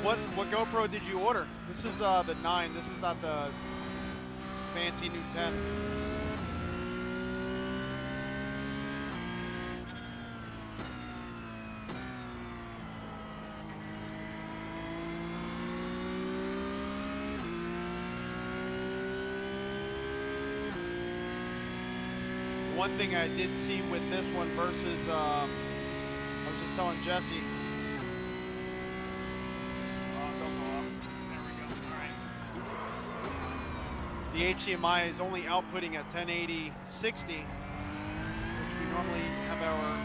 What GoPro did you order? This is the 9. This is not the fancy new 10. One thing I did see with this one versus, I was just telling Jesse. The HDMI is only outputting at 1080 60, which we normally have our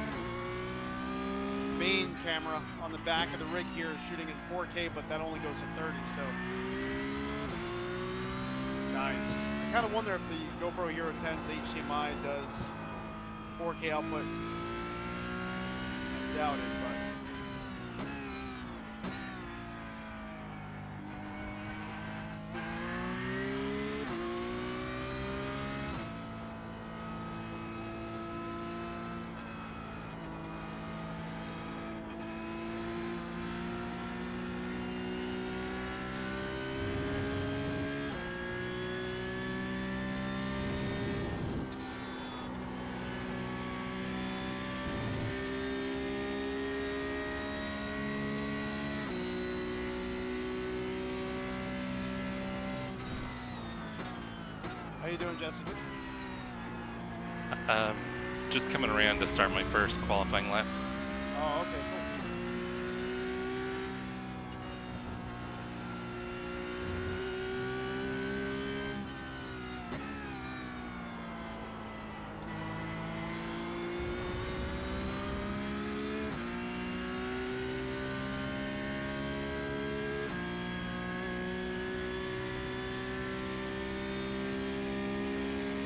main camera on the back of the rig here is shooting in 4K, but that only goes to 30, so nice. I kind of wonder if the GoPro Hero 10's HDMI does 4K output. I doubt it, but. How you doing, Jesse? Just coming around to start my first qualifying lap. Oh, okay, cool.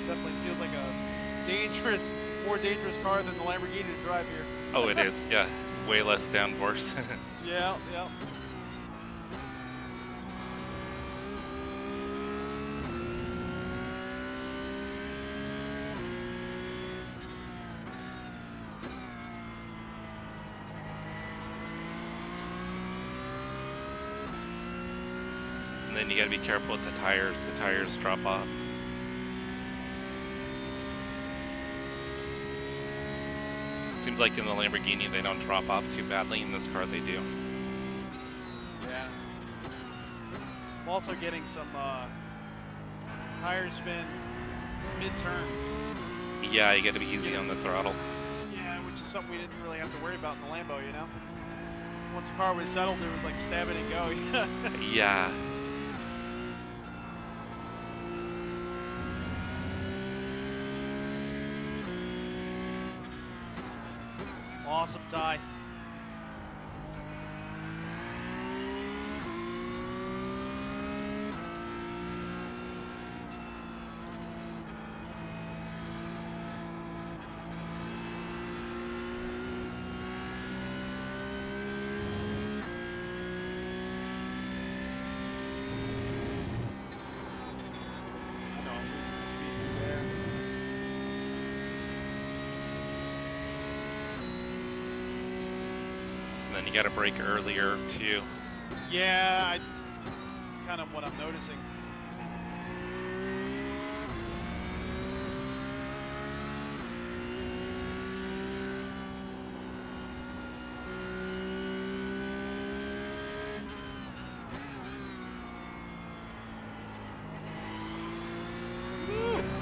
Definitely feels like a dangerous, more dangerous car than the Lamborghini to drive here. Oh, it is, yeah. Way less downforce. Yeah, yeah. And then you gotta be careful with the tires. The tires drop off. Seems like in the Lamborghini they don't drop off too badly. In this car they do. Yeah. I'm also getting some tire spin mid-turn. Yeah, you gotta be easy on the throttle. Yeah, which is something we didn't really have to worry about in the Lambo, you know? Once the car was settled, it was like stab it and go. Yeah. Awesome tie. Then you gotta brake earlier too. Yeah, it's kind of what I'm noticing.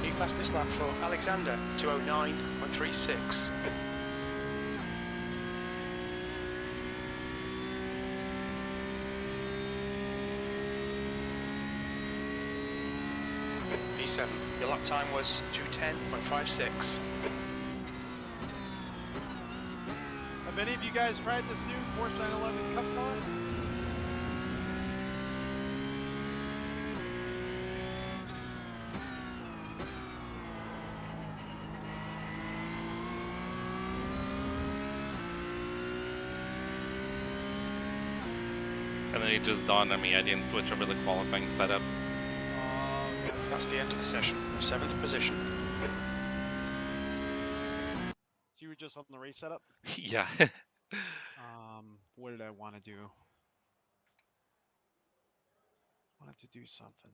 The fastest lap for Alexander, 209.36. P7, your lap time was 210.56. Have any of you guys tried this new Porsche 911 Cup car? And then it just dawned on me I didn't switch over the qualifying setup. That's the end of the session. 7th position. So you were just on the race setup? Yeah. What did I want to do? wanted to do something.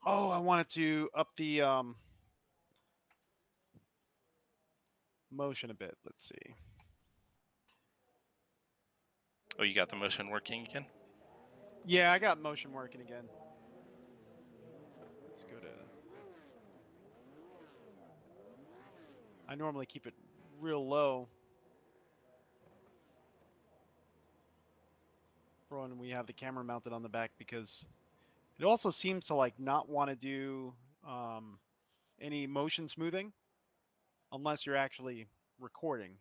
Oh, I wanted to up the motion a bit. Let's see. Oh, you got the motion working again? Yeah, I got motion working again. Let's go to... I normally keep it real low for when we have the camera mounted on the back, because it also seems to like not want to do any motion smoothing unless you're actually recording.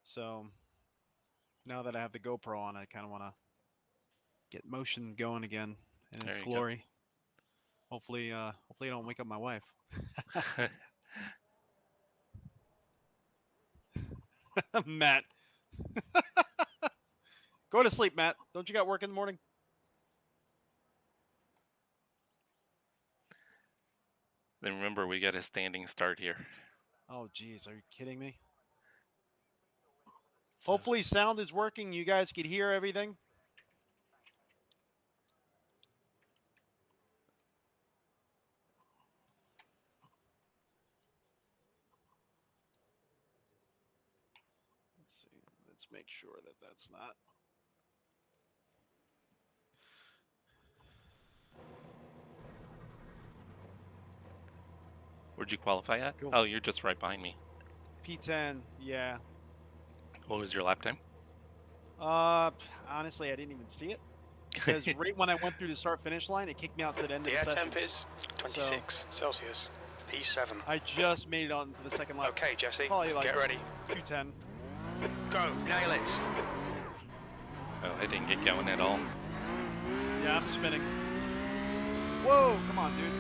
So now that I have the GoPro on, I kind of want to get motion going again in its There you glory. Hopefully, hopefully I don't wake up my wife. go. Matt. Go to sleep, Matt. Don't you got work in the morning? Then remember, we got a standing start here. Oh, geez. Are you kidding me? So, Hopefully sound is working. You guys could hear everything. Let's see. Let's make sure that that's not... where'd you qualify at? Cool. Oh, you're just right behind me. P10, yeah. What was your lap time? Honestly, I didn't even see it. Because right when I went through the start-finish line, it kicked me out to the end of The the air session. temp is 26 Celsius. P7. I just made it on to the second lap. Okay, Jesse, Probably like get ready. 210. Go, nail it. Oh, I didn't get going at all. Yeah, I'm spinning. Whoa, come on, dude.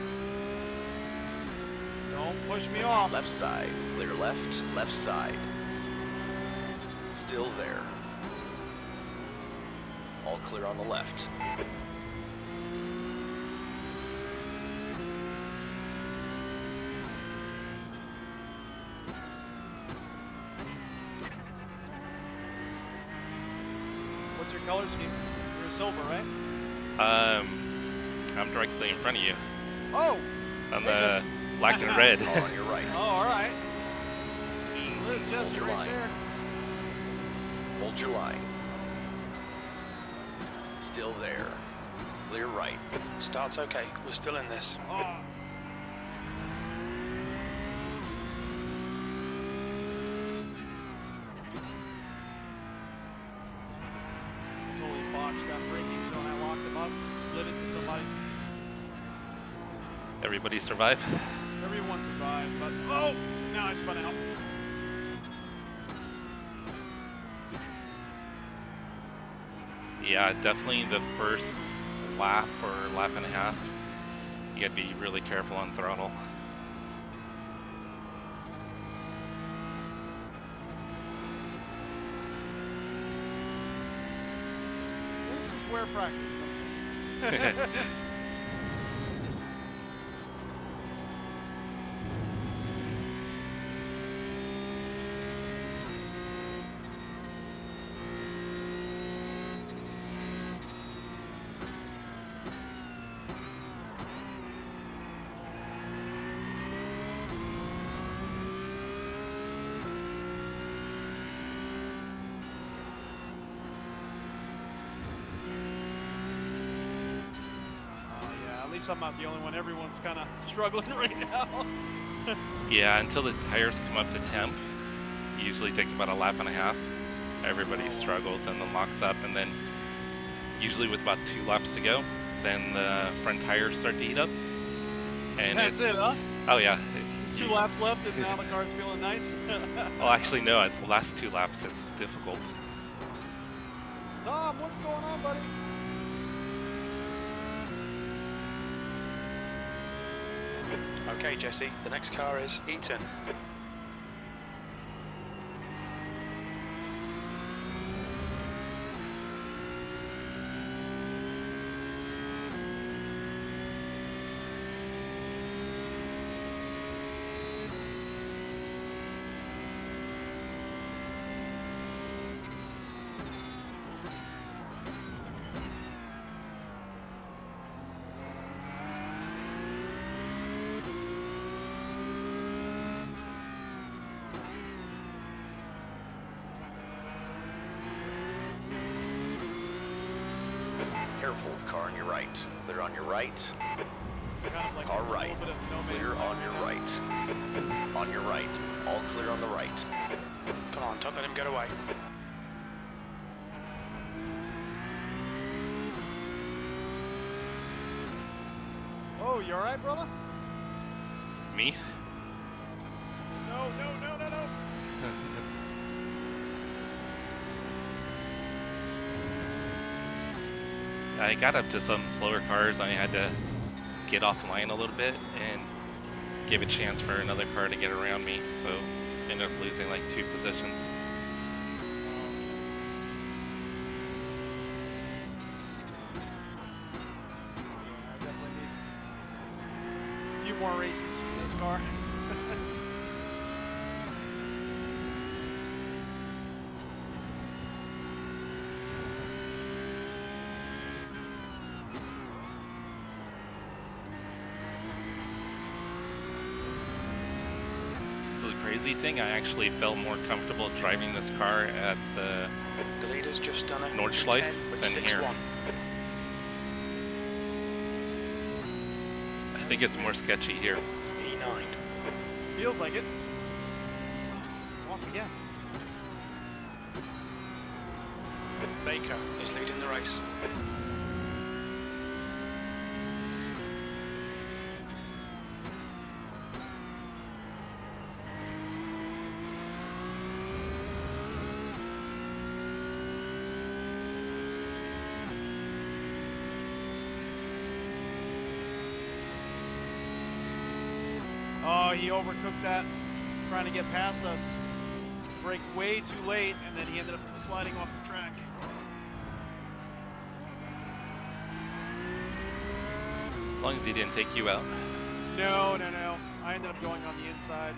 Don't push me off. Left side, clear left, left side. Still there. All clear on the left. What's your color scheme? You're silver, right? I'm directly in front of you. Oh! On the black and red. Car on your right. Oh, all right. Easy, There's Jesse hold your right line. there. Hold your line. Still there. Clear right. Start's okay, we're still in this. Oh. Totally botched that braking zone. I locked him up, slid into somebody. Everybody survive? Everyone survived, but oh! Now I spun out. Yeah, definitely the first lap or lap and a half. You gotta be really careful on throttle. This is where practice comes from. At least I'm not the only one. Everyone's kind of struggling right now. Yeah, until the tires come up to temp, it usually takes about a lap and a half. Everybody struggles and then locks up, and then usually with about 2 laps to go, then the front tires start to heat up. And That's it, huh? Oh yeah. There's 2 laps left and now the car's feeling nice. Well, actually no, at the last 2 laps it's difficult. Tom, what's going on, buddy? Okay, Jesse, the next car is Eaton. Careful, car on your right. Clear on your right. Kind of like Car a right. little bit of no man's Clear land on your right right. On your right. All clear on the right. Come on, don't let him get away. now. Oh, you alright, brother? Me? No, no, no, no, no. I got up to some slower cars. I had to get offline a little bit and give a chance for another car to get around me. So ended up losing like 2 positions. I definitely need a few more races from this car. So the crazy thing, I actually felt more comfortable driving this car at the The leader's just done it. Nordschleife 10, but than 6-1. here. I think it's more sketchy here. E9. Feels like it. Off again. Baker is leading the race. Oh, he overcooked that, trying to get past us. Braked way too late, and then he ended up sliding off the track. As long as he didn't take you out. No, no, no. I ended up going on the inside.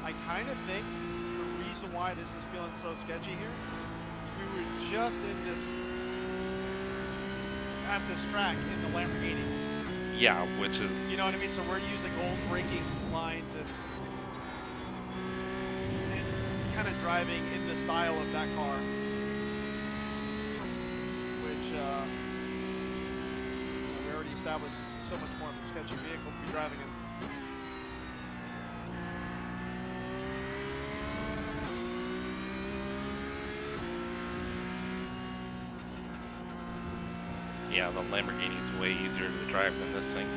I kind of think the reason why this is feeling so sketchy here is we were just in this, at this track in the Lamborghini. Yeah, which is You know what I mean? So we're using old braking lines and kind of driving in the style of that car, which we already established this is so much more of a sketchy vehicle to be driving in. yeah, the Lamborghini's way easier to drive than this thing.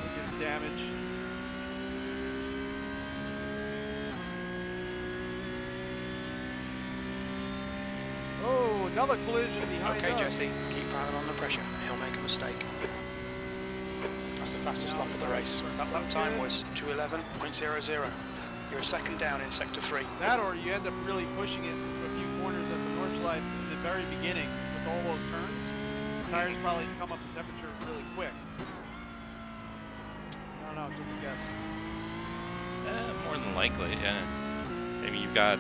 Look at his damage. Oh, another collision behind Okay, us. Jesse, keep piling on the pressure. He'll make a mistake. That's the fastest lap of the race. That lap time was 2:11.00. You're a second down in sector 3. That, or you end up really pushing it into a few corners at the Nordschleife in the very beginning with all those turns. The tires probably come up to temperature really quick. I don't know, just a guess. More than likely, yeah. I mean, you've got,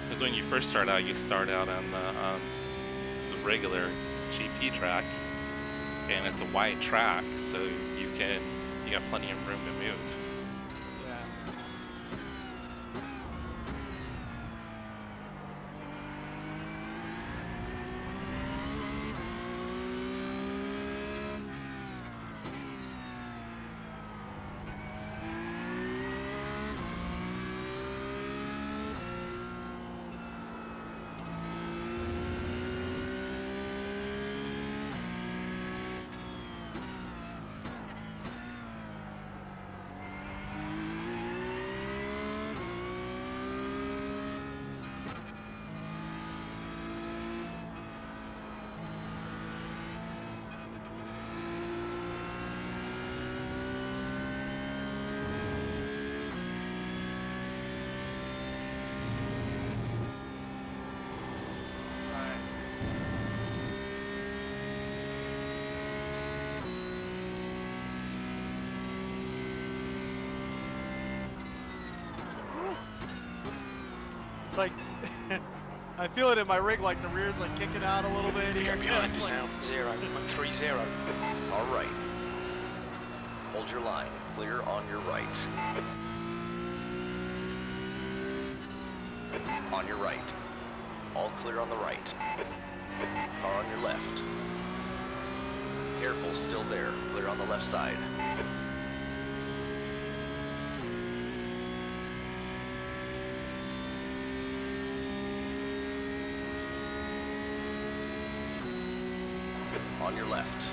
because when you first start out, you start out on the regular GP track, and it's a wide track, so you got plenty of room to move. Yeah. It's like I feel it in my rig, like the rear's like kicking out a little bit here. Go behind is Like, now 0.30. All right. Hold your line. Clear on your right. On your right. All clear on the right. Car on your left. Careful, still there. Clear on the left side. On your left.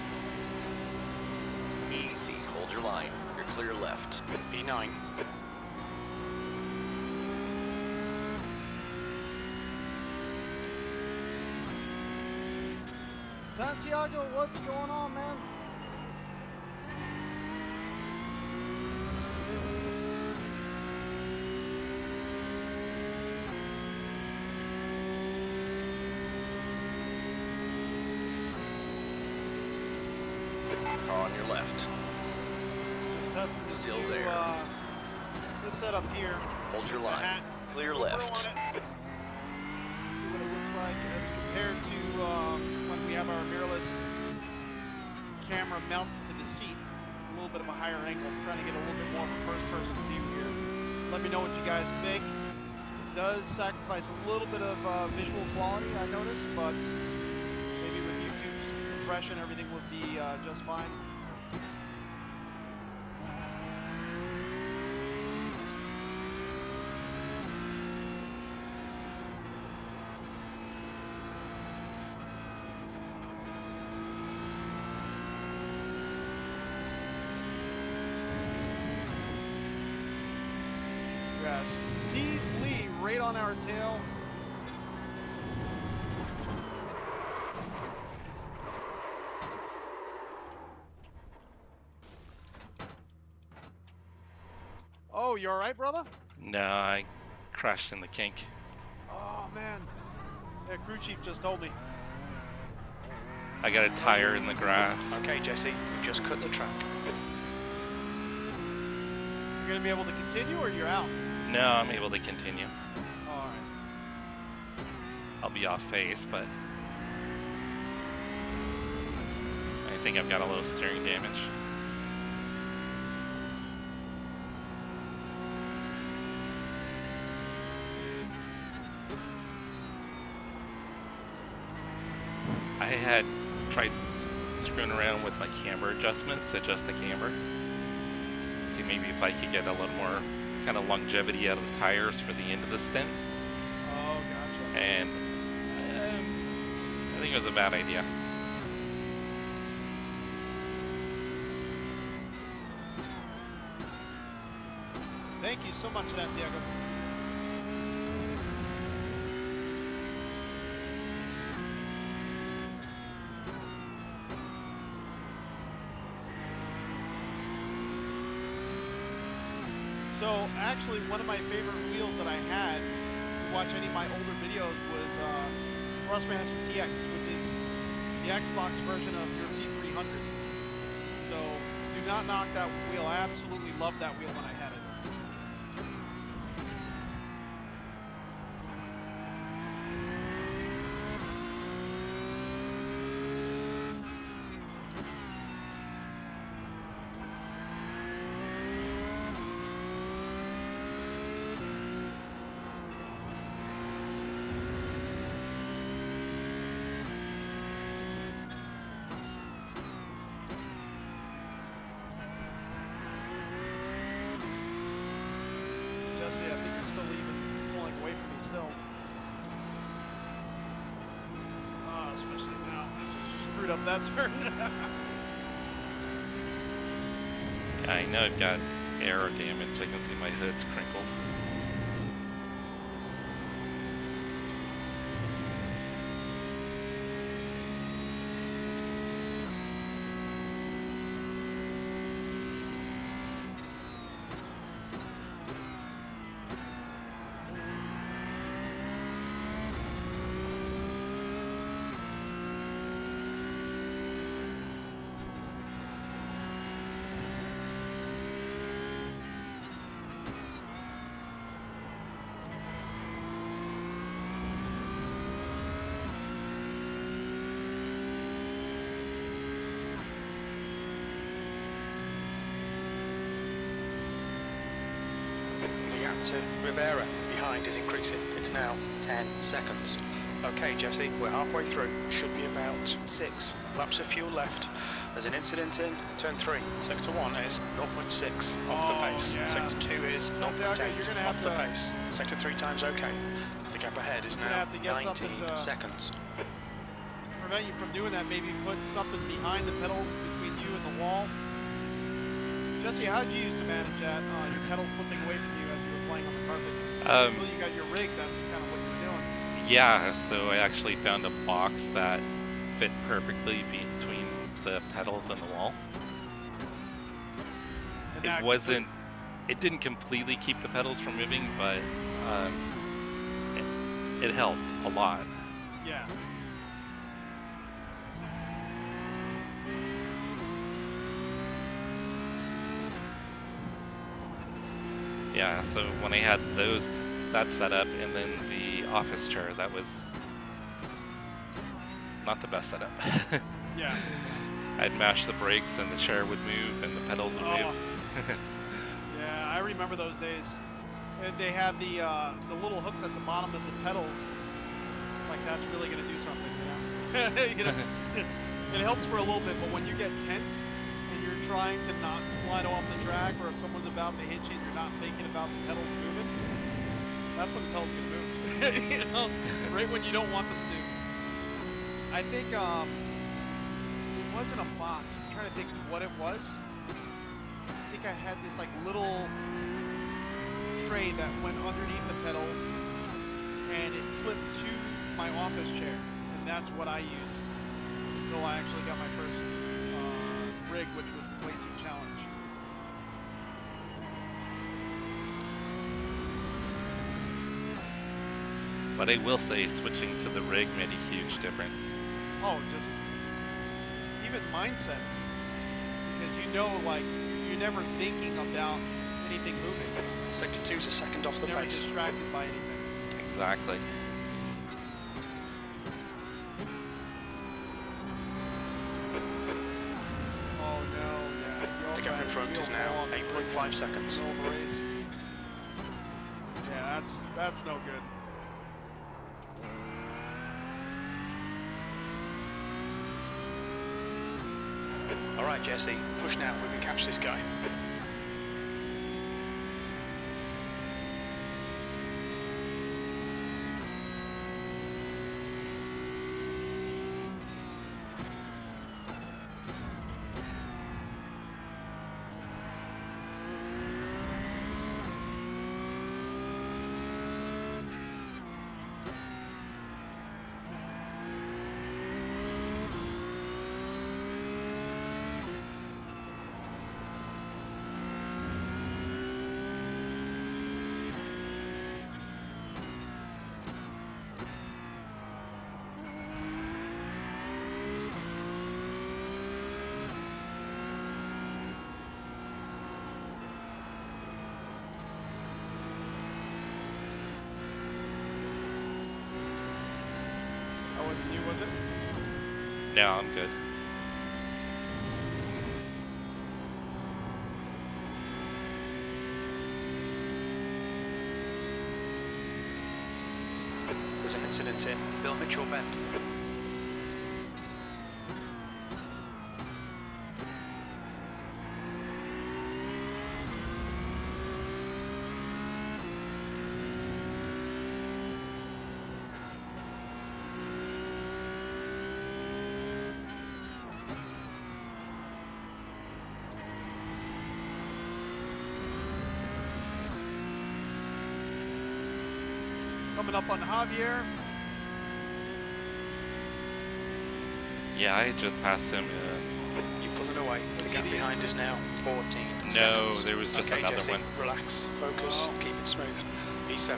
Easy, hold your line. You're clear left. B9. Santiago, what's going on, man? Car on your left. Just testing this Still new, there. this setup here. Hold your The line. hat. Clear Throw left. on it. See what it looks like as compared to when we have our mirrorless camera mounted to the seat. A little bit of a higher angle, trying to get a little bit more of a first-person view here. Let me know what you guys think. It does sacrifice a little bit of visual quality, I noticed, but maybe with YouTube's compression, everything would be just fine. Yeah, Steve Lee right on our tail. Oh, you alright, brother? No, I crashed in the kink. Oh, man. Yeah, crew chief just told me. I got a tire in the grass. Okay, Jesse, we just cut the track. You're going to be able to continue or you're out? No, I'm able to continue. Oh, alright. I'll be off pace, but I think I've got a little steering damage. I had tried screwing around with my camber adjustments to adjust the camber. See maybe if I could get a little more kind of longevity out of the tires for the end of the stint. Oh, gotcha. And I think it was a bad idea. Thank you so much, Santiago. So actually, one of my favorite wheels that I had, if you watch any of my older videos, was Thrustmaster TX, which is the Xbox version of your T300. So do not knock that wheel. I absolutely loved that wheel when I had it. Jesse, I think you're still even pulling away from me still. Especially now. I just screwed up that turn. I know I've got aero damage. I can see my hood's crinkled. into Rivera. Behind is increasing. It's now 10 seconds. Okay, Jesse, we're halfway through. Should be about 6 laps of fuel left. There's an incident in turn 3. Sector 1 is 0.6 off the pace. Yeah. Sector 2 is Santiago, 0.8 you're gonna have off the to pace. Sector 3 times okay. The gap ahead is You're gonna now have to get 19 something to seconds. prevent you from doing that. Maybe put something behind the pedals between you and the wall. Jesse, how did you used to manage that? Your pedals slipping away from you as you were playing on the carpet. Until you got your rig, that's kind of what you were doing. Yeah, so I actually found a box that fit perfectly between the pedals and the wall. And It didn't completely keep the pedals from moving, but it helped a lot. Yeah. Yeah, so when I had that set up, and then the office chair, that was not the best setup. Yeah. I'd mash the brakes and the chair would move and the pedals would move. Yeah, I remember those days. And they had the little hooks at the bottom of the pedals. Like that's really gonna do something, you know? You know, it helps for a little bit, but when you get tense and you're trying to not slide off the track, or if someone's about to hit you and you're not thinking about the pedals moving, that's when the pedals gonna move. You know, right when you don't want them to. I think it wasn't a box. I'm trying to think what it was. I think I had this like little tray that went underneath the pedals, and it flipped to my office chair, and that's what I used until I actually got my first rig, which was the Placing Challenge. But I will say switching to the rig made a huge difference. Oh, just even mindset, because you know, like you're never thinking about anything moving. Sector 2 is a second off the Never pace. distracted by anything. Exactly. Oh no, yeah. The gap in front is now 8.5 seconds. Yeah, that's no good. All right, Jesse, push now. We can catch this guy. Wasn't you, was it? No, I'm good. There's an incident in Bill Mitchell Bend. Coming up on Javier. Yeah, I just passed him. You're pulling away. The gap behind is now 14 No, seconds. there was just okay, another Jesse, one. Relax, focus, keep it smooth. E7.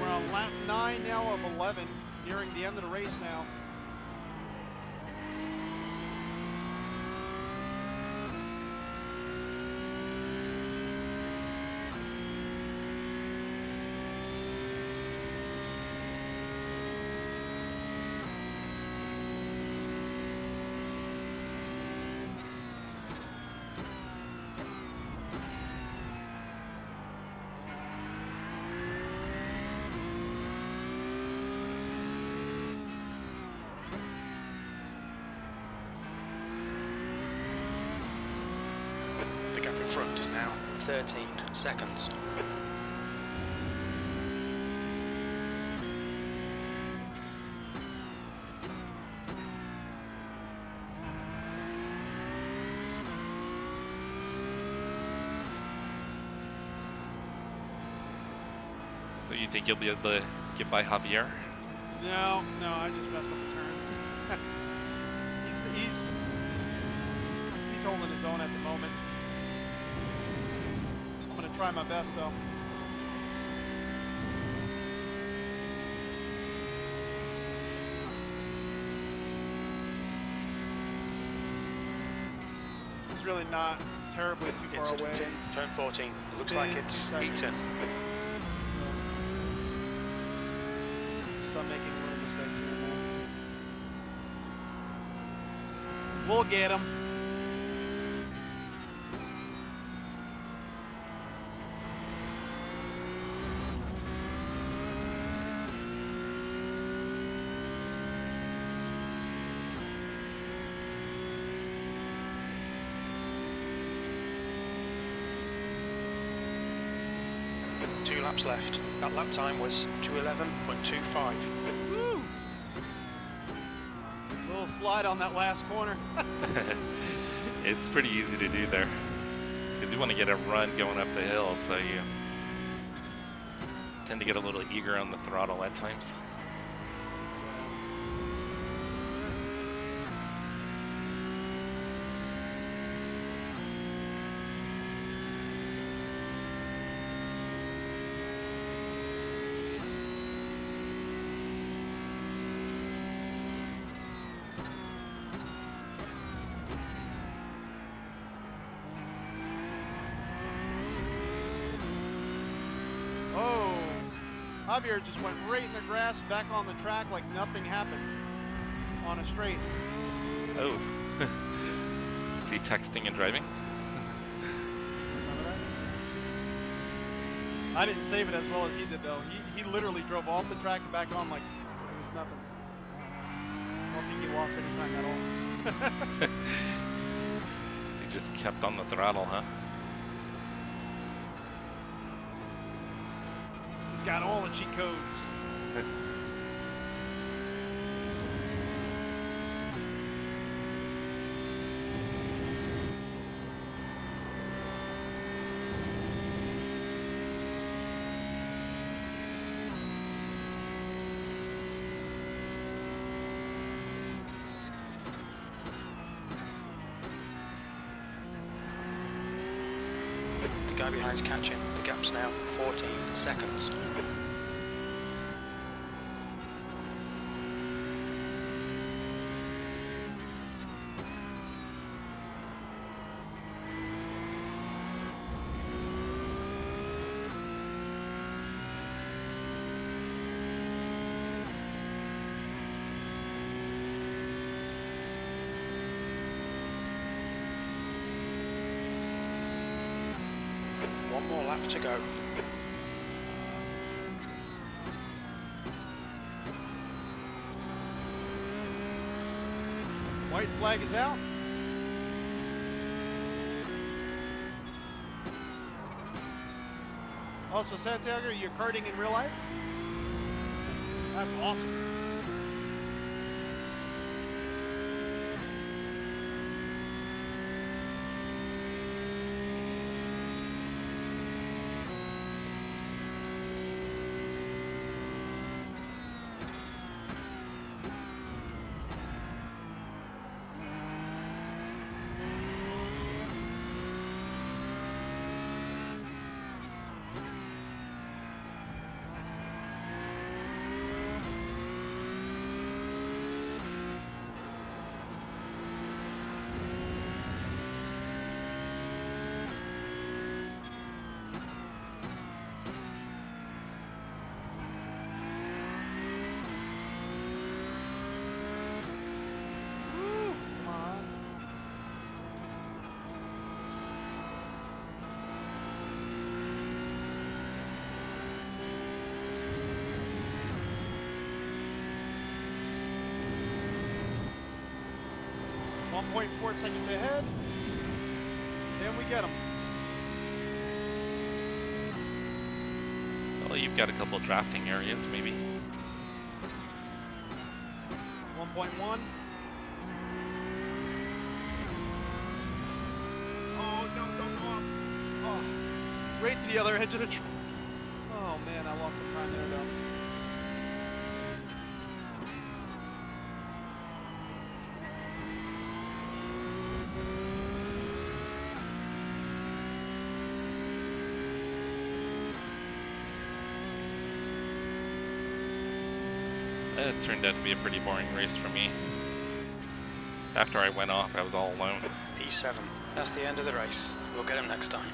We're on lap 9 now of 11, nearing the end of the race now. 13 seconds. So you think you'll be able to get by Javier? No, I just messed up the turn. he's holding his own at the moment. I'm gonna try my best though. He's really not terribly too far away. Incident in turn 14. Looks like it's Eaton. So I'm making little mistakes here and there. We'll get him. Two laps left. That lap time was 2:11.25. Woo! Little slide on that last corner. It's pretty easy to do there because you want to get a run going up the hill, so you tend to get a little eager on the throttle at times. Oh, Javier just went right in the grass, back on the track like nothing happened on a straight. Oh. Is he texting and driving? Remember that? I didn't save it as well as he did though. He literally drove off the track and back on like it was nothing. I don't think he lost any time at all. He just kept on the throttle, huh? He's got all the cheat codes. The guy behind's catching. The gap's now 14 seconds. One more lap to go. White flag is out. Also, Santiago, you're karting in real life? That's awesome. Woo, come on. .4 seconds ahead. Then we get him. Well, you've got a couple drafting areas, maybe. 1.1. Oh, no, don't go off. Oh, right to the other edge of the track. Oh, man, I lost some time there, though. It turned out to be a pretty boring race for me. After I went off, I was all alone. P7. That's the end of the race. We'll get him next time.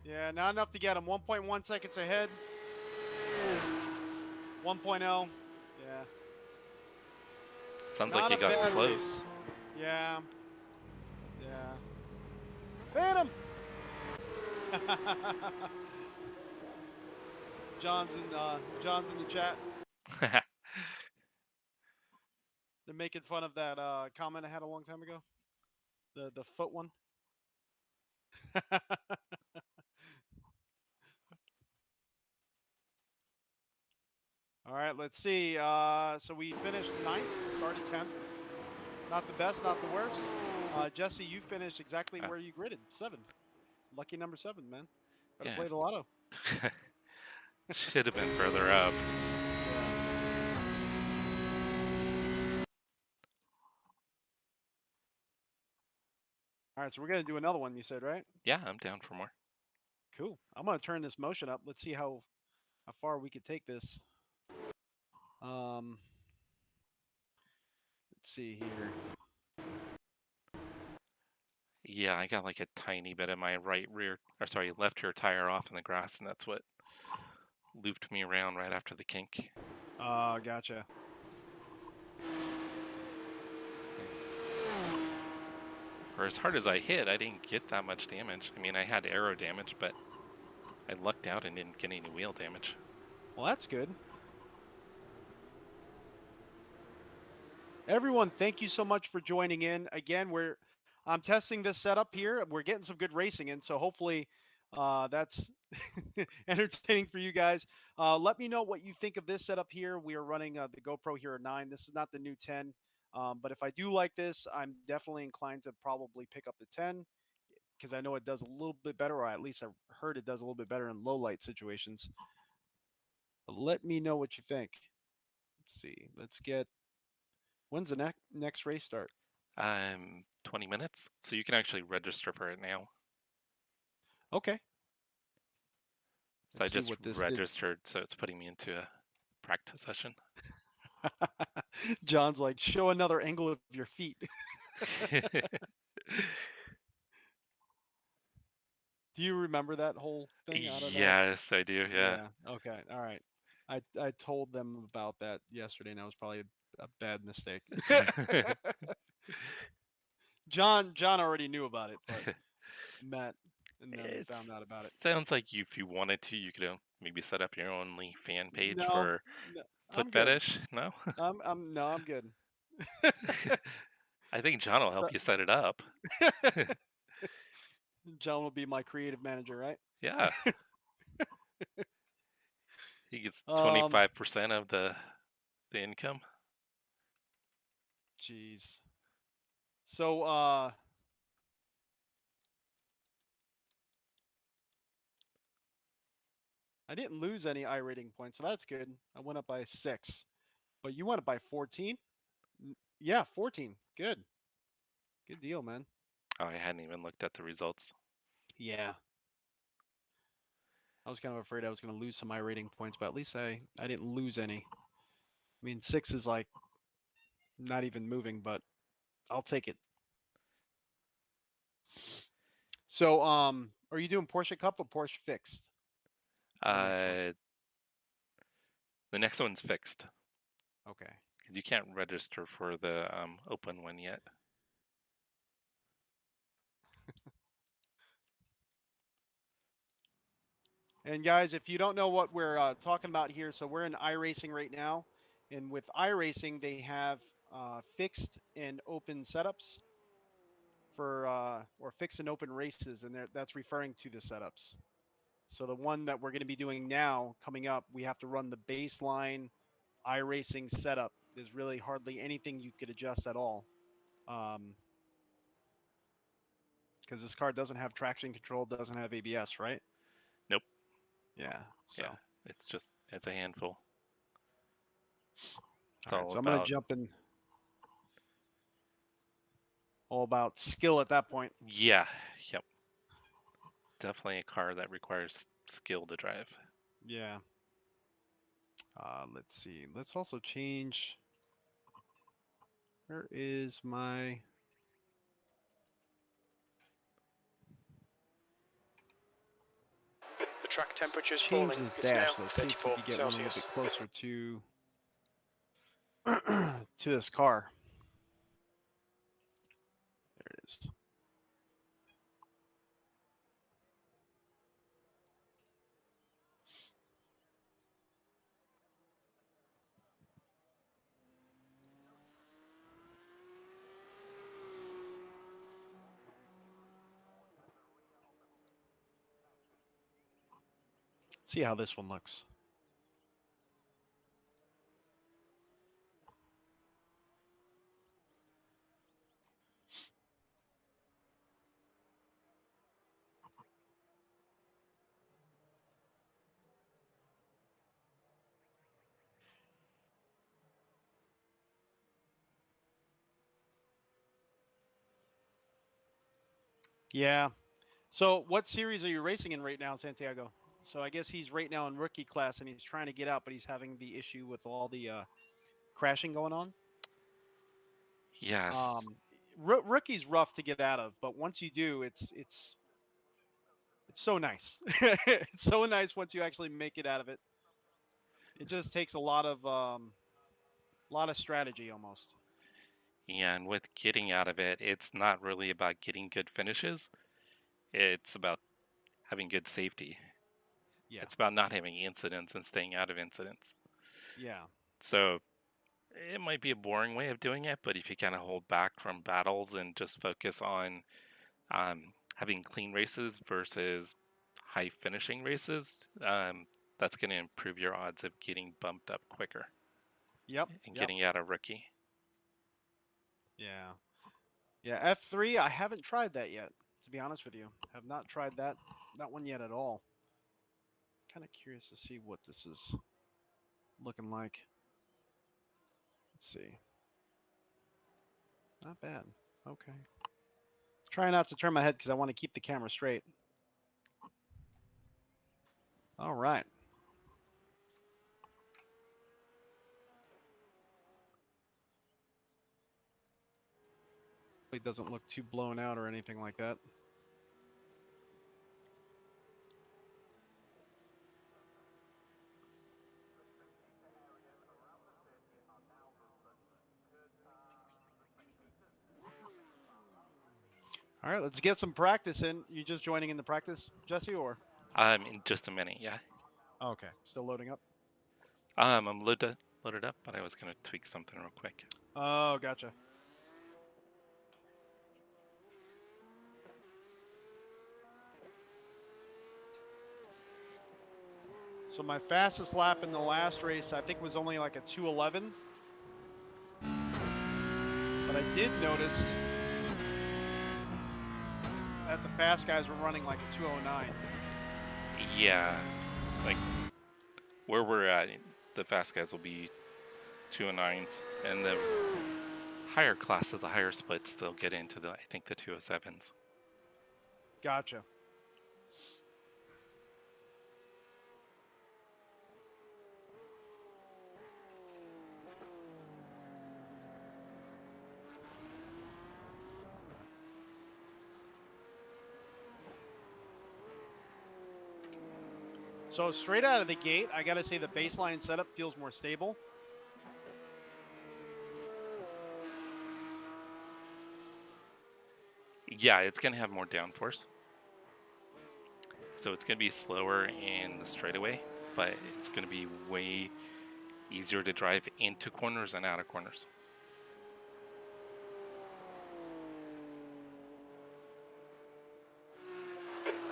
Yeah, not enough to get him. 1.1 seconds ahead. 1.0. Yeah. Sounds Not like you a got bad close. race. Yeah. Yeah. Phantom! John's in the chat. They're making fun of that comment I had a long time ago. The foot one. All right, let's see. So we finished 9th, started 10th. Not the best, not the worst. Jesse, you finished exactly where you gridded, 7th. Lucky number 7, man. Better play Yes. the lotto. Should have been further up. All right, so we're going to do another one, you said, right? Yeah, I'm down for more. Cool. I'm going to turn this motion up. Let's see how far we could take this. Let's see here. Yeah, I got like a tiny bit of my left rear tire off in the grass, and that's what looped me around right after the kink. Gotcha. For as hard as I hit, I didn't get that much damage. I mean, I had aero damage, but I lucked out and didn't get any wheel damage. Well, that's good. Everyone, thank you so much for joining in. Again, I'm testing this setup here. We're getting some good racing in, so hopefully that's entertaining for you guys. Let me know what you think of this setup here. We are running the GoPro Hero 9. This is not the new 10, but if I do like this, I'm definitely inclined to probably pick up the 10 because I know it does a little bit better, or at least I've heard it does a little bit better in low light situations. But let me know what you think. Let's see. Let's get. When's the next race start? 20 minutes, so you can actually register for it now. Okay. So I just registered, so it's putting me into a practice session. John's like, show another angle of your feet. Do you remember that whole thing? Yes, I do, yeah. Okay, all right. I told them about that yesterday, and that was probably a bad mistake. John already knew about it, but Matt and then found out about it. Sounds like if you wanted to, you could maybe set up your only fan page No, for foot fetish. No, I'm good. I think John will help you set it up. John will be my creative manager, right? Yeah. He gets 25% of the income. Jeez. So I didn't lose any iRating points, so that's good. I went up by 6. But you went up by 14? Yeah, 14. Good. Good deal, man. Oh, I hadn't even looked at the results. Yeah. I was kind of afraid I was going to lose some iRating points, but at least I didn't lose any. I mean, 6 is like not even moving, but I'll take it. So, are you doing Porsche Cup or Porsche Fixed? The next one's fixed. Okay. Because you can't register for the open one yet. And guys, if you don't know what we're talking about here, so we're in iRacing right now. And with iRacing, they have fixed and open setups. for or fix and open races, and that's referring to the setups. So the one that we're going to be doing now, coming up, we have to run the baseline iRacing setup. There's really hardly anything you could adjust at all. Because this car doesn't have traction control, doesn't have ABS, right? Nope. Yeah. So. Yeah, it's a handful. It's All right, all so I'm going to jump in. All about skill at that point. Yeah, yep. Definitely a car that requires skill to drive. Yeah. Let's see. Let's also change. Where is my... The track temperature is change falling. this It's dash. now Let's see if we 34 can get one a little Celsius. bit closer to to this car. There it is. Let's see how this one looks. Yeah. So what series are you racing in right now, Santiago? So I guess he's right now in rookie class and he's trying to get out, but he's having the issue with all the crashing going on. Yes. Rookie's rough to get out of, but once you do, it's so nice. It's so nice once you actually make it out of it. It just takes a lot of strategy almost. Yeah, and with getting out of it, it's not really about getting good finishes. It's about having good safety. Yeah. It's about not having incidents and staying out of incidents. Yeah. So it might be a boring way of doing it, but if you kind of hold back from battles and just focus on having clean races versus high finishing races, that's going to improve your odds of getting bumped up quicker. Yep. And getting out of rookie. Yeah. Yeah, F3, I haven't tried that yet, to be honest with you. Have not tried that one yet at all. Kind of curious to see what this is looking like. Let's see. Not bad. Okay. Try not to turn my head because I want to keep the camera straight. All right. It doesn't look too blown out or anything like that. All right, let's get some practice in. You just joining in the practice, Jesse, or? In just a minute, yeah. Okay, still loading up. I'm loaded up, but I was gonna tweak something real quick. Oh, gotcha. So my fastest lap in the last race, I think, was only like a 2:11. But I did notice that the fast guys were running like a 2:09. Yeah, like where we're at, the fast guys will be 209s, and the higher classes, the higher splits, they'll get into I think the 207s. Gotcha. So straight out of the gate, I gotta say the baseline setup feels more stable. Yeah, it's gonna have more downforce, so it's gonna be slower in the straightaway, but it's gonna be way easier to drive into corners and out of corners.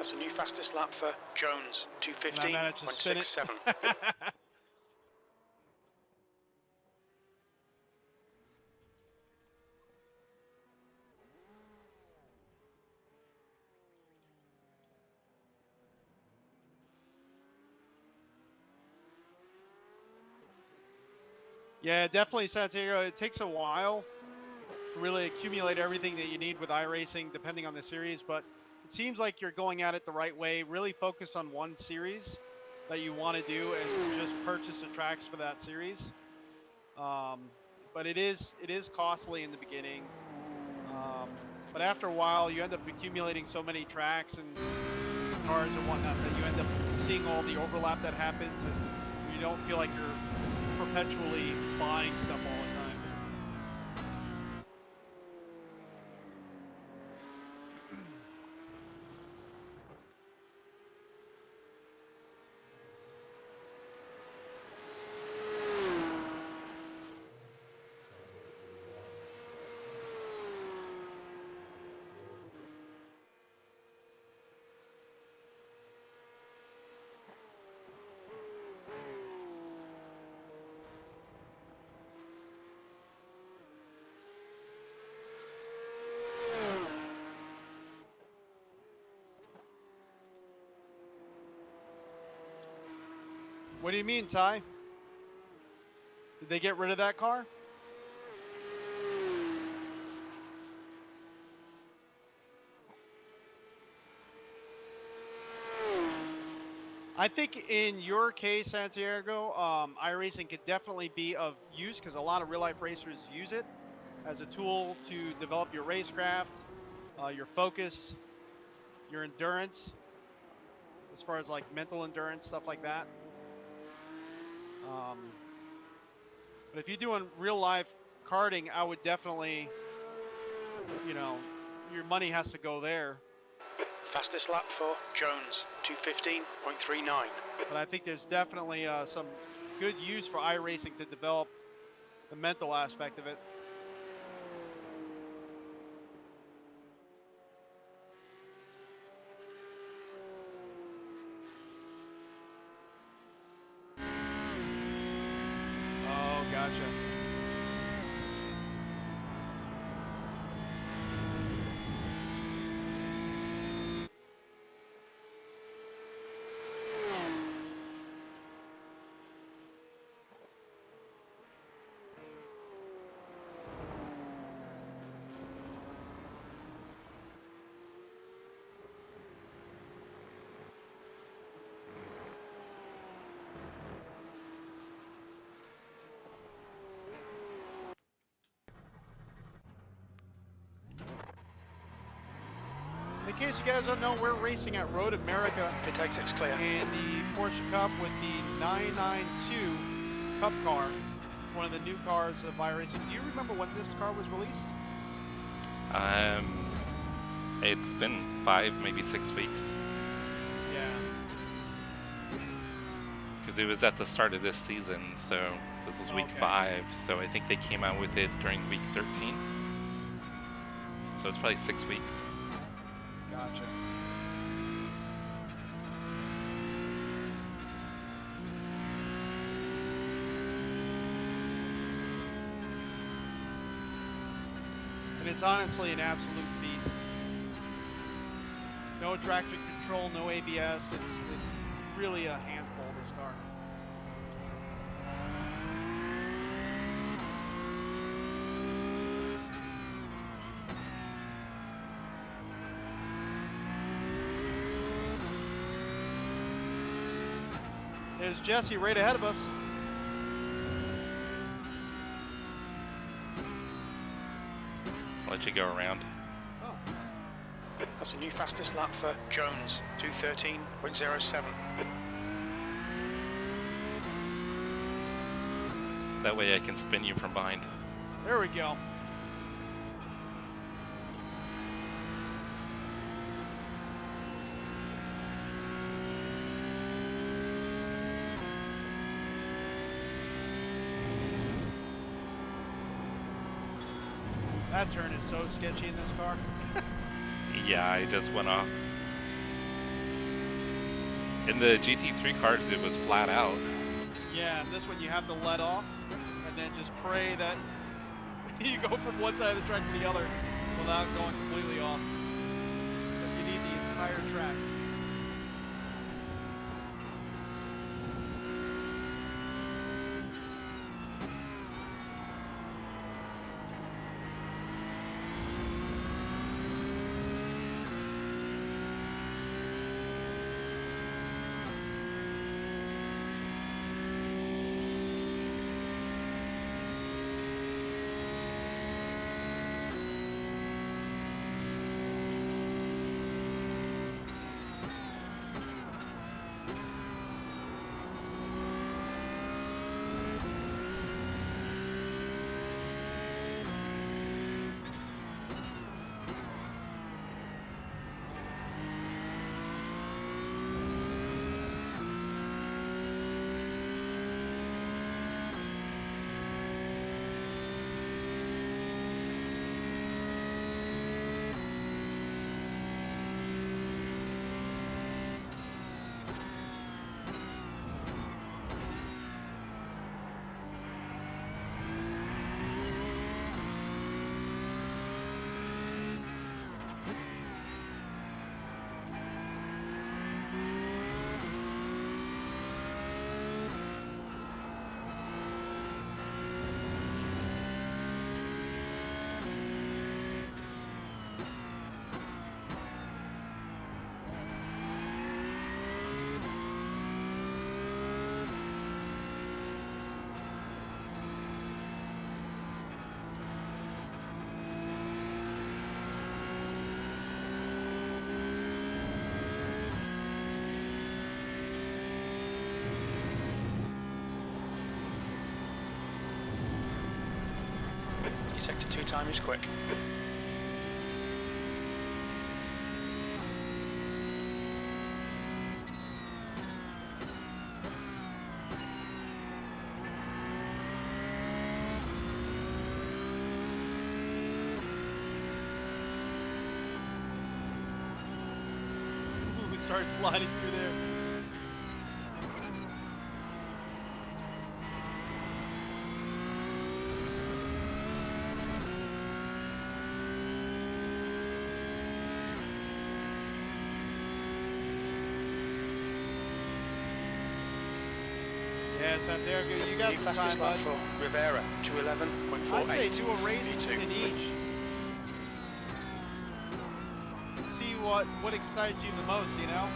That's a new fastest lap for Jones, And I managed to spin it. 2:15.67. Yeah, definitely, Santiago. It takes a while to really accumulate everything that you need with iRacing, depending on the series. But it seems like you're going at it the right way. Really focus on one series that you want to do, and just purchase the tracks for that series. But it is costly in the beginning. But after a while, you end up accumulating so many tracks and cars and whatnot that you end up seeing all the overlap that happens, and you don't feel like you're perpetually buying stuff all the time. What do you mean, Ty? Did they get rid of that car? I think in your case, Santiago, iRacing could definitely be of use because a lot of real-life racers use it as a tool to develop your racecraft, your focus, your endurance, as far as like mental endurance, stuff like that. But if you're doing real-life karting, I would definitely, you know, your money has to go there. Fastest lap for Jones, 2:15.39. But I think there's definitely some good use for iRacing to develop the mental aspect of it. Oh, gotcha. In case you guys don't know, we're racing at Road America Pit exit's clear. in the Porsche Cup with the 992 Cup car. It's one of the new cars of iRacing. Do you remember when this car was released? It's been 5, maybe 6 weeks. Yeah. Because it was at the start of this season, so this is week 5. So I think they came out with it during week 13. So it's probably 6 weeks. Gotcha. And it's honestly an absolute beast. No traction control, no ABS. It's really a handful, this car. There's Jesse right ahead of us. I'll let you go around. Oh. That's a new fastest lap for Jones, 2:13.07. That way I can spin you from behind. There we go. That turn is so sketchy in this car. Yeah, I just went off. In the GT3 cars, it was flat out. Yeah, and this one you have to let off and then just pray that you go from one side of the track to the other without going completely off. But you need the entire track. Sector 2 time is quick. Ooh, we started sliding through there. Yeah, Santiago, you got The some time, fastest lap bud. for Rivera, 2:11.48. I'd say do a race V2. in each. See what excites you the most, you know?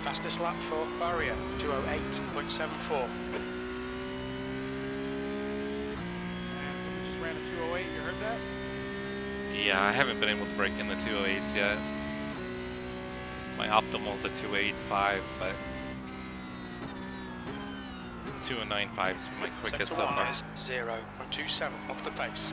Fastest lap for Barrier, 2:08.74. And someone just ran a 208, you heard that? Yeah, I haven't been able to break in the 208s yet. My optimal's a 285, but 295 is my quickest so Sector 1 far. is 0.27 off the pace.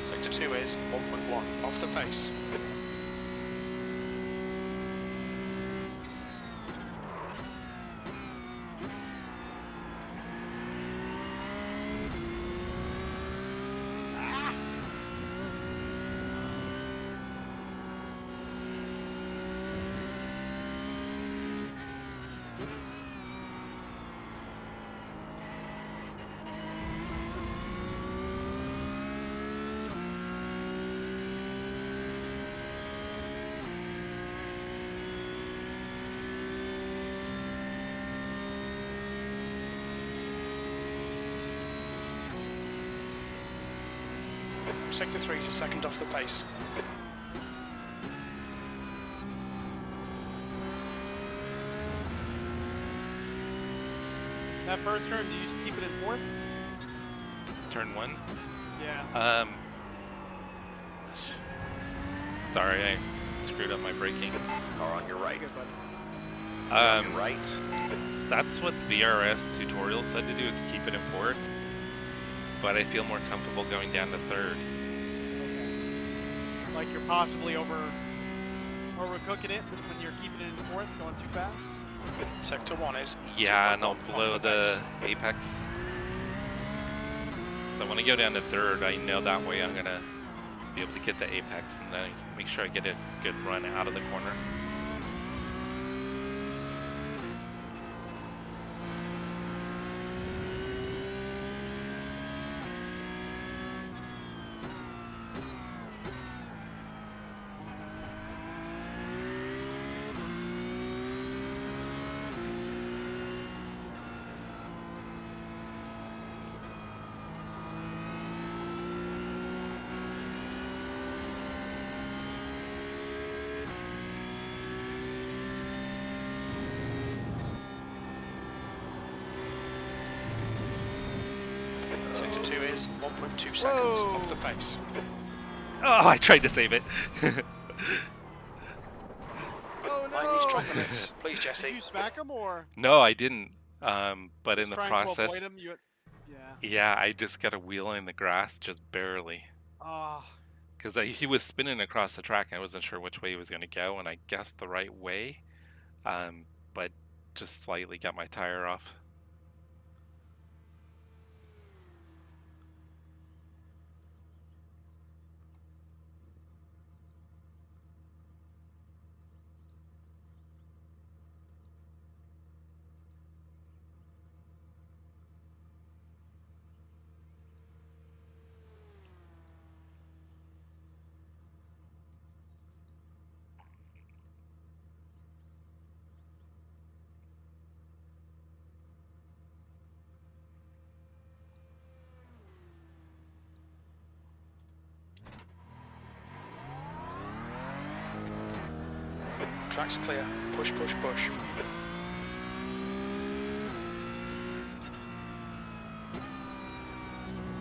Sector 2 is 1.1 off the pace. Sector 3 is a second off the pace. That first turn, do you just keep it in fourth? Turn 1. Yeah. Sorry, I screwed up my braking. Car on your right. Good, buddy. On your right. That's what the VRS tutorial said to do, is to keep it in fourth. But I feel more comfortable going down to third. Okay. Like you're possibly overcooking it when you're keeping it in fourth, going too fast? Sector 1 is... Yeah, and I'll blow the apex. So when I go down to third, I know that way I'm gonna be able to get the apex and then make sure I get a good run out of the corner. Sector 2 is 1.2 seconds Whoa. off the pace. Oh, I tried to save it. Oh no! Mind these track limits, please, Did Jesse. you smack him or? No, I didn't. But in the trying process, to avoid him, yeah. yeah, I just got a wheel in the grass, just barely. Ah. Because he was spinning across the track, and I wasn't sure which way he was going to go, and I guessed the right way, but just slightly got my tire off. Track's clear. Push, push, push.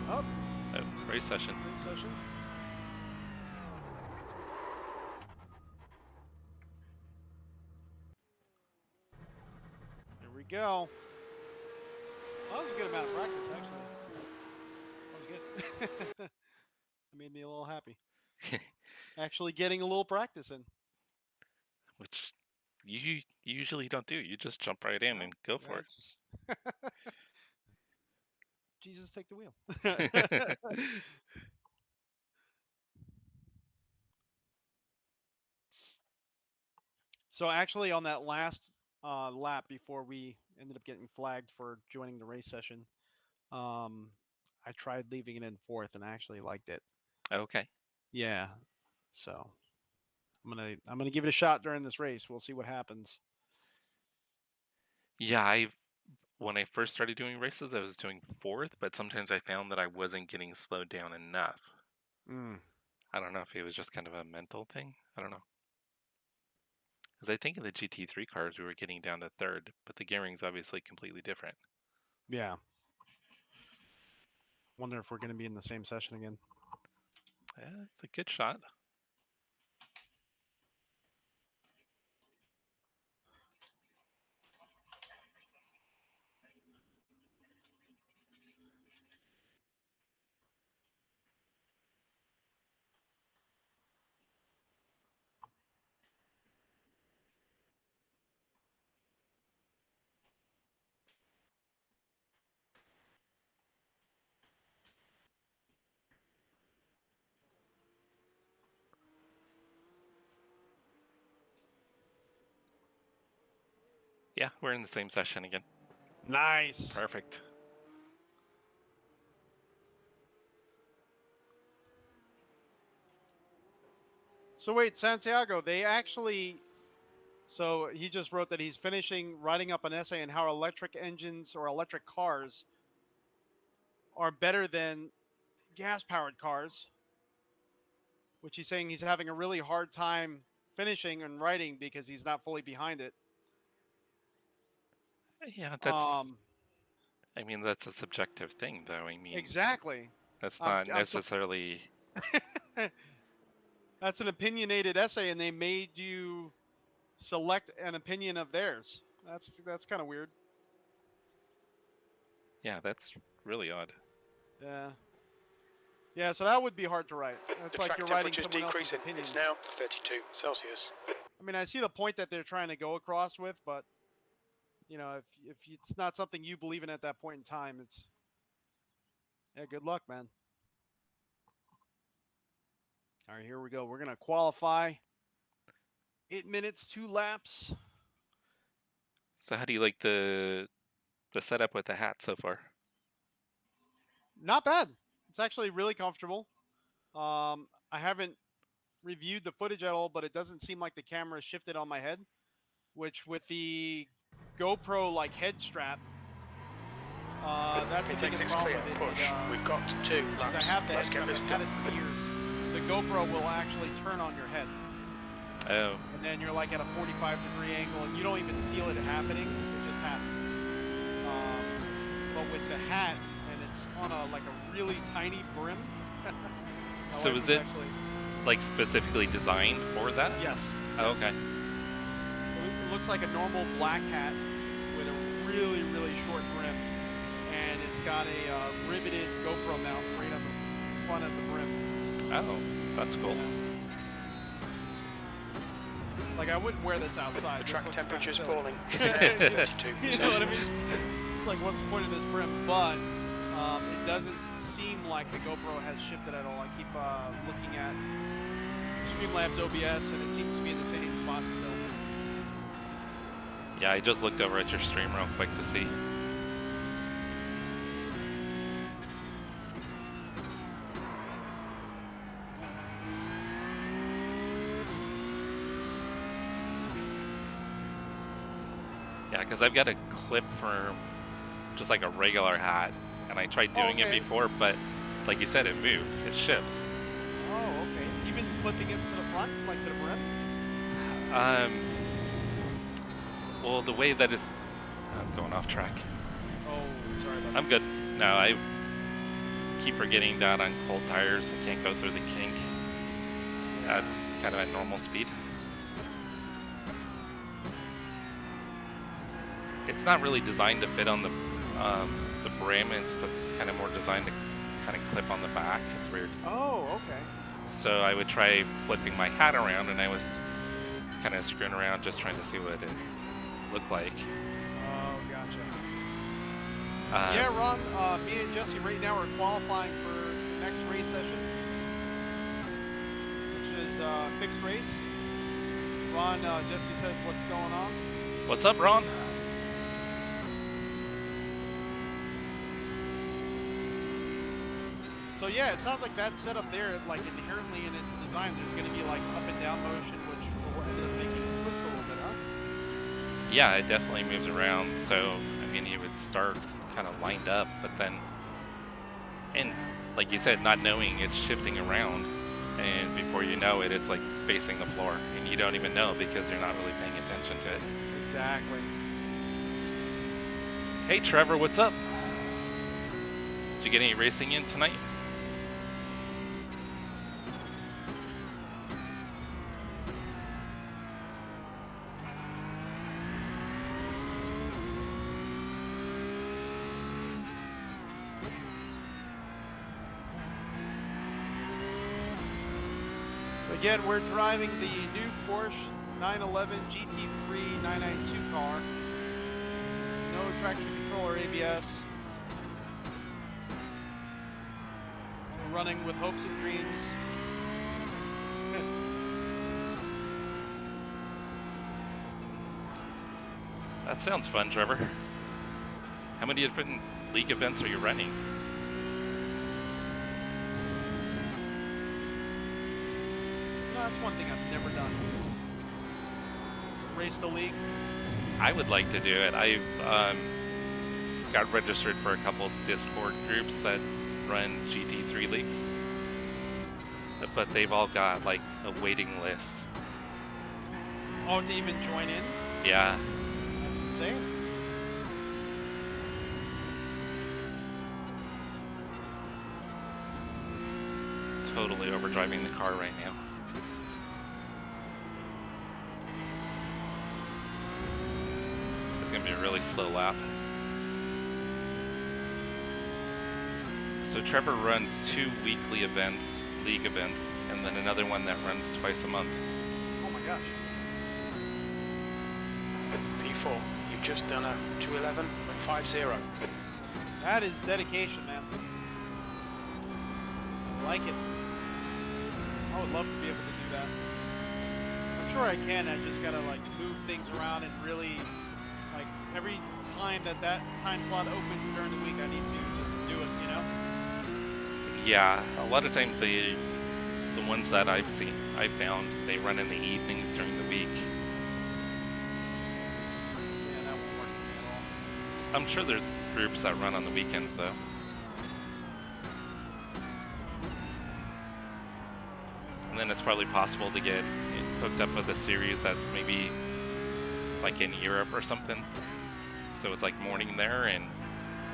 Oh, Oh, race session. race session. Here we go. That was a good amount of practice, actually. That was good. It made me a little happy. Actually getting a little practice in. Which you usually don't do. You just jump right in and go for it's just- Jesus, take the wheel. it. So actually, on that last lap before we ended up getting flagged for joining the race session, I tried leaving it in fourth, and I actually liked it. Okay. Yeah, so I'm gonna give it a shot during this race. We'll see what happens. Yeah, when I first started doing races, I was doing fourth, but sometimes I found that I wasn't getting slowed down enough. I don't know if it was just kind of a mental thing. I don't know. Because I think in the GT3 cars, we were getting down to third, but the gearing's obviously completely different. Yeah. Wonder if we're gonna be in the same session again. Yeah, it's a good shot. Yeah, we're in the same session again. Nice. Perfect. So wait, Santiago, they actually. So he just wrote that he's finishing writing up an essay on how electric engines or electric cars are better than gas-powered cars. which he's saying he's having a really hard time finishing and riding because he's not fully behind it. Yeah, that's. I mean, that's a subjective thing, though. I mean, exactly. that's not I'm so- necessarily. That's an opinionated essay, and they made you select an opinion of theirs. That's kind of weird. Yeah, that's really odd. Yeah. Yeah, so that would be hard to write. That's The like track you're writing temperature's someone else's decreasing. opinion. It's now 32 Celsius. I mean, I see the point that they're trying to go across with, but you know, if it's not something you believe in at that point in time, it's good luck, man. All right, here we go. We're gonna qualify. 8 minutes, 2 laps. So, how do you like the setup with the hat so far? Not bad. It's actually really comfortable. I haven't reviewed the footage at all, but it doesn't seem like the camera shifted on my head, which with the GoPro like head strap, that's the biggest problem with it. Push. We've got 2 laps. I have the head Let's get strap. this I've had done. it for years. The GoPro will actually turn on your head, Oh, and then you're like at a 45-degree angle, and you don't even feel it happening. It just happens. But with the hat, and it's on a really tiny brim. My So wife is was it- actually, like specifically designed for that? yes. Oh, okay. It looks like a normal black hat with a really, really short brim, and it's got a riveted GoPro mount right on the front of the brim. Oh, that's cool. Like I wouldn't wear this outside. The This track looks kinda temperature's silly. falling. you 32 know what I Celsius. mean? It's like what's the point of this brim? But it doesn't seem like the GoPro has shifted at all. I keep looking at Streamlabs OBS, and it seems to be in the same spot still. Yeah, I just looked over at your stream real quick to see. Yeah, because I've got a clip for just like a regular hat, and I tried doing it Okay. before, but like you said, it moves, it shifts. Oh, okay. Even clipping it to the front, like to the brim? Well, the way that is, I'm going off track. Oh, sorry about that. I'm good. No, I keep forgetting that on cold tires, I can't go through the kink at kind of at normal speed. It's not really designed to fit on the brim. It's kind of more designed to kind of clip on the back. It's weird. Oh, okay. So I would try flipping my hat around, and I was kind of screwing around just trying to see what it looked like. Oh, gotcha. Uh, Yeah, Ron, me and Jesse right now are qualifying for the next race session, which is fixed race. Ron, Jesse says what's going on. What's up, Ron? So yeah, it sounds like that setup there, like inherently in its design, there's going to be like up and down motion, which will end up making it twist a little bit, huh? Yeah, it definitely moves around. So, I mean, you would start kind of lined up, but then, and like you said, not knowing it's shifting around, and before you know it, it's like facing the floor, and you don't even know because you're not really paying attention to it. Exactly. Hey, Trevor, what's up? Did you get any racing in tonight? So again, we're driving the new Porsche 911 GT3 992 car. No traction control or ABS. We're running with hopes and dreams. That sounds fun, Trevor. How many different league events are you running? No, that's one thing I've never done. Race the league. I would like to do it. I've got registered for a couple Discord groups that run GT3 leagues. but they've all got like a waiting list. Oh, to even join in? Yeah. That's insane. Totally overdriving the car right now. It's gonna be a really slow lap. So Trevor runs 2 weekly events, league events, and then another one that runs twice a month. Oh my gosh. P4, you've just done a 2:11.50. That is dedication, man. I like it. I would love to be able to do that. I'm sure I can. I just gotta like move things around and really, like every time that time slot opens during the week, I need to just do it. You know? Yeah, a lot of times the ones that I've found, they run in the evenings during the week. Yeah, that won't work for me at all. I'm sure there's groups that run on the weekends though. And then it's probably possible to get hooked up with a series that's maybe like in Europe or something. So it's like morning there, and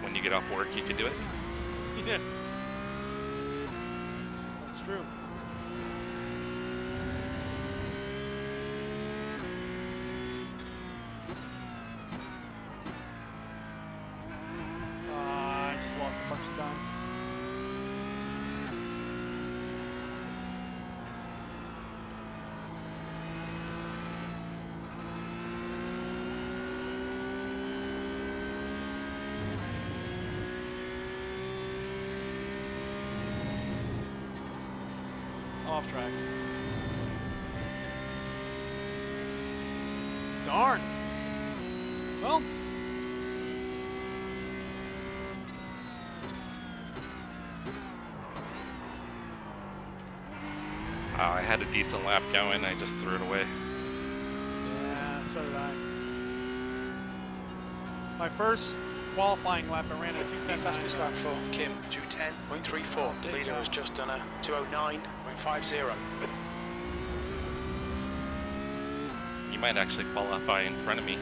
when you get off work, you could do it. Yeah. That's true. I just lost a bunch of time. Off track. Darn. Well. I had a decent lap going, I just threw it away. Yeah, so did I. My first qualifying lap, I ran a 2:10. Fastest lap for Kim, 2:10.34. The leader has just done a 2:09.50. You might actually qualify in front of me.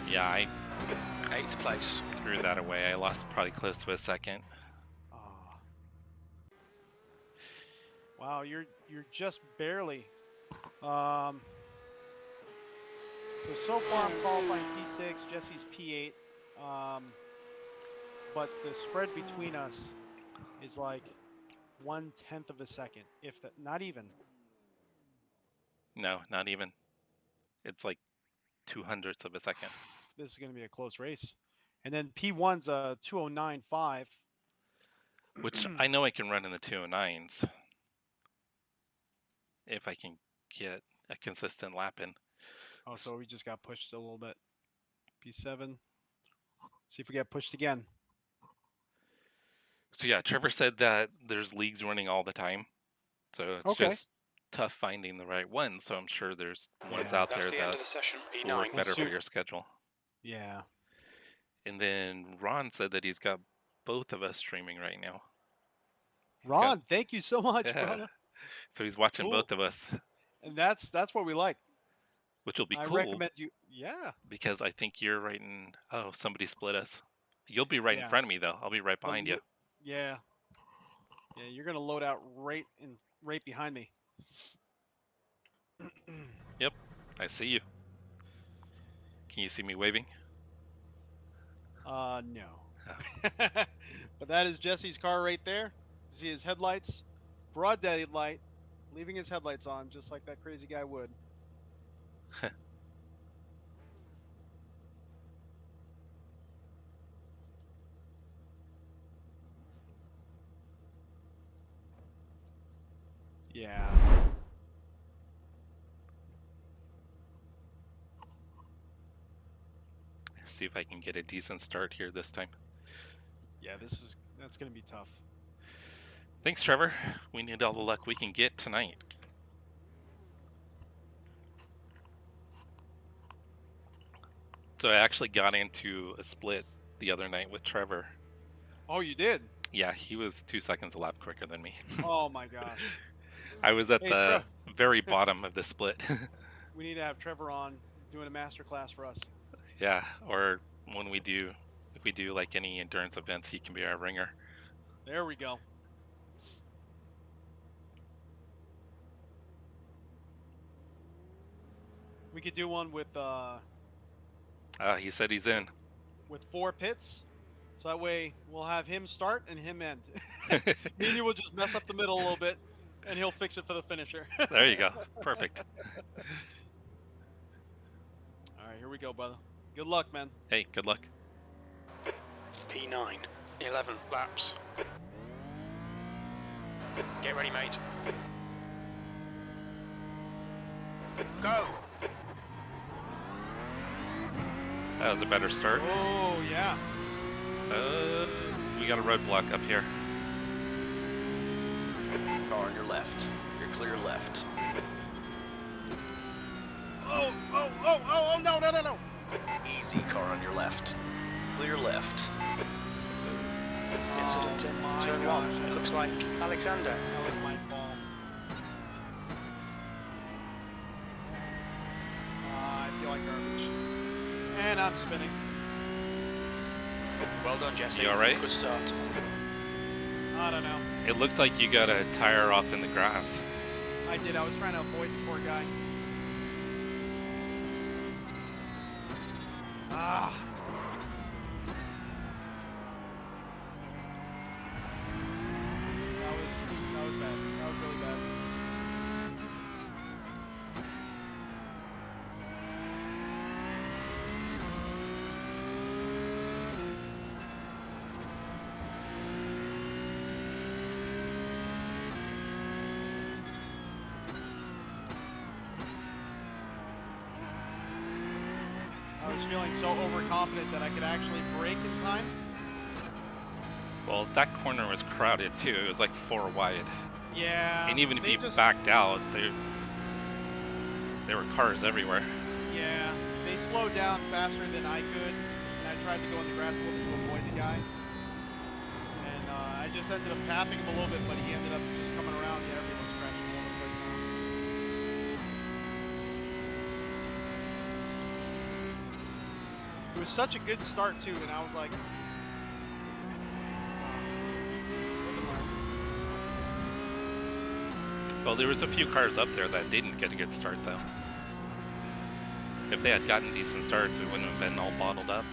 Yeah, I 8th place. threw that away. I lost probably close to a second. Wow, you're just barely. So far I'm qualifying P6, Jesse's P8. But the spread between us is like 1/10 of a second, if that, not even. No, not even. It's like 2/100ths of a second. This is going to be a close race. And then P1's 2:09.5. Which I know I can run in the 2:09s if I can get a consistent lap in. Oh, so we just got pushed a little bit. P7. See if we get pushed again. So yeah, Trevor said that there's leagues running all the time. So it's just tough finding the right one. So I'm sure there's ones out there the end that of the session. will work P9. better for your schedule. Yeah. And then Ron said that he's got both of us streaming right now. Ron, thank you so much, Yeah. brother. So he's watching Cool. both of us, And that's what we like. which will be I cool recommend you. Yeah. because I think you're right in. Oh, somebody split us. You'll be right in Yeah. front of me though. I'll be right behind you. Yeah. Yeah, you're gonna load out right behind me. Yep, I see you. Can you see me waving? No. But that is Jesse's car right there. See his headlights, broad daylight, leaving his headlights on just like that crazy guy would. Yeah. See if I can get a decent start here this time. Yeah, that's gonna be tough. Thanks, Trevor. We need all the luck we can get tonight. So I actually got into a split the other night with Trevor. Oh, you did? Yeah, he was 2 seconds a lap quicker than me. Oh my gosh. I was at Hey, the very bottom of the split. We need to have Trevor on doing a master class for us. Yeah, or when we do, if we do like any endurance events, he can be our ringer. There we go. We could do one with He said he's in. 4 pits, so that way we'll have him start and him end. Me and you will just mess up the middle a little bit, and he'll fix it for the finisher. There you go. Perfect. All right, here we go, brother. Good luck, man. Hey, good luck. P9, 11 laps. Get ready, mate. Go! That was a better start. Oh, yeah. We got a roadblock up here. Car on your left. You're clear left. Oh, no. Easy, car on your left. Clear left. Incident in my turn gosh. 1. It looks like Alexander. That was my fault. I feel like garbage. And I'm spinning. Well done, Jesse. You all right? Good start. I don't know. It looked like you got a tire off in the grass. I did. I was trying to avoid the poor guy. Ah. That was bad. That was really bad. I was feeling so overconfident that I could actually brake in time. Well, that corner was crowded too. It was like 4 wide. Yeah. And even if they you just- backed out, there were cars everywhere. Yeah, they slowed down faster than I could, and I tried to go in the grass a little bit to avoid the guy. And I just ended up tapping him a little bit, but he ended up just coming around. Yeah, everyone's crashing all over the place now. It was such a good start too, and I was like, Well, there was a few cars up there that didn't get a good start though. If they had gotten decent starts, we wouldn't have been all bottled up.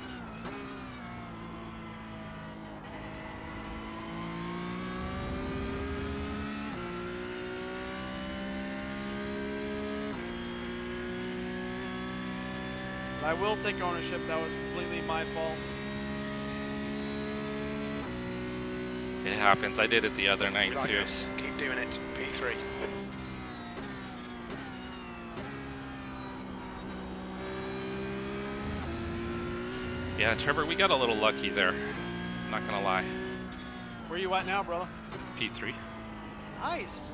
but I will take ownership. That was completely my fault. It happens. I did it the other night Right, too. yes. Keep doing it. P3. Yeah, Trevor, we got a little lucky there. Not gonna lie. Where you at now, brother? P3. Nice.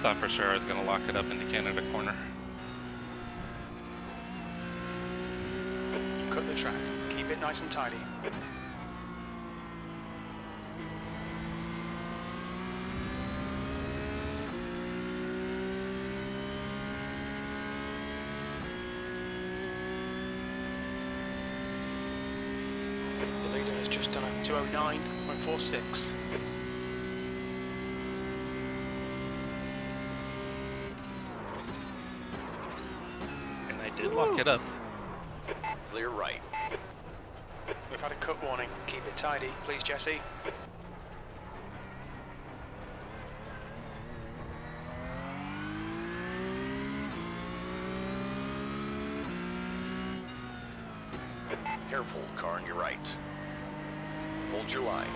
thought for sure I was going to lock it up into Canada corner. You cut the track. Keep it nice and tidy. The leader has just done a 209.46. And I did lock it up. Clear right. We've had a cut warning. Keep it tidy, please, Jesse. Careful, car on your right. Hold your line.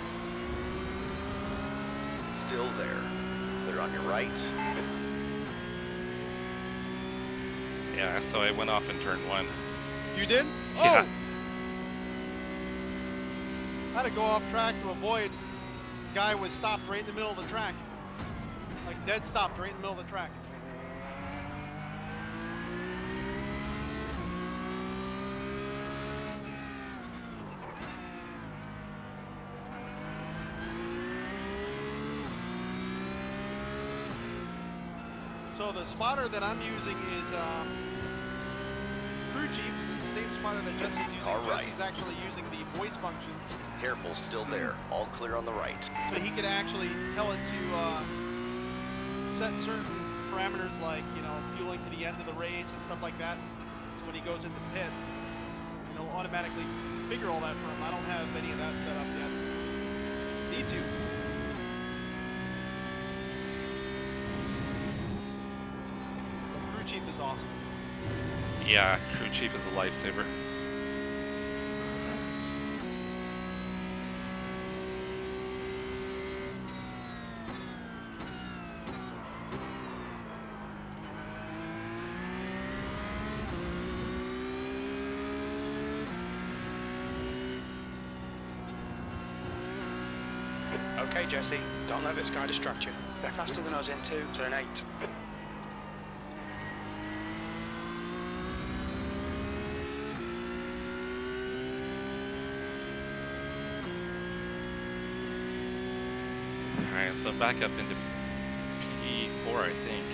Still there. Clear on your right. Yeah, so I went off in turn 1. You did? Yeah. Oh! I had to go off track to avoid. Guy was stopped right in the middle of the track. Like dead stopped right in the middle of the track. So the spotter that I'm using is Crew Chief, the same spotter that Jesse's using. All right. Jesse's actually using the voice functions, Careful, still there. All clear on the right. so he could actually tell it to set certain parameters like, you know, fueling to the end of the race and stuff like that. So when he goes into pit, you know, automatically figure all that for him. I don't have any of that set up yet. Need to. Crew Chief is awesome. Yeah, Crew Chief is a lifesaver. Okay, Jesse, don't let this guy distract you. They're faster than us into turn 8. Alright, so back up into P4, I think.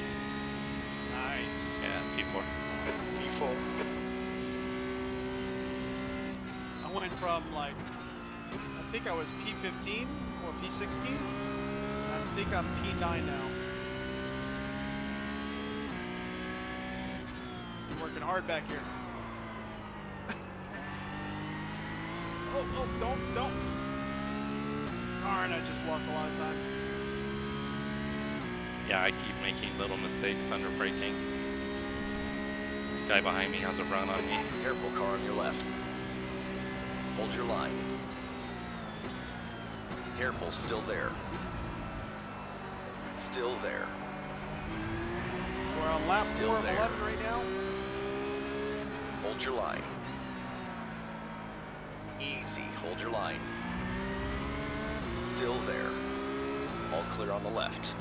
Nice. Yeah, P4. P4. I went from like, I think I was P15 or P16. I think I'm P9 now. I'm working hard back here. oh, don't. Darn, I just lost a lot of time. Yeah, I keep making little mistakes under braking. Guy behind me has a run on me. Careful, car on your left. Hold your line. Careful, still there. Still there. We're on lap Still 4 of there. 11 right now. Hold your line. Easy, hold your line. Still there. All clear on the left.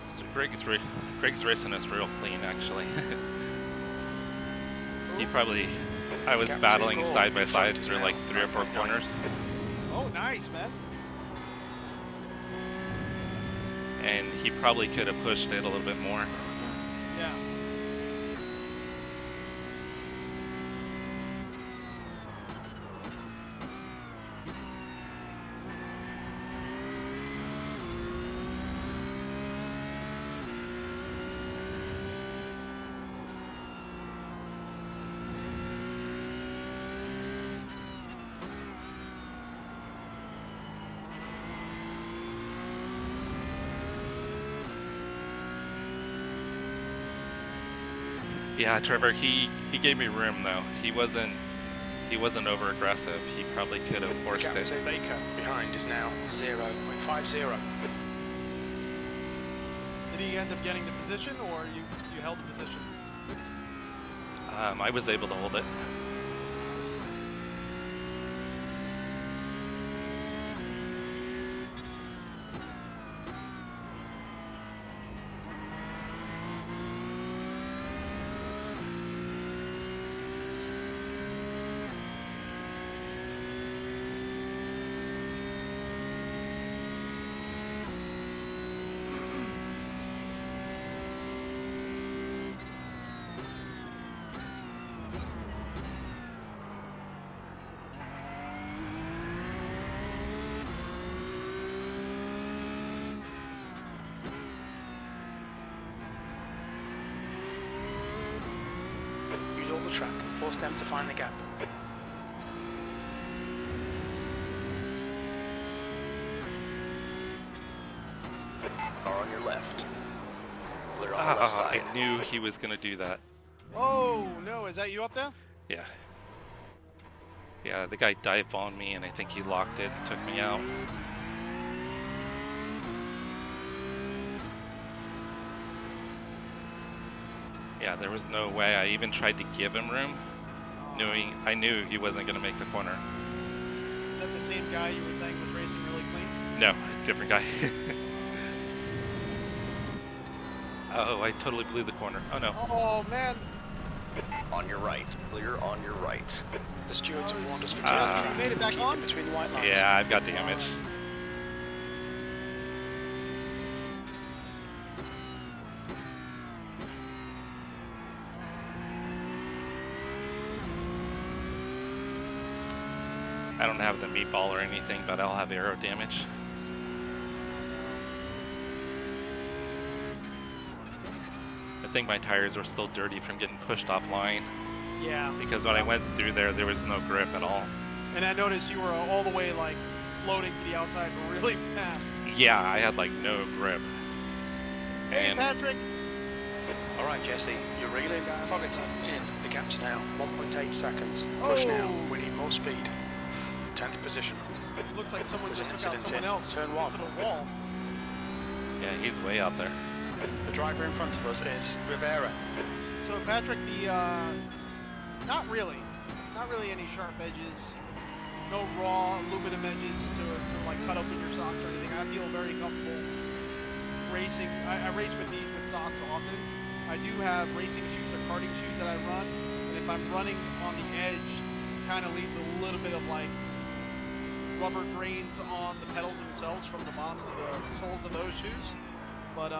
So Greg's racing us real clean, actually. He probably, I was Captain battling Cole. side by side Captain's through now like 3 or 4 9.9. corners, Oh, nice, man. and he probably could have pushed it a little bit more. Yeah. Yeah, Trevor, he gave me room though. He wasn't he wasn't over aggressive. He probably could have forced Gap it. to Baker behind is now 0.50. Did he end up getting the position, or you held the position? I was able to hold it. Use all the track. Force them to find the gap. Car on your left. Clear on the left side. I knew he was going to do that. Oh no, is that you up there? Yeah. Yeah, the guy dived on me, and I think he locked it and took me out. Yeah, there was no way. I even tried to give him room, knowing I knew he wasn't going to make the corner. Is that the same guy you were saying was racing really clean? No, different guy. Oh, I totally blew the corner. Oh no. Oh man. On your right. Clear on your right. The stewards have warned us for You made it back keep on? it between the white lines. Yeah, I've got damage. I don't have the meatball or anything, but I'll have aero damage. I think my tires were still dirty from getting pushed offline, Yeah. because when I went through there was no grip at all. And I noticed you were all the way like floating to the outside really fast. Yeah, I had like no grip. Hey And Patrick. All right, Jesse, you're reeling. Pockets in. The gap's now 1.8 seconds. Push now. Oh. We need more speed. 10th position. It looks like someone There's just an took out incident someone in else turn one. to the wall. yeah, he's way out there. The driver in front of us is Rivera. So Patrick, the not really any sharp edges, no raw aluminum edges to like cut open your socks or anything. I feel very comfortable racing. I race with these with socks often. I do have racing shoes or karting shoes that I run, and if I'm running on the edge, it kind of leaves a little bit of like rubber grains on the pedals themselves from the bottoms of the soles of those shoes. But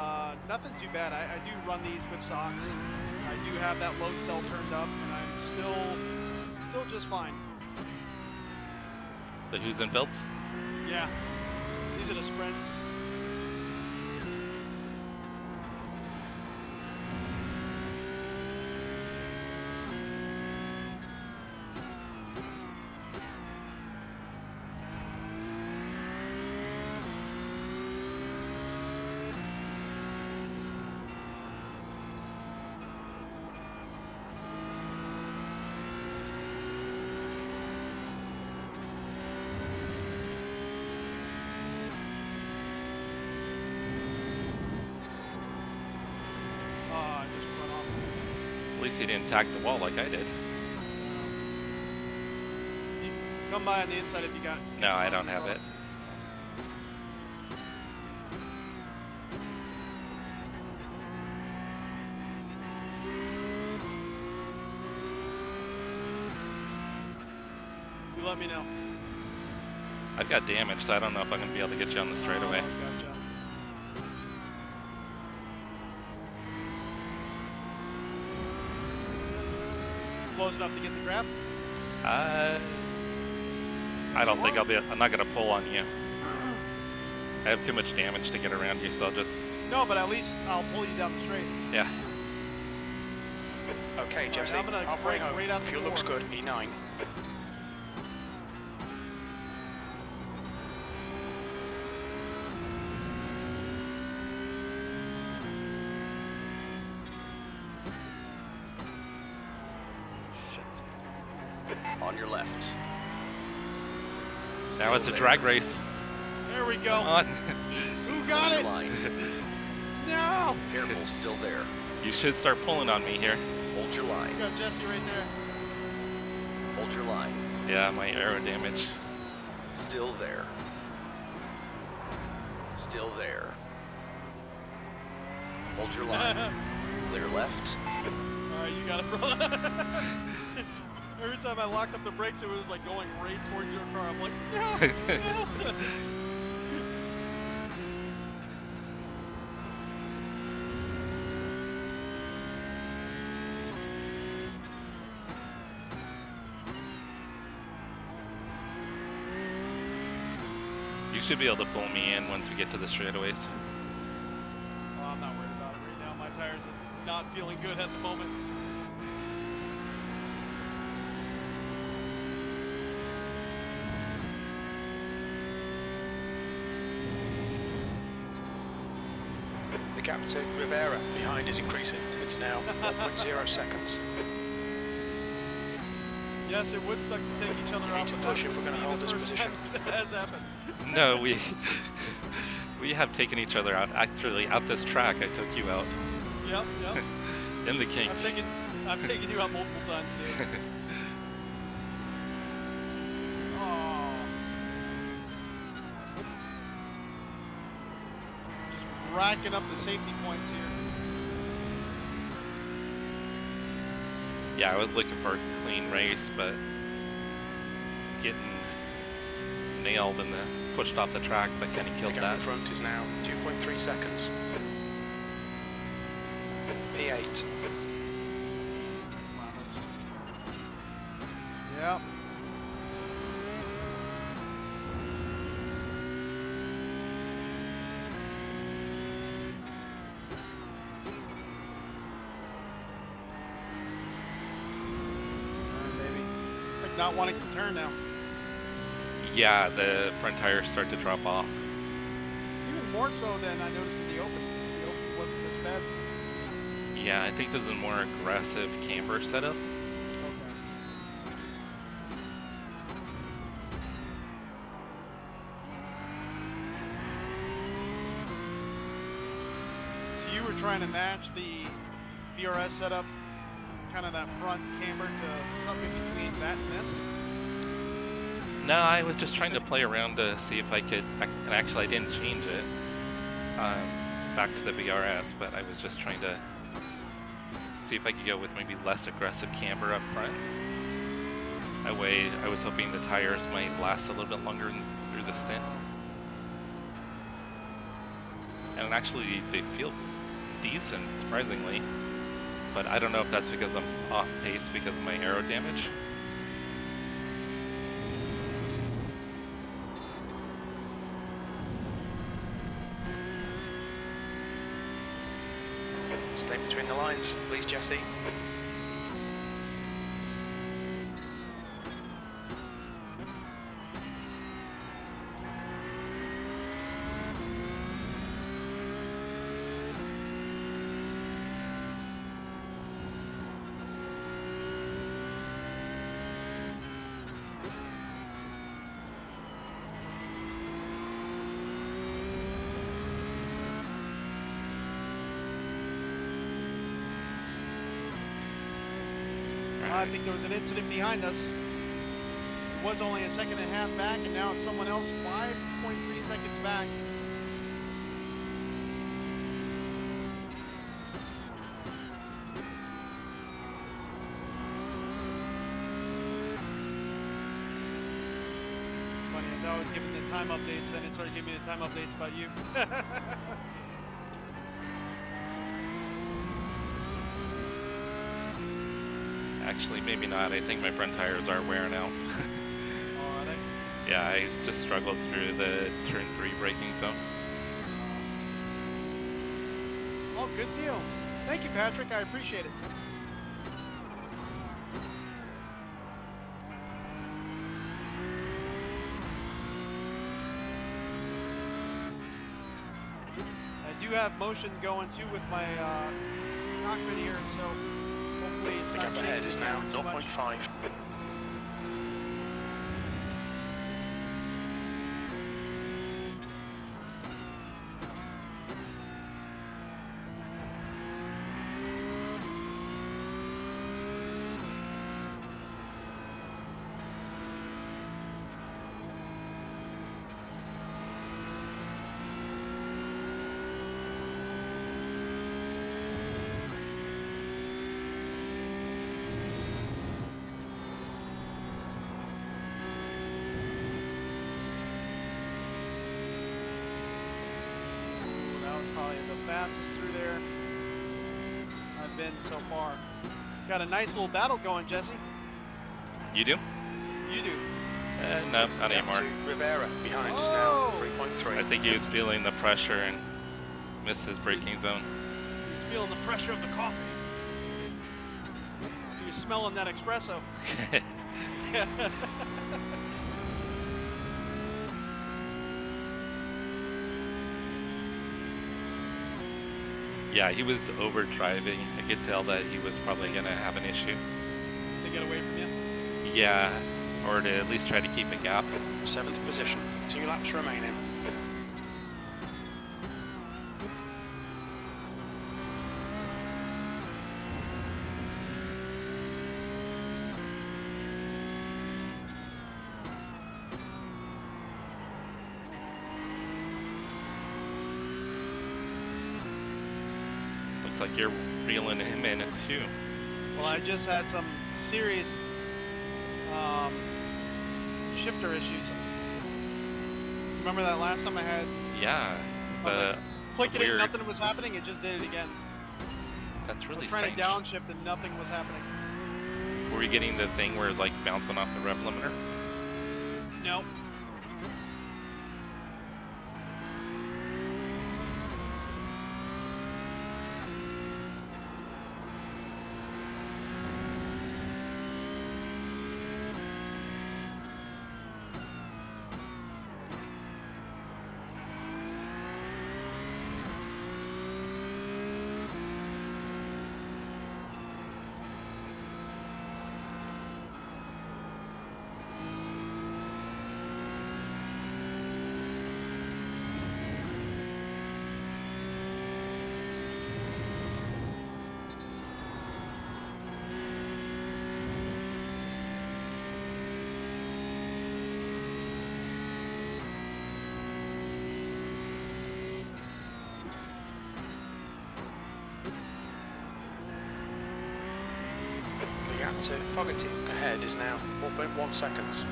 nothing too bad. I do run these with socks. I do have that load cell turned up, and I'm still just fine. The who's and felts? Yeah, these are the sprints. At least he didn't tack the wall like I did. Come by on the inside if you got. No, I don't have it. You let me know. I've got damage, so I don't know if I'm going to be able to get you on the straightaway. Gotcha. Close enough to get the draft? I don't think I'll be. I'm not going to pull on you. I have too much damage to get around you, so I'll just. No, but at least I'll pull you down the straight. Yeah. Okay, Jesse. I'm gonna halfway break home. right out the Fuel looks door. good. E9. On your left. Now it's a Still drag there. race. There we Come go. on. Who got it? Line. No. Careful, still there. You should start pulling on me here. Hold your line. You got Jesse right there. Hold your line. Yeah, my aero damage. Still there. Still there. Hold your line. Clear left. All right, you got it, bro. Every time I locked up the brakes, it was like going right towards your car. I'm like, no, no. You should be able to pull me in once we get to the straightaways. Well, I'm not worried about it right now. My tires are not feeling good at the moment. The gap to Rivera behind is increasing. It's now 1.0 seconds. Yes, it would suck to take each other We off. need to but push that if we're would going to be hold the this first position. time that has happened. No, we have taken each other out. Actually, out this track, I took you out Yep, yep. in the kink. I've taken you out multiple times too. Oh. Just racking up the safety points here. Yeah, I was looking for a clean race, but getting nailed and pushed off the track, that kind of The killed gap that. in front is now 2.3 seconds. P8. Come on, let's. Yep. Sorry, baby. It's like not wanting to turn now. Yeah, the front tires start to drop off. Even more so than I noticed in the open. The open wasn't this bad. Yeah, I think this is a more aggressive camber setup. Okay. So you were trying to match the VRS setup, kind of that front camber to something between that and this? No, I was just trying to play around to see if I could, and actually I didn't change it back to the VRS, but I was just trying to see if I could go with maybe less aggressive camber up front. That way, I was hoping the tires might last a little bit longer through the stint. And actually, they feel decent, surprisingly. But I don't know if that's because I'm off pace because of my aero damage. Stay between the lines, please, Jesse. I think there was an incident behind us. It was only a second and a half back, and now it's someone else 5.3 seconds back. It's funny, as I was giving the time updates, and it started giving me the time updates about you. Actually, maybe not. I think my front tires are wearing out. Oh, are they? Yeah, I just struggled through the turn 3 braking zone. Oh, good deal. Thank you, Patrick. I appreciate it. I do have motion going too with my cockpit here, so hopefully it's The not gap ahead changing is now too much. 0.5. fastest through there I've been so far. Got a nice little battle going, Jesse. You do? You do. No, not Down anymore. to Rivera behind us now, 3.3. I think he was feeling the pressure and missed his braking zone. He's feeling the pressure of the coffee. He's smelling that espresso. Yeah, he was over driving. I could tell that he was probably going to have an issue. To get away from you? Yeah, or to at least try to keep a gap. 7th position, 2 laps remaining. Looks like you're reeling him in too. Well, I just had some serious shifter issues. Remember that last time I had Yeah, the clicking it, weird. nothing was happening, it just did it again. That's really Trying strange. to downshift and nothing was happening. Were you getting the thing where it's like bouncing off the rev limiter? Nope. The gap to Fogarty ahead is now 4.1 seconds.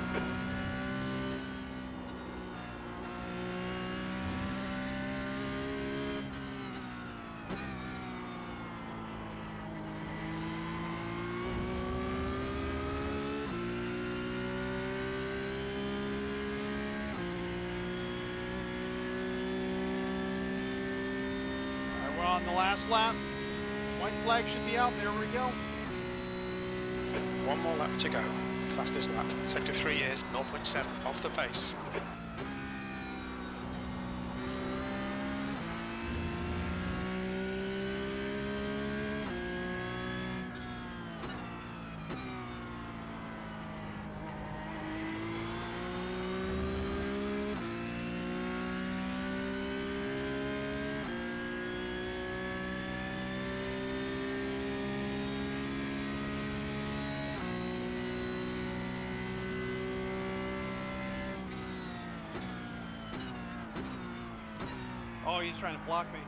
Alright, we're on the last lap. White flag should be out. There we go. 1 more lap to go. Fastest lap. Sector 3 is 0.7 off the pace. Oh, he's trying to block me.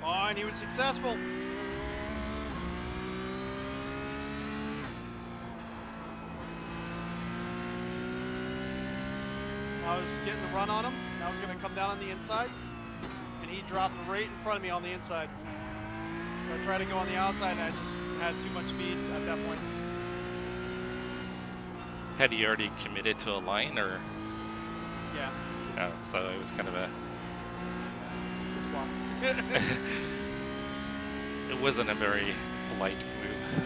Oh, and he was successful. I was getting the run on him. I was going to come down on the inside, and he dropped right in front of me on the inside. So I tried to go on the outside, and I just had too much speed at that point. Had he already committed to a line, or? Yeah. Oh, so it was kind of a. Good spot. It wasn't a very polite move.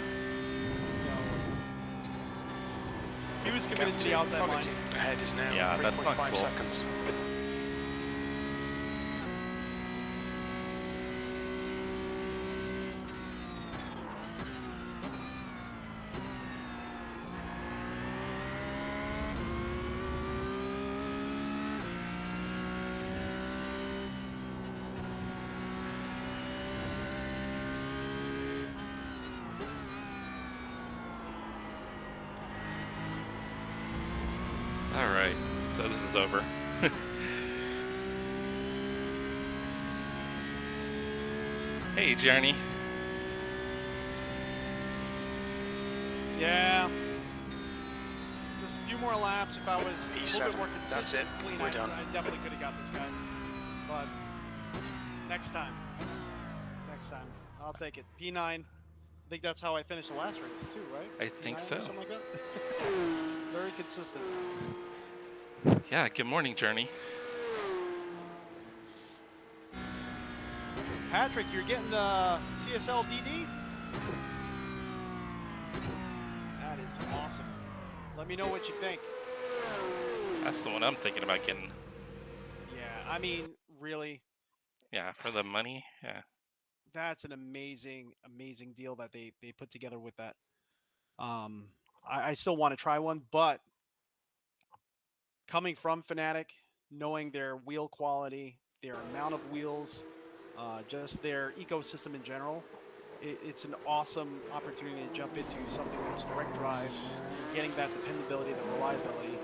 He was committed to the outside line. Fogarty ahead is now Yeah, that's not 3.5 cool. seconds. Alright, so this is over. Hey, Journey. Yeah. Just a few more laps. If I was a little bit more consistent, That's it. clean, We're I done. definitely could have got this guy. But next time. Next time. I'll take it. P9. I think that's how I finished the last race too, right? I think P9 so. Or something like that. Very consistent. Yeah, good morning, Journey. Patrick, you're getting the CSL DD? That is awesome. Let me know what you think. That's the one I'm thinking about getting. Yeah, I mean, really, Yeah, for the money, yeah. that's an amazing, amazing deal that they put together with that. I still want to try one, but coming from Fnatic, knowing their wheel quality, their amount of wheels, just their ecosystem in general, it's an awesome opportunity to jump into something that's direct drive. You're getting that dependability, the reliability,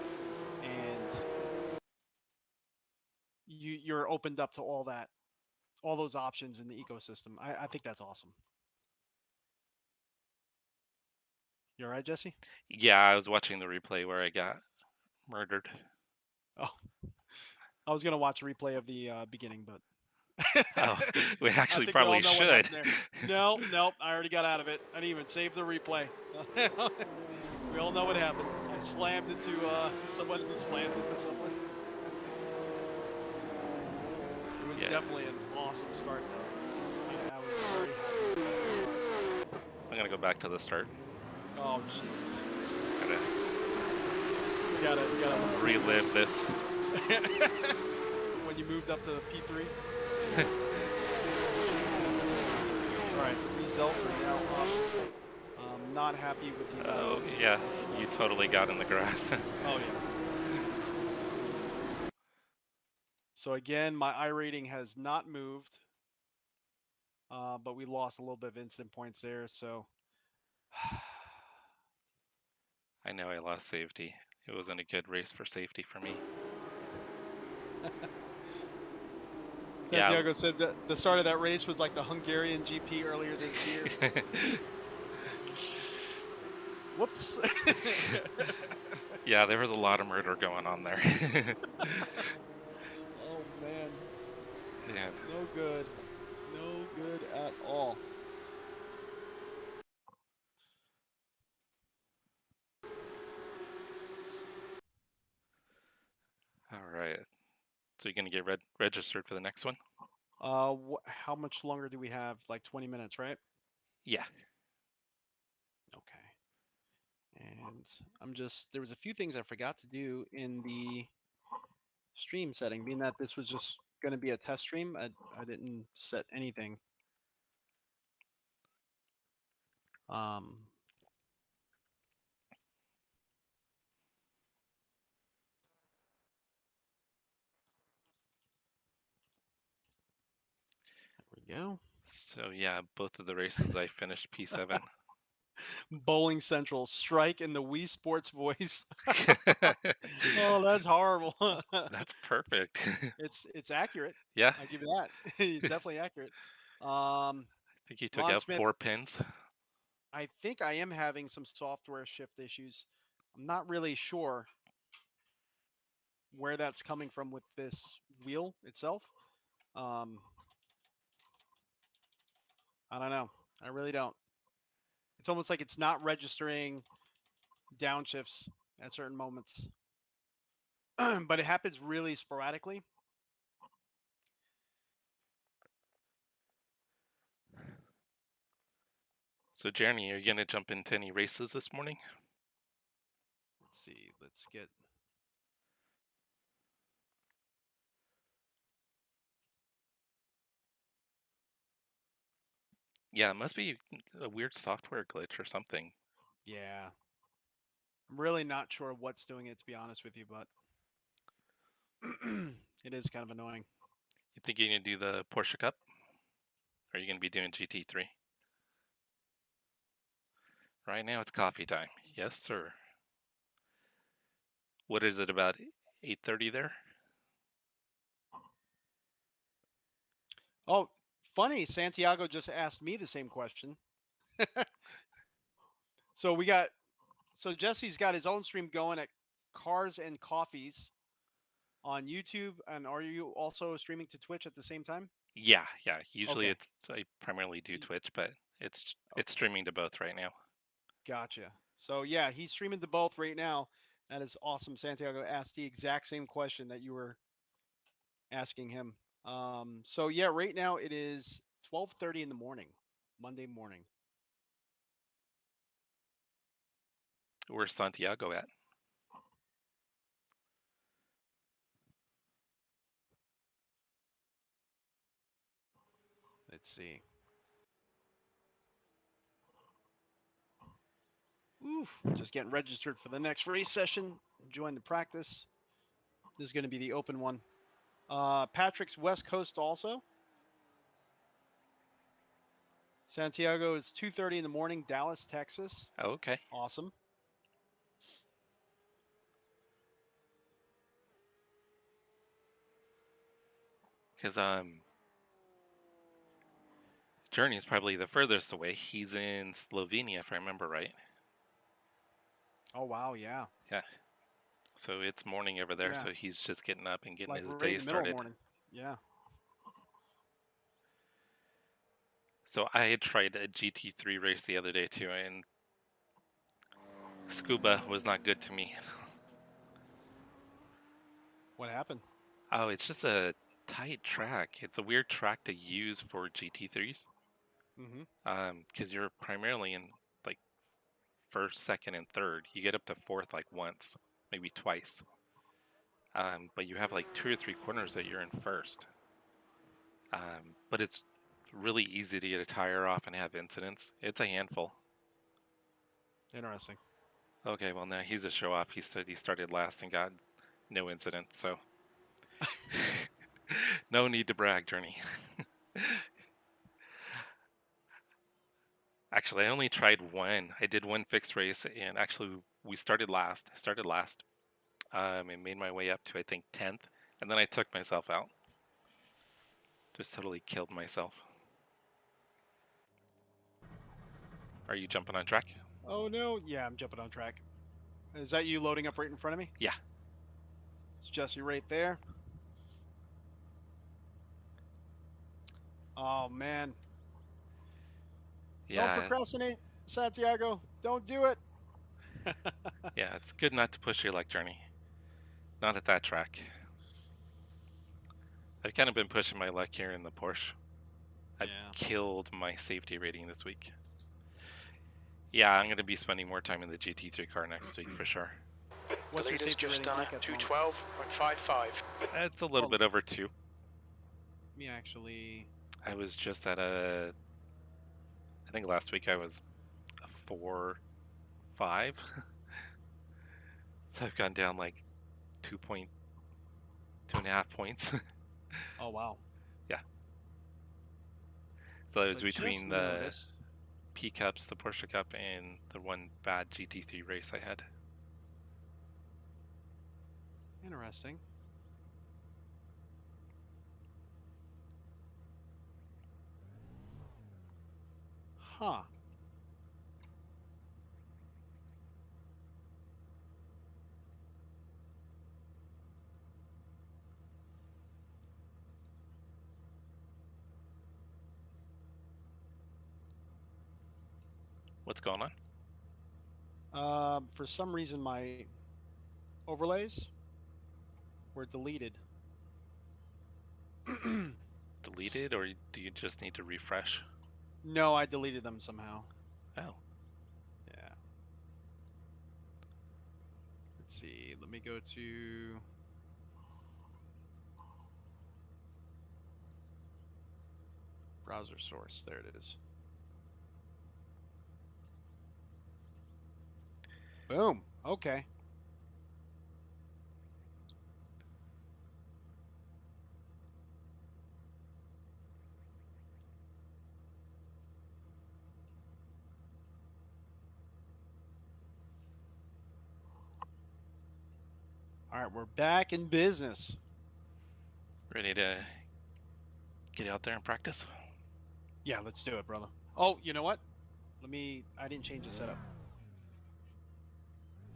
and you're opened up to all that, all those options in the ecosystem. I think that's awesome. You all right, Jesse? Yeah, I was watching the replay where I got murdered. Oh, I was gonna watch a replay of the beginning, but Oh, we actually I think probably we all know should. what happened there. Nope, I already got out of it. I didn't even save the replay. We all know what happened. I slammed into someone who slammed into someone. It was definitely an awesome start, though. I was very happy with that start. I'm gonna go back to the start. Oh, jeez. Gotta You gotta relive this. When you moved up to P3. All right, the results are now up. I'm not happy with the. Oh yeah, you totally got in the grass. Oh yeah. So again, my I rating has not moved, but we lost a little bit of incident points there. So I know I lost safety. It wasn't a good race for safety for me. Santiago said that the start of that race was like the Hungarian GP earlier this year. Whoops. Yeah, there was a lot of murder going on there. Oh man. Man. No good. No good at all. All right. So you're gonna get registered for the next one? How much longer do we have? Like 20 minutes, right? Yeah. Okay. And there was a few things I forgot to do in the stream setting, being that this was just going to be a test stream. I didn't set anything. There we go. So yeah, both of the races I finished P7. Bowling Central strike in the Wii Sports voice. Oh, that's horrible. That's perfect. It's accurate. Yeah. I give you that. It's definitely accurate. I think you took Ron out Smith, 4 pins. I think I am having some software shift issues. I'm not really sure where that's coming from with this wheel itself. I don't know. I really don't. It's almost like it's not registering downshifts at certain moments. But it happens really sporadically. So Jeremy, are you gonna jump into any races this morning? Let's see. Let's get. Yeah, it must be a weird software glitch or something. Yeah. I'm really not sure what's doing it, to be honest with you, but it is kind of annoying. You think you're gonna do the Porsche Cup? Or are you gonna be doing GT3? Right now it's coffee time. Yes, sir. What is it, about 8:30 there? Oh, funny. Santiago just asked me the same question. So we got So Jesse's got his own stream going at Cars and Coffees on YouTube, and are you also streaming to Twitch at the same time? Yeah. Usually Okay. I primarily do Twitch, but it's streaming to both right now. Gotcha. So yeah, he's streaming to both right now. That is awesome. Santiago asked the exact same question that you were asking him. So yeah, right now it is 12:30 in the morning, Monday morning. Where's Santiago at? Let's see. Oof, just getting registered for the next race session. Join the practice. This is going to be the open one. Patrick's West Coast also. Santiago is 2:30 in the morning, Dallas, Texas. Oh, okay. Awesome. Because Journey's probably the furthest away. He's in Slovenia, if I remember right. Oh wow, yeah. Yeah. So it's morning over there, Yeah. so he's just getting up and getting Like his right day in the middle of started. morning. Yeah. So I had tried a GT3 race the other day too, and scuba was not good to me. What happened? Oh, it's just a tight track. It's a weird track to use for GT3s. Because you're primarily in like first, second, and third. You get up to fourth like once, maybe twice. But you have like 2 or 3 corners that you're in first. But it's really easy to get a tire off and have incidents. It's a handful. Interesting. Okay, well now he's a show off. He started last and got no incident, so no need to brag, Journey. Actually, I only tried one. I did one fixed race, and actually we started last. And made my way up to I think 10th, and then I took myself out. Just totally killed myself. Are you jumping on track? Oh no, yeah, I'm jumping on track. Is that you loading up right in front of me? Yeah. It's Jesse right there. Oh man. Yeah. Don't procrastinate, Santiago. Don't do it. Yeah, it's good not to push your luck, Journey. Not at that track. I've kind of been pushing my luck here in the Porsche. I've killed my safety rating this week. Yeah, I'm going to be spending more time in the GT3 car next week for sure. What's your safety rating like at 212.55. It's a little bit over 2. Let me actually... I was just at I think last week I was a 4.5. So I've gone down like 2.5 points. Oh, wow. Yeah. So it was between the P Cups, the Porsche Cup, and the one bad GT3 race I had. Interesting. Huh. What's going on? For some reason, my overlays were deleted. Deleted, or do you just need to refresh? No, I deleted them somehow. Oh. Yeah. Let's see. Let me go to... browser source. There it is. Boom. Okay. All right, we're back in business. Ready to get out there and practice? Yeah, let's do it, brother. Oh, you know what? I didn't change the setup.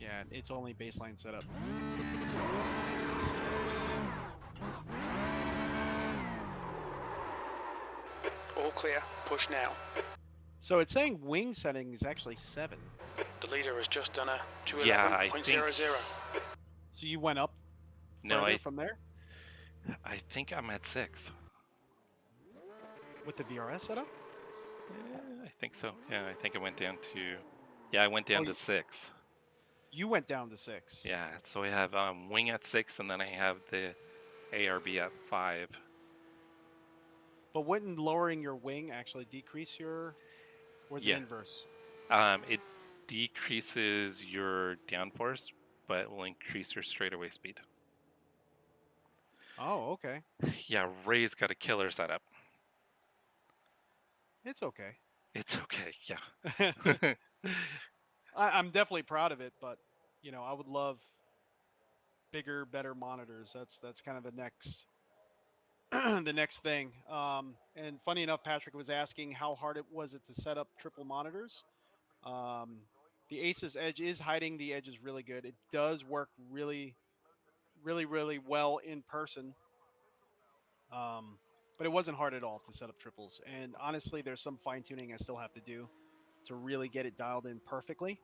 Yeah, it's only baseline setup. All clear. Push now. So it's saying wing setting is actually 7. The leader has just done a Yeah, I think. 211.00. So you went up No, further from there I think I'm at 6. with the VRS setup? Yeah, I think so. Yeah, I think it went down to. Yeah, I went down to 6. You went down to 6. Yeah, so I have wing at 6, and then I have the ARB at 5. But wouldn't lowering your wing actually decrease your, or is it inverse? It decreases your downforce, but will increase your straightaway speed. Oh, okay. Yeah, Ray's got a killer setup. It's okay. It's okay, yeah. I'm definitely proud of it, but you know, I would love bigger, better monitors. That's kind of the next the next thing. And funny enough, Patrick was asking how hard it was to set up triple monitors. The Asus Edge is hiding the edges really good. It does work really well in person. But it wasn't hard at all to set up triples. And honestly, there's some fine tuning I still have to do to really get it dialed in perfectly.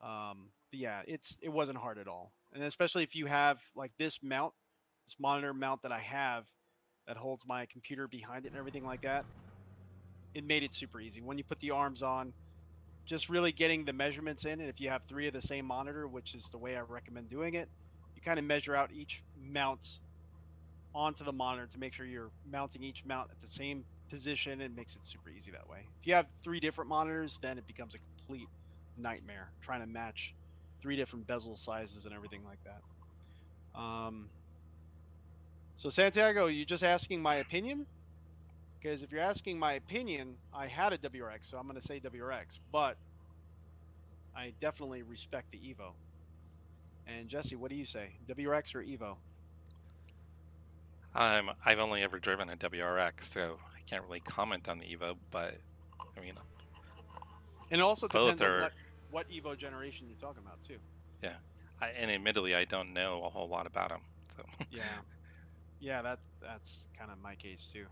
But yeah, it wasn't hard at all. And especially if you have like this monitor mount that I have that holds my computer behind it and everything like that, it made it super easy. When you put the arms on, just really getting the measurements in. And if you have 3 of the same monitor, which is the way I recommend doing it, you kind of measure out each mount onto the monitor to make sure you're mounting each mount at the same position. It makes it super easy that way. If you have 3 different monitors, then it becomes a complete nightmare trying to match 3 different bezel sizes and everything like that. So Santiago, you just asking my opinion? Because if you're asking my opinion, I had a WRX, so I'm going to say WRX, but I definitely respect the Evo. And Jesse, what do you say? WRX or Evo? I've only ever driven a WRX, so I can't really comment on the Evo, but I mean, and it also both depends are, on what Evo generation you're talking about too. Yeah, and admittedly, I don't know a whole lot about them. So yeah, that's kind of my case too.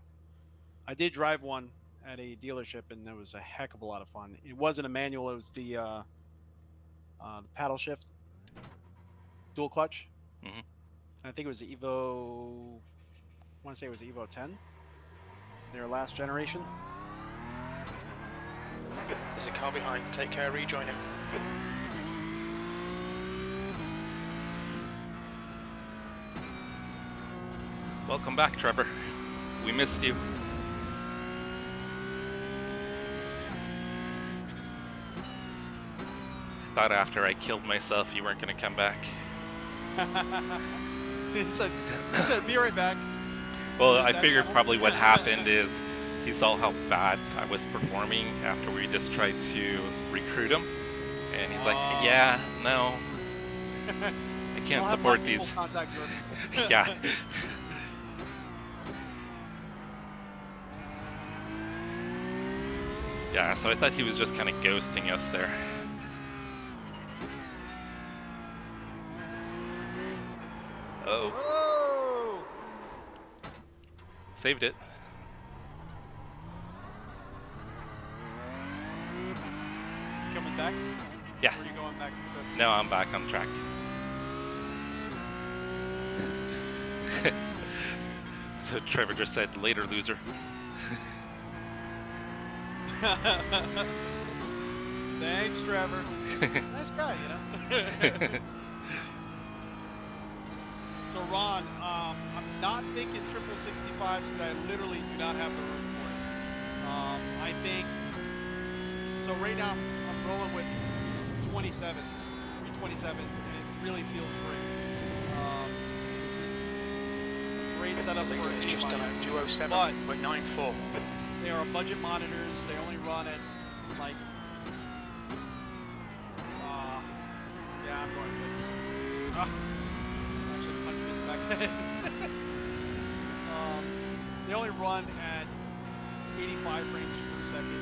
I did drive one at a dealership, and it was a heck of a lot of fun. It wasn't a manual; it was the paddle shift, dual clutch. Mm-hmm. I think it was the Evo. I want to say it was the Evo 10, their last generation. There's a car behind. Take care, rejoin him. Welcome back, Trevor. We missed you. I thought after I killed myself, you weren't going to come back. He said, be right back. Well, I figured probably what happened is he saw how bad I was performing after we just tried to recruit him. And he's like, yeah, no, I can't support these. Yeah. Yeah, so I thought he was just kind of ghosting us there. Uh-oh. Oh! Saved it. You coming back? Yeah. Or are you going back? No, I'm back on track. So Trevor just said, later, loser. Thanks, Trevor. Nice guy, you know? So, Ron, I'm not thinking triple 65s because I literally do not have the room for it. I think, so right now I'm rolling with 327s, and it really feels great. This is a great setup for a Just done a 207, but we're 9.4. they are budget monitors. They only run at like, yeah, I'm going with actually punch me in the back of the head. They only run at 85 frames per second.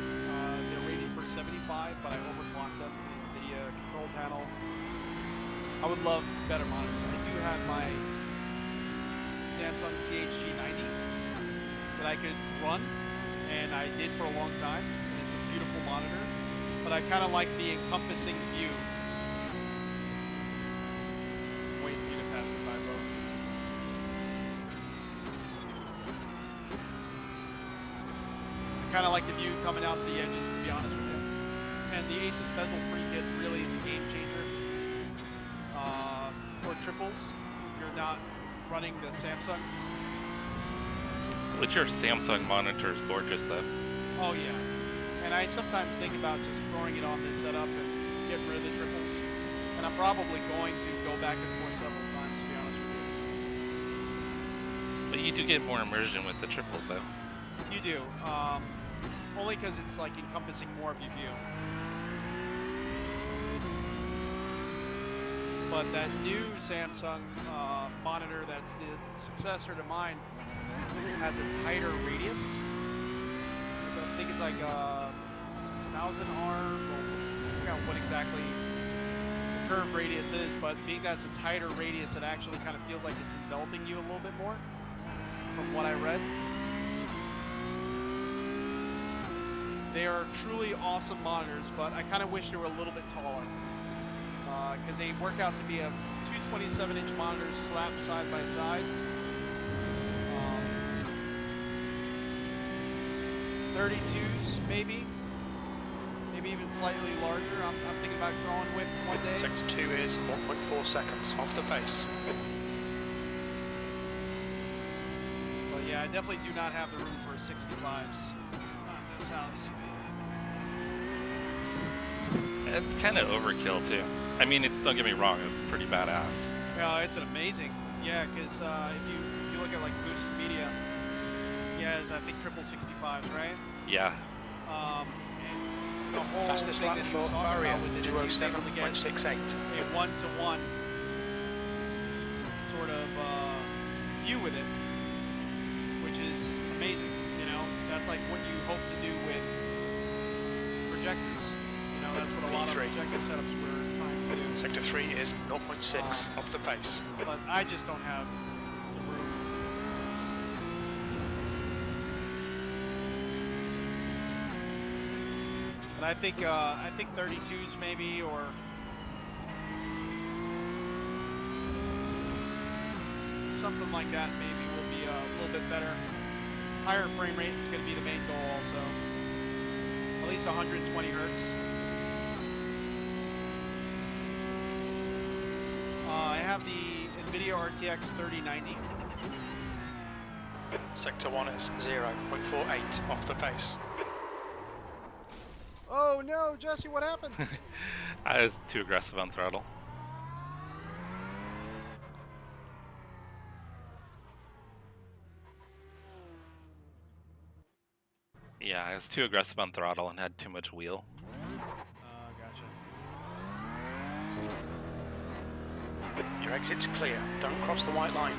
They're rated for 75, but I overclocked them. NVIDIA controlled control panel. I would love better monitors. I do have my Samsung CHG90 that I could run, and I did for a long time. It's a beautiful monitor, but I kind of like the encompassing view. I'm waiting for you to pass me by, bro. I kind of like the view coming out to the edges, to be honest with you. And the Asus bezel-free kit really is a game changer for triples. If you're not running the Samsung. Which your Samsung monitor is gorgeous, though. Oh yeah, and I sometimes think about just throwing it on this setup and getting rid of the triples. And I'm probably going to go back and forth several times, to be honest with you. But you do get more immersion with the triples, though. You do, only because it's like encompassing more of your view. But that new Samsung monitor that's the successor to mine has a tighter radius. I think it's like 1,000 arm, I forgot what exactly the curve radius is, but being that it's a tighter radius, it actually kind of feels like it's enveloping you a little bit more, from what I read. They are truly awesome monitors, but I kind of wish they were a little bit taller. Because they work out to be a 227-inch monitors slapped side by side. 32s, maybe even slightly larger. I'm thinking about going with one day. Sector 2 is 1.4 seconds off the pace. But yeah, I definitely do not have the room for 65s on this house. It's kind of overkill, too. I mean, don't get me wrong, it's pretty badass. Yeah, it's an amazing. Yeah, because if you look at like boosted media, yeah, it's, I think triple 65s, right? Yeah. And the whole Fastest thing lap that you for was talking Barrier, about with it is you able to get 207.68. a one-to-one sort of view with it, which is amazing. You know, that's like what you hope to do with projectors. You know, that's what a lot of projector setups were trying to do. Sector 3 is 0.6 off the pace. But I just don't have the room. But I think 32s maybe, or something like that maybe will be a little bit better. Higher frame rate is going to be the main goal also. At least 120 hertz. I have the NVIDIA RTX 3090. Sector 1 is 0.48 off the pace. Oh no, Jesse, what happened? I was too aggressive on throttle. Yeah, I was too aggressive on throttle and had too much wheel. Gotcha. Your exit's clear. Don't cross the white line.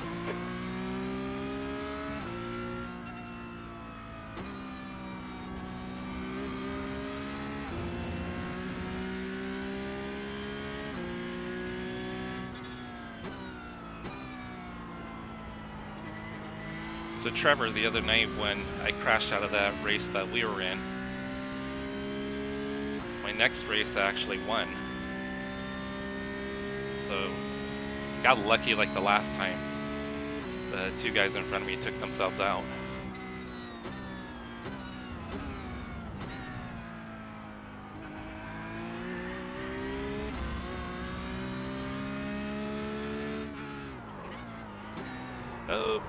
So Trevor, the other night when I crashed out of that race that we were in, my next race I actually won. So got lucky like the last time. The two guys in front of me took themselves out. Oh.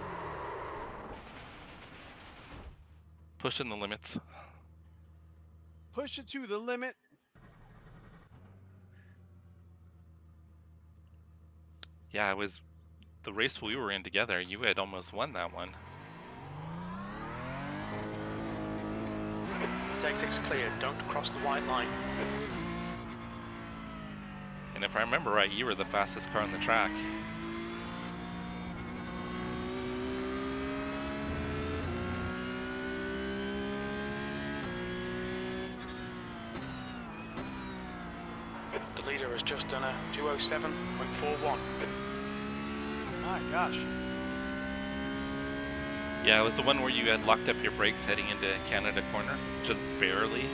Pushing the limits. Push it to the limit. Yeah, it was the race we were in together. You had almost won that one. The exit's clear. Don't cross the white line. And if I remember right, you were the fastest car on the track. just done a 207.41. My gosh. Yeah, it was the one where you had locked up your brakes heading into Canada corner, just barely.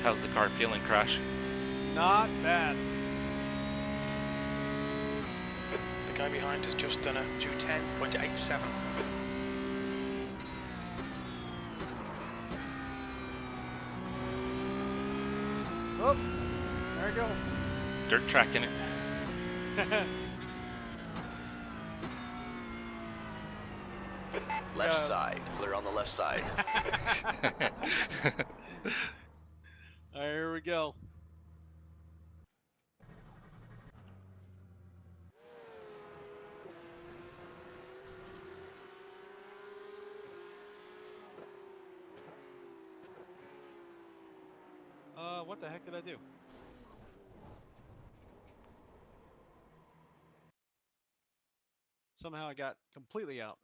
How's the car feeling, Crash? Not bad. The guy behind has just done a 210.87. Oh, there we go. Dirt track in it. Left side, clear on the left side. All right, here we go. What the heck did I do? Somehow I got completely out.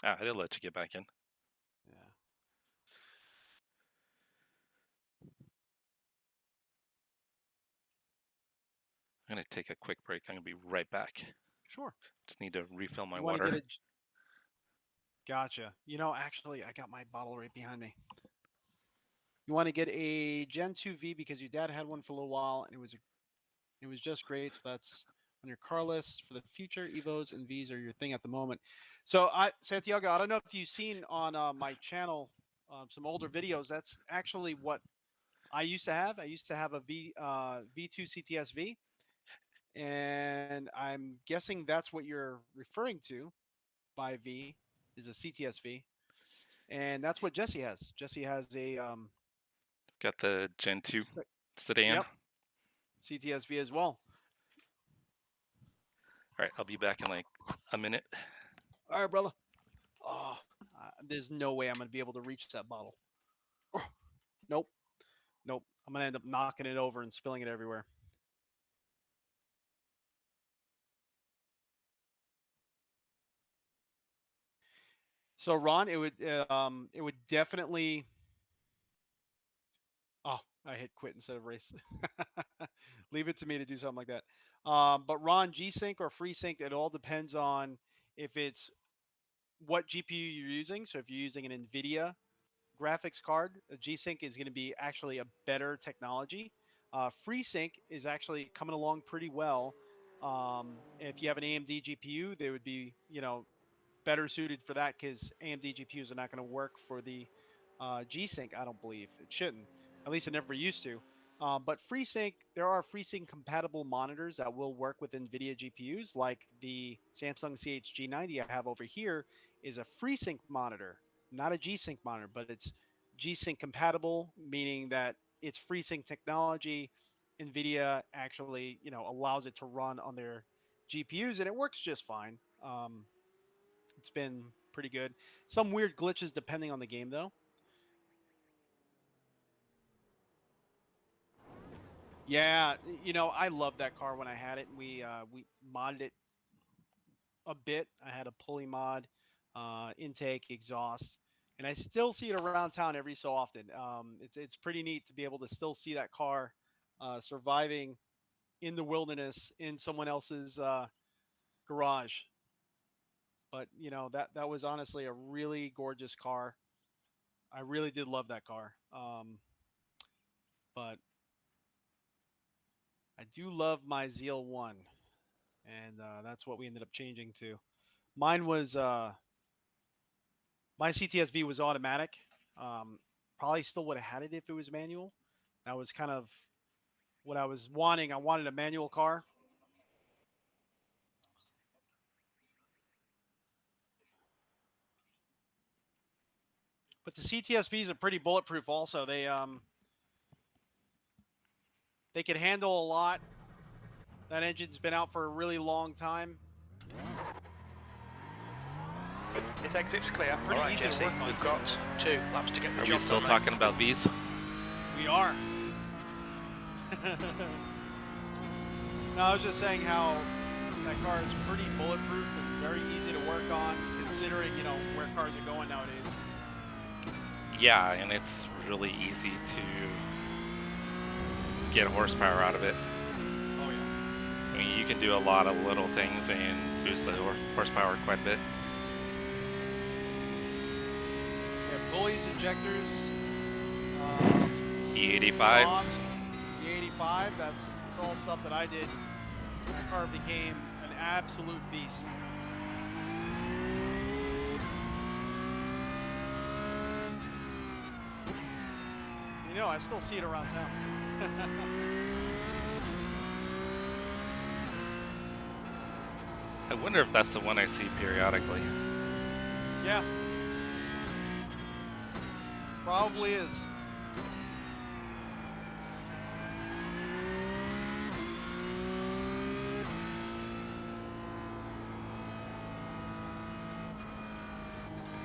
Ah, I did let you get back in. Yeah. I'm going to take a quick break. I'm going to be right back. Sure. Just need to refill my You want to water. get a... Gotcha. You know, actually, I got my bottle right behind me. You want to get a Gen 2 V because your dad had one for a little while and it was just great. So that's on your car list for the future. Evos and Vs are your thing at the moment. So Santiago, I don't know if you've seen on my channel some older videos. That's actually what I used to have. I used to have a V2 CTS-V, and I'm guessing that's what you're referring to by V is a CTS-V, and that's what Jesse has. Jesse has a Got the Gen 2 se- sedan. yep, CTS-V as well. All right, I'll be back in like a minute. All right, brother. Oh, there's no way I'm going to be able to reach that bottle. Oh, nope. Nope. I'm going to end up knocking it over and spilling it everywhere. So Ron, it would definitely. Oh, I hit quit instead of race. Leave it to me to do something like that. But Ron, G-Sync or FreeSync, it all depends on if it's what GPU you're using. So if you're using an NVIDIA graphics card, a G-Sync is going to be actually a better technology. FreeSync is actually coming along pretty well. If you have an AMD GPU, they would be, better suited for that because AMD GPUs are not going to work for the G-Sync. I don't believe it shouldn't. At least it never used to. But FreeSync, there are FreeSync compatible monitors that will work with NVIDIA GPUs, like the Samsung CHG90 I have over here is a FreeSync monitor, not a G-Sync monitor, but it's G-Sync compatible, meaning that it's FreeSync technology. NVIDIA actually, allows it to run on their GPUs, and it works just fine. It's been pretty good. Some weird glitches depending on the game, though. Yeah, you know, I loved that car when I had it. We modded it a bit. I had a pulley mod, intake, exhaust, and I still see it around town every so often. It's pretty neat to be able to still see that car surviving in the wilderness in someone else's garage. But you know that was honestly a really gorgeous car. I really did love that car. But I do love my Zeal One, and that's what we ended up changing to. Mine was my CTSV was automatic. Um, Probably still would have had it if it was manual. That was kind of what I was wanting. I wanted a manual car. But the CTSVs are pretty bulletproof. Also, they can handle a lot. That engine's been out for a really long time. If exit's clear, all Pretty right, easy to Jesse, work on, we've too. got 2 laps to get the Are job we still done, talking about these? We are. No, I was just saying how that car is pretty bulletproof and very easy to work on, considering you know where cars are going nowadays. Yeah, and it's really easy to get horsepower out of it. Oh yeah. I mean, you can do a lot of little things and boost the horsepower quite a bit. Yeah, pulleys, injectors, E85. exhaust, E85. That's all stuff that I did. That car became an absolute beast. You know, I still see it around town. I wonder if that's the one I see periodically. Yeah. Probably is.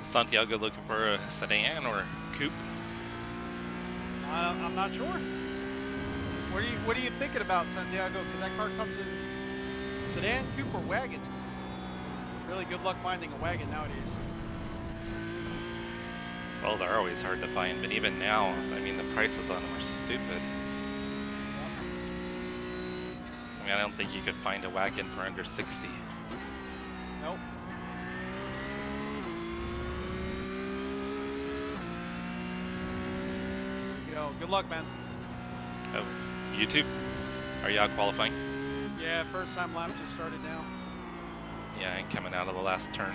Santiago looking for a sedan or coupe? I'm not sure. What are you thinking about, Santiago? Because that car comes in sedan, coupe, or wagon. Really good luck finding a wagon nowadays. Well, they're always hard to find, but even now, I mean, the prices on them are stupid. I mean, I don't think you could find a wagon for under 60. Nope. There you go. Good luck, man. Oh, YouTube? Are y'all qualifying? Yeah, first time lap just started now. Yeah, and coming out of the last turn.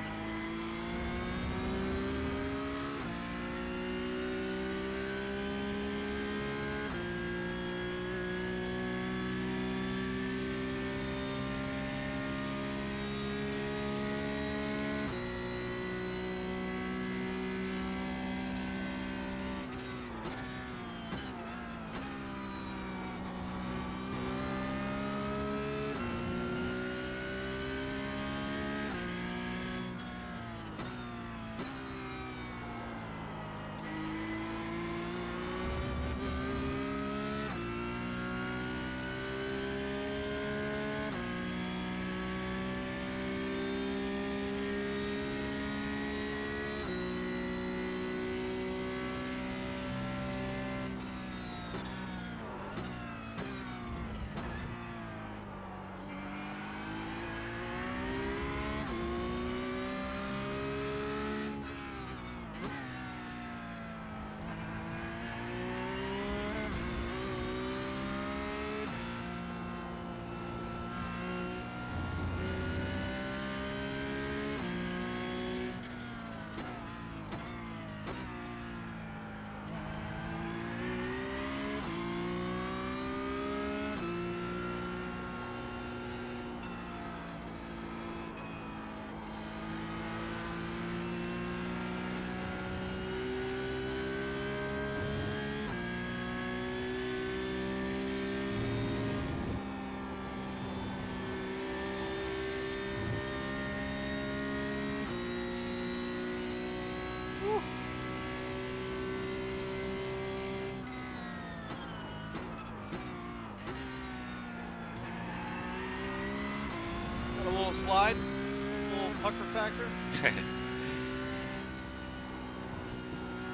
little slide, a little pucker factor.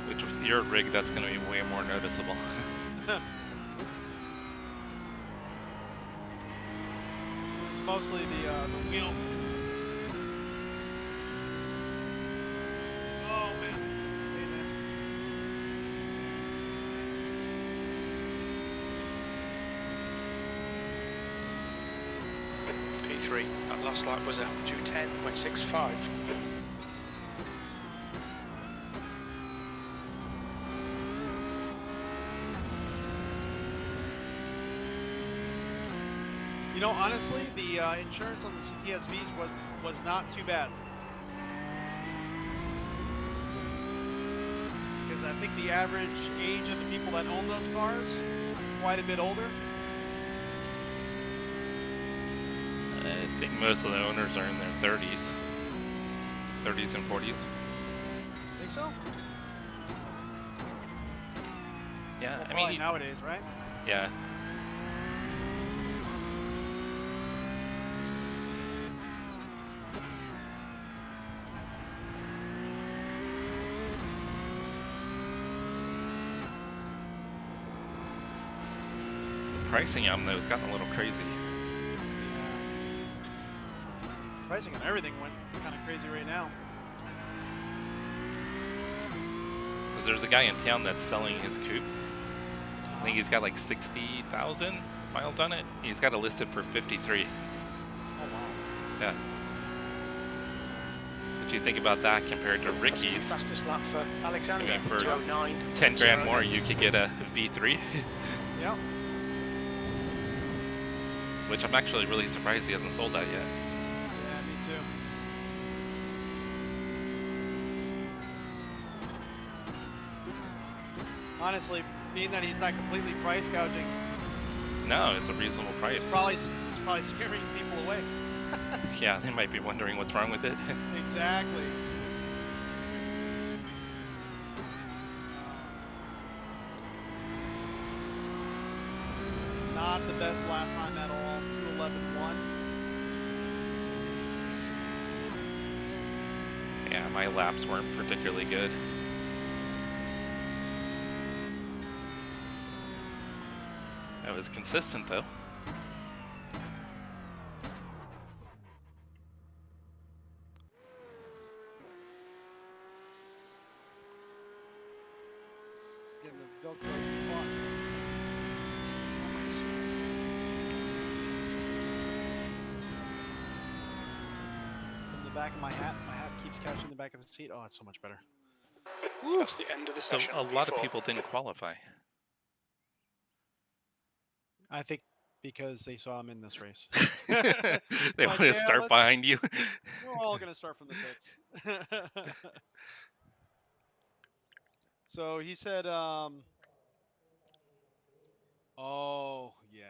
Which with your rig, that's going to be way more noticeable. It's mostly the wheel. Oh man, stay there. P3, that last lap was a 2:10.65. You know, honestly, the insurance on the CTSVs was not too bad. Because I think the average age of the people that own those cars quite a bit older. I think most of the owners are in their 30s and 40s. Think so? Yeah, Well, I probably mean, nowadays, right? yeah. Pricing on those gotten a little crazy. Pricing on everything went kind of crazy right now. Because there's a guy in town that's selling his coupe. I think he's got like 60,000 miles on it. He's got it listed for 53. Oh wow. Yeah. What do you think about that compared to Ricky's? Fastest lap for Alexander. I mean, for 2:09. 10 grand more, you could get a V3. Yeah. Which I'm actually really surprised he hasn't sold that yet. Yeah, me too. Honestly, being that he's not completely price gouging, No, it's a reasonable price. it's probably scaring people away. Yeah, they might be wondering what's wrong with it. Exactly. Not the best lap time at all. 2:11.1. Yeah, my laps weren't particularly good. It was consistent though. Getting the Velcro spot. From the back of my hat keeps catching the back of the seat. Oh, it's so much better. That's the end of the So session. a lot of P4. people didn't qualify. I think because they saw him in this race. They Like, want to yeah, start let's- behind you. We're all going to start from the pits. So he said, oh, yeah.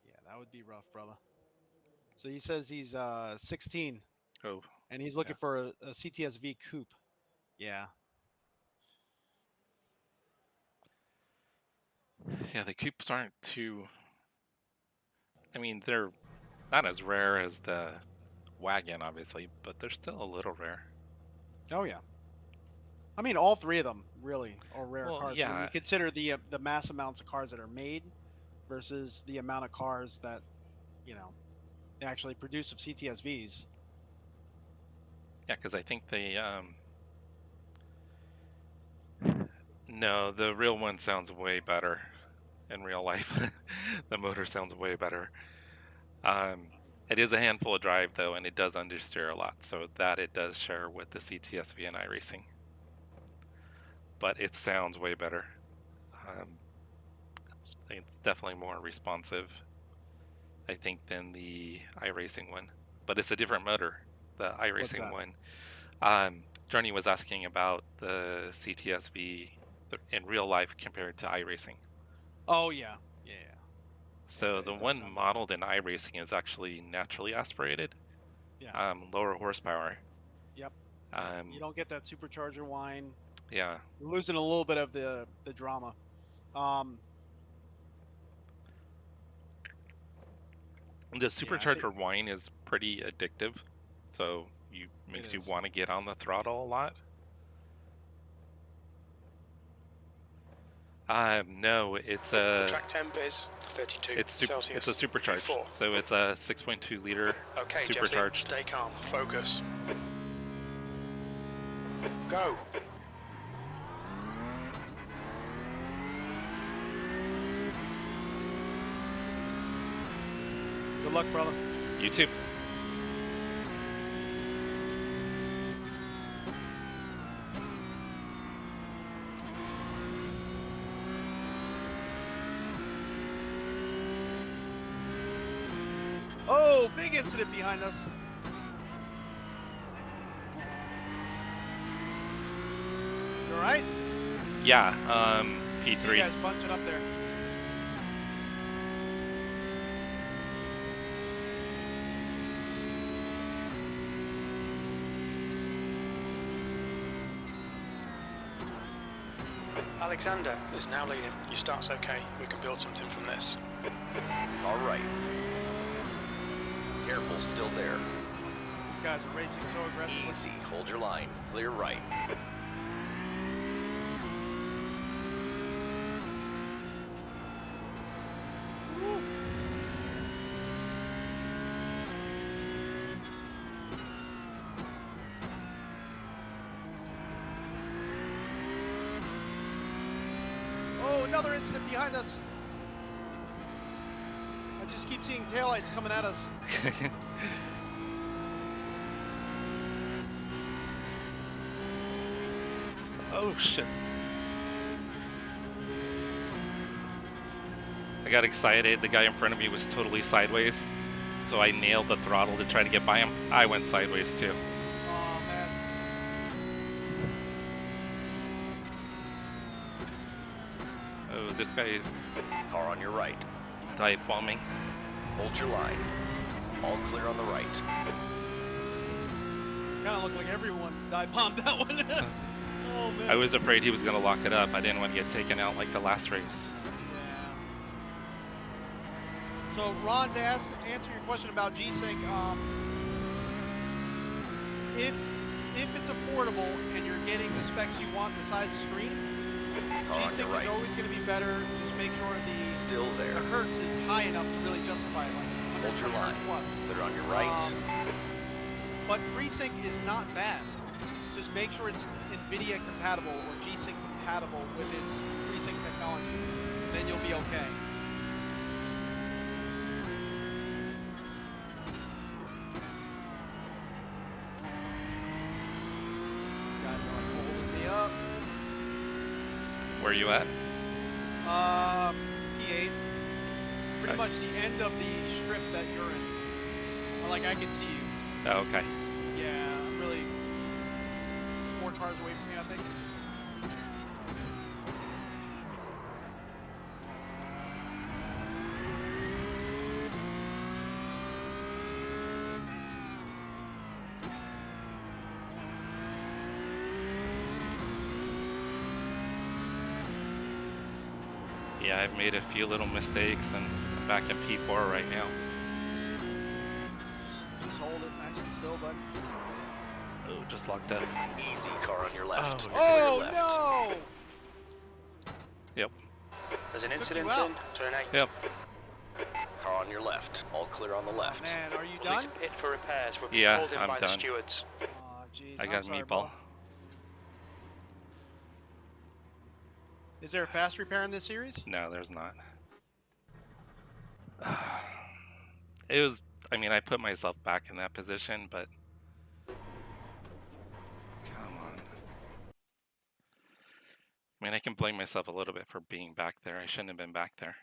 Yeah, that would be rough, brother. So he says he's 16, Oh, and he's looking for a CTSV coupe. Yeah. yeah, the coupes aren't too... I mean, they're not as rare as the wagon, obviously, but they're still a little rare. Oh, yeah. I mean, all three of them really are rare Well, cars. So when yeah. you consider the mass amounts of cars that are made versus the amount of cars that, you know, they actually produce of CTSVs. Yeah, because I think they... No, the real one sounds way better in real life. The motor sounds way better. It is a handful of drive, though, and it does understeer a lot, so that it does share with the CTSV and iRacing. But it sounds way better. It's definitely more responsive, I think, than the iRacing one. But it's a different motor, the iRacing one. Journey was asking about the CTSV in real life compared to iRacing. Oh, yeah. Yeah. So Okay, the that one sounds- modeled in iRacing is actually naturally aspirated, Yeah. lower horsepower. Yep. You don't get that supercharger whine. Yeah, You're losing a little bit of the drama. The supercharger whine is pretty addictive, so makes you want to get on the throttle a lot. No, it's The a track temp is 32 Celsius. it's a supercharged, V4. so it's a 6.2 liter Okay, supercharged. Jesse, stay calm. Focus. Go. Good luck, brother. You too. Oh, big incident behind us. You all right? Yeah, See you P3. guys bunching up there. Alexander is now leading. Your start's okay. We can build something from this. All right. Careful, still there. These guys are racing so aggressively. Easy, hold your line. Clear right. Woo. Oh, another incident behind us. I just keep seeing taillights coming at us. Oh shit. I got excited. The guy in front of me was totally sideways, so I nailed the throttle to try to get by him. I went sideways too. Oh, man. Oh, this guy is Car on your right. dive bombing. Hold your line. All clear on the right. Kind of looked like everyone dive bombed that one. Oh, man. I was afraid he was going to lock it up. I didn't want to get taken out like the last race. Yeah. So, Ron, to answer your question about G-Sync, if it's affordable and you're getting the specs you want, the size of screen, Car on G-Sync your right. is always going to be better. Just make sure Still the there. hertz is high enough to really justify it, like Hold your 120 line. hertz plus. Clear on your right. But FreeSync is not bad. Just make sure it's NVIDIA compatible or G-Sync compatible with its FreeSync technology. Then you'll be okay. These guys are like holding me up. Where you at? P8. Pretty much the end of the strip that you're in. Or like I can see you. Oh, okay. Yeah, I'm really 4 cars away from you, I think. Yeah, I've made a few little mistakes and I'm back in P4 right now. Just hold it nice and still, bud. Oh, just locked up. Easy, car on your left. Oh. Clear Oh, left. no! Yep. There's an Took incident you out. in turn 8. Yep. Car on your left. All clear on the Oh, left. man, are you We'll need done? to pit for repairs. We're Yeah, called in I'm by the done. stewards. Oh, jeez. I I'm got a sorry, meatball. brother. Is there a fast repair in this series? No, there's not. It was, I mean, I put myself back in that position, but come on. I mean, I can blame myself a little bit for being back there. I shouldn't have been back there.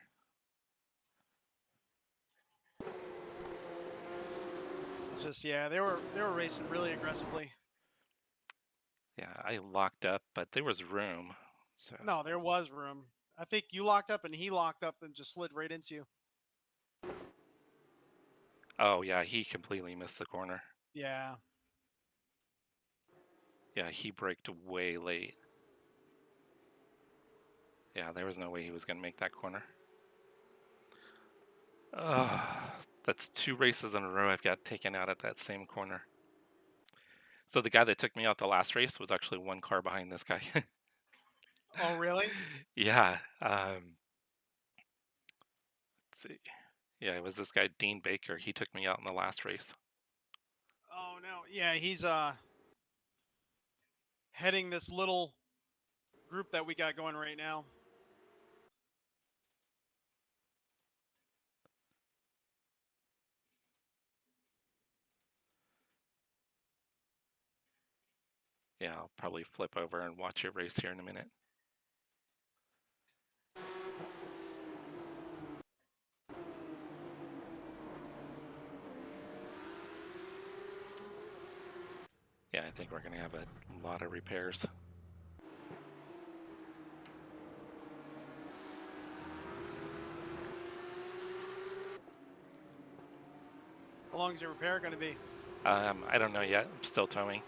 It's just, yeah, they were racing really aggressively. Yeah, I locked up, but there was room. So No, there was room. I think you locked up and he locked up and just slid right into you. oh yeah, he completely missed the corner. Yeah. Yeah, he braked way late. Yeah, there was no way he was going to make that corner. That's 2 races in a row I've got taken out at that same corner. So the guy that took me out the last race was actually 1 car behind this guy. Oh, really? Yeah. Let's see. Yeah, it was this guy, Dean Baker. He took me out in the last race. Oh, no. Yeah, he's heading this little group that we got going right now. Yeah, I'll probably flip over and watch your race here in a minute. Yeah, I think we're going to have a lot of repairs. How long is your repair going to be? I don't know yet. I'm still towing.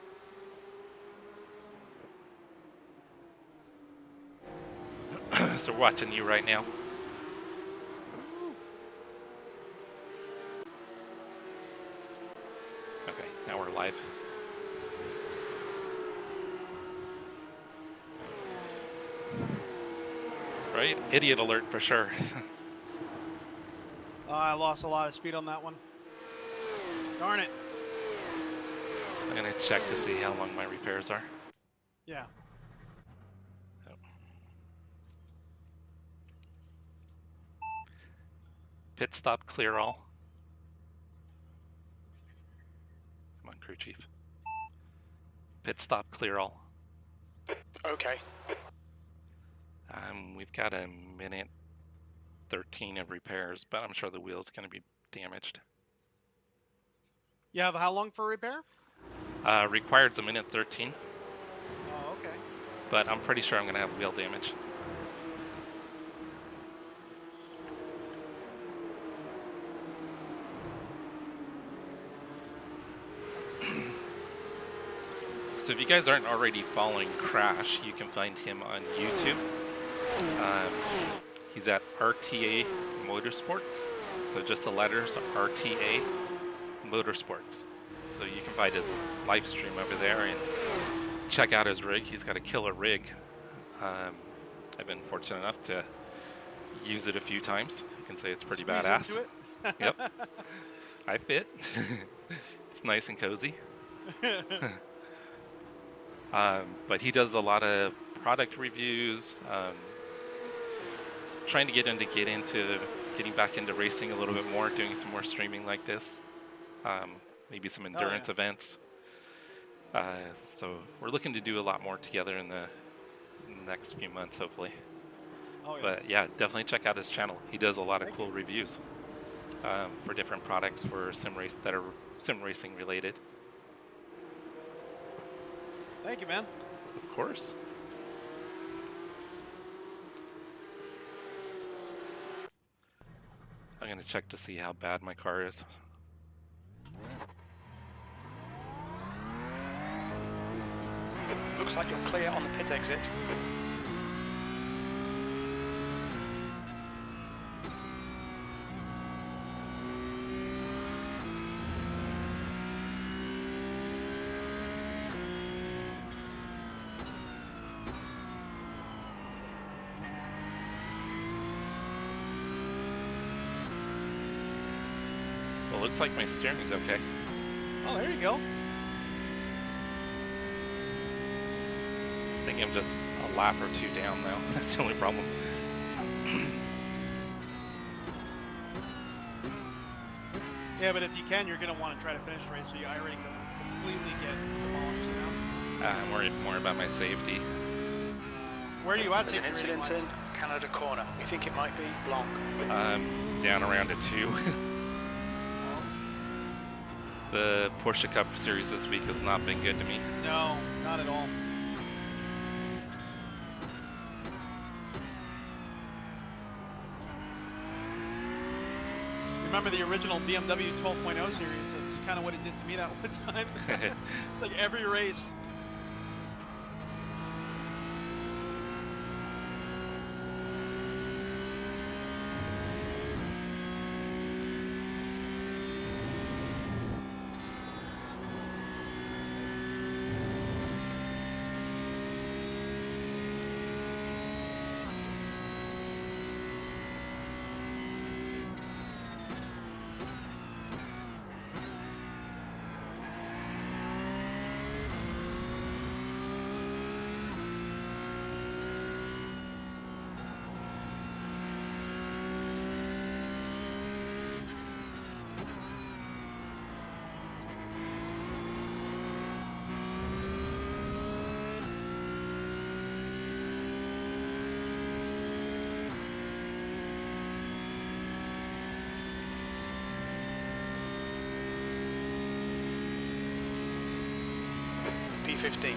So we're watching you right now. Okay, now we're live. Right? Idiot alert for sure. I lost a lot of speed on that one. Darn it. I'm going to check to see how long my repairs are. Yeah. Oh. Pit stop, clear all. Come on, crew chief. Pit stop, clear all. Okay. We've got a minute 13 of repairs, but I'm sure the wheel's going to be damaged. You have how long for repair? Required's a minute 13, Oh, okay. but I'm pretty sure I'm going to have wheel damage. So if you guys aren't already following Crash, you can find him on YouTube. He's at RTA Motorsports. So just the letters RTA Motorsports. So you can find his live stream over there and check out his rig. He's got a killer rig. I've been fortunate enough to use it a few times. I can say it's pretty Squeeze badass. into it? Yep. I fit. It's nice and cozy. But he does a lot of product reviews, trying to get into getting back into racing a little bit more, doing some more streaming like this, maybe some endurance events. So we're looking to do a lot more together in the next few months, hopefully. Oh, yeah. But yeah, definitely check out his channel. He does a lot of cool reviews for different products for sim racing related. Thank you, man. Of course. I'm going to check to see how bad my car is. Looks like you're clear on the pit exit. Well, looks like my steering's okay. Oh, there you go. I think I'm just a lap or two down now. That's the only problem. Yeah, but if you can, you're going to want to try to finish the race so your iRacing doesn't completely get demolished, you know? I'm worried more about my safety. Where are you at? There's an safety incident rating-wise? in Canada Corner. We think it might be Blanc. Down around a 2. The Porsche Cup series this week has not been good to me. No, not at all. Remember the original BMW 12.0 series? It's kind of what it did to me that one time. It's like every race. P15.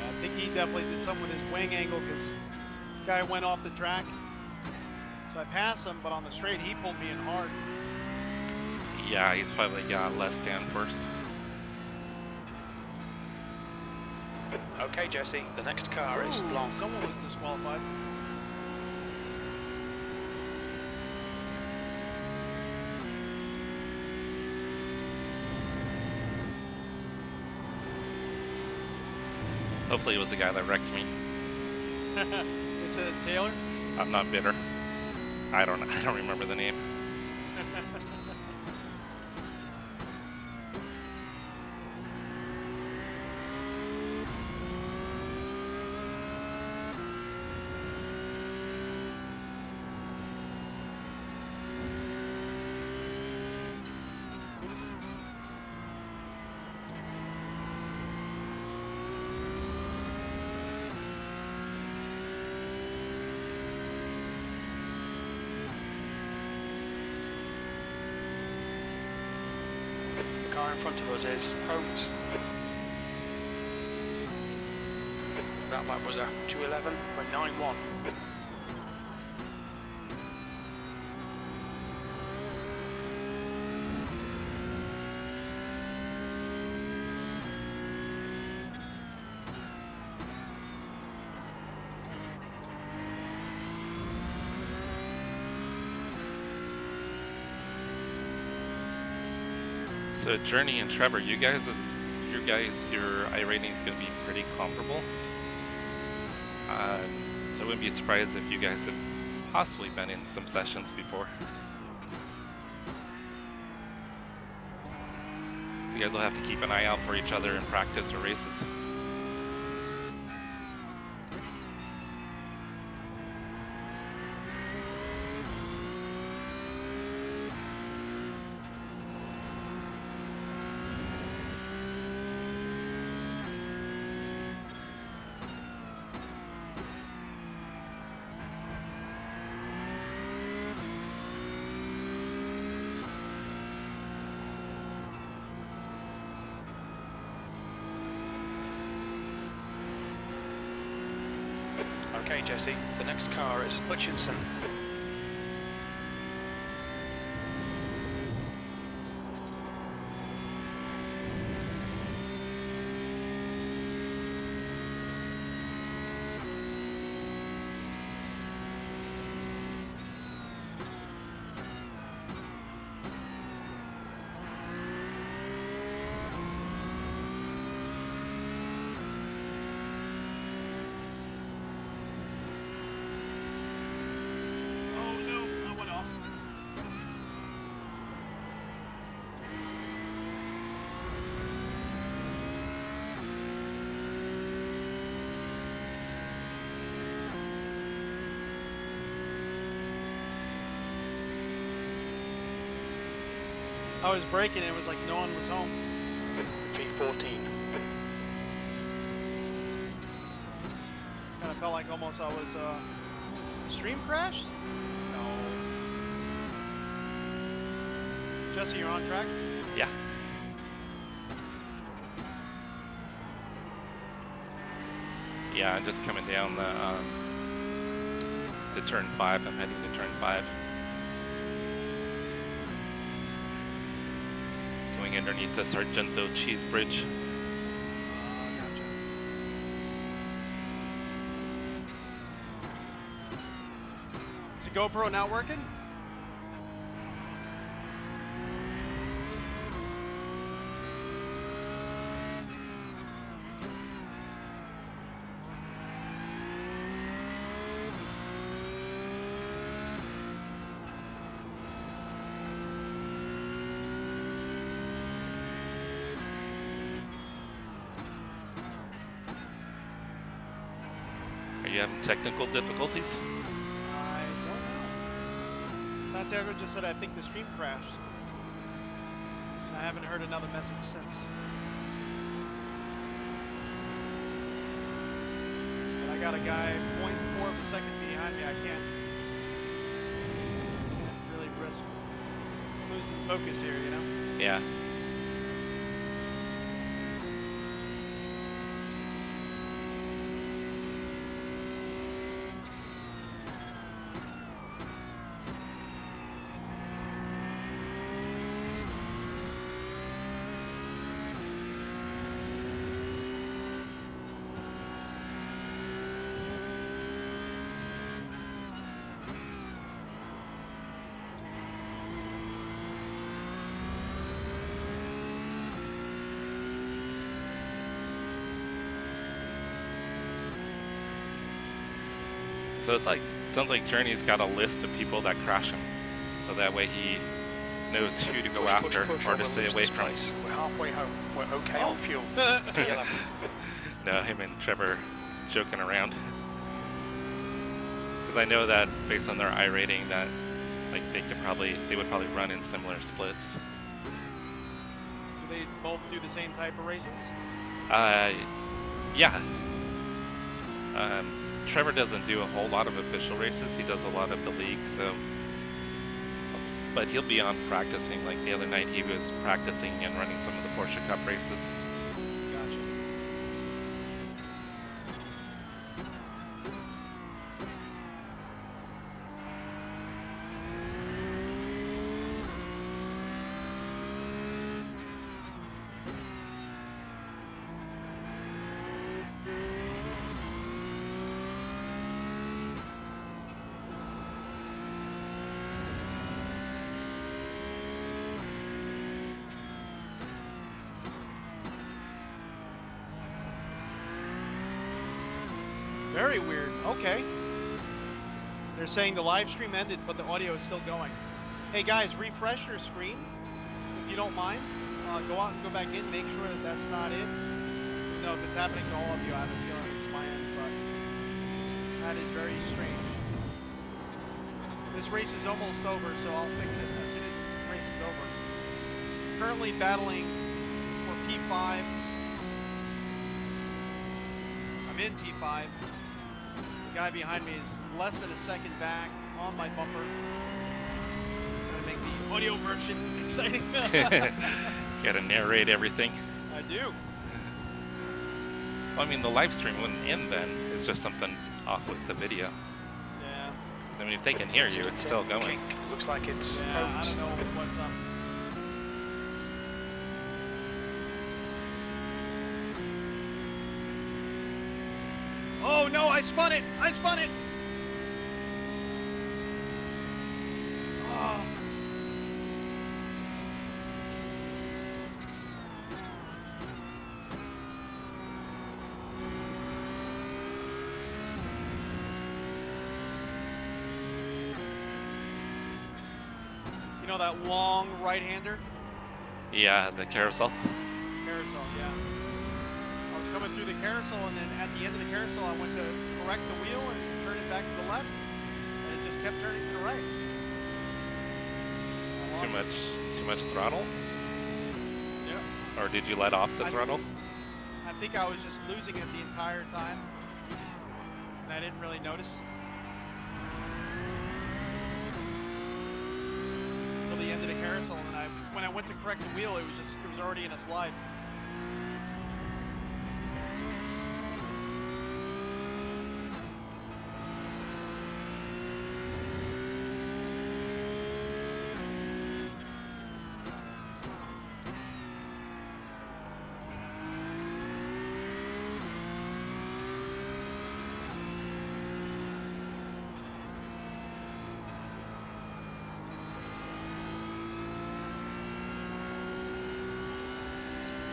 I think he definitely did something with his wing angle because guy went off the track. So I passed him, but on the straight he pulled me in hard. Yeah, he's probably got less downforce. Okay, Jesse, the next car is long. Someone was disqualified. Hopefully it was the guy that wrecked me. Is it Taylor? I'm not bitter. I don't remember the name. The car in front of us is Holmes. That lap was a 2:11.91. So Journey and Trevor, your iRating is going to be pretty comparable. So I wouldn't be surprised if you guys have possibly been in some sessions before. So you guys will have to keep an eye out for each other in practice or races. Okay, Jesse, the next car is Hutchinson. I was braking, it was like no one was home. V14. Kind of felt like almost I was stream crashed? No. Jesse, you're on track? Yeah. Yeah, I'm just coming down to turn 5. I'm heading to turn 5. Going underneath the Sargento Cheese Bridge. Gotcha. GoPro not working? Are you having technical difficulties? I don't know. Santiago just said I think the stream crashed. I haven't heard another message since. But I got a guy 0.4 of a second behind me. I can't really risk losing focus here, you know? Yeah. So it's like, sounds like Journey's got a list of people that crash him, so that way he knows who to go after or to stay away from. We're halfway home. We're okay on fuel. Yellow. No, him and Trevor joking around. Because I know that based on their iRating that like they would probably run in similar splits. Do they both do the same type of races? Yeah. Trevor doesn't do a whole lot of official races. He does a lot of the league, so. But he'll be on practicing. Like the other night, he was practicing and running some of the Porsche Cup races. Gotcha. Very weird. Okay. They're saying the live stream ended, but the audio is still going. Hey guys, refresh your screen if you don't mind. Go out and go back in. Make sure that that's not it. No, if it's happening to all of you, I have a feeling it's my end, but that is very strange. This race is almost over, so I'll fix it as soon as the race is over. Currently battling for P5. I'm in P5. The guy behind me is less than a second back on my bumper. Gonna make the audio version exciting. You gotta narrate everything. I do. Well, I mean, the live stream wouldn't end then. It's just something off with the video. Yeah. I mean, if they can hear you, it's still going. Looks like it's. Yeah, I don't know what's up. Oh no, I spun it! I spun it! Oh. You know that long right-hander? Yeah, the carousel. Carousel, yeah. I was coming through the carousel, and then at the end of the carousel, I went to correct the wheel and turn it back to the left, and it just kept turning to the right. Too much throttle? Yeah. Or did you let off the throttle? I think I was just losing it the entire time, and I didn't really notice. Until the end of the carousel, and then when I went to correct the wheel, it was already in a slide.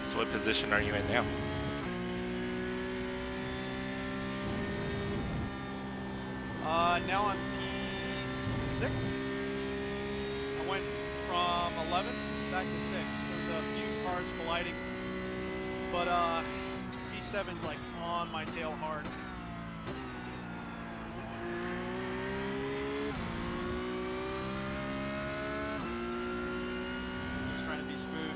So what position are you in now? Now I'm P6. I went from 11 back to 6. There's a few cars colliding, but P7's like on my tail hard. Just trying to be smooth.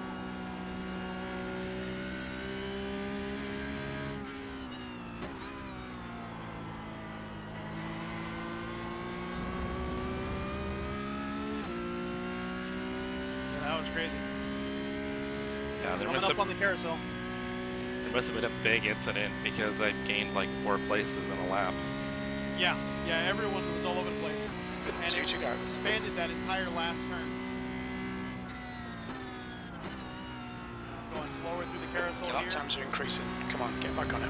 That was crazy. Yeah, there Coming must up have on the carousel. been a big incident because I gained like 4 places in a lap. Yeah, everyone was all over the place. And it expanded that entire last turn. Going slower through the carousel Your lap here. times are increasing. Come on, get back on it.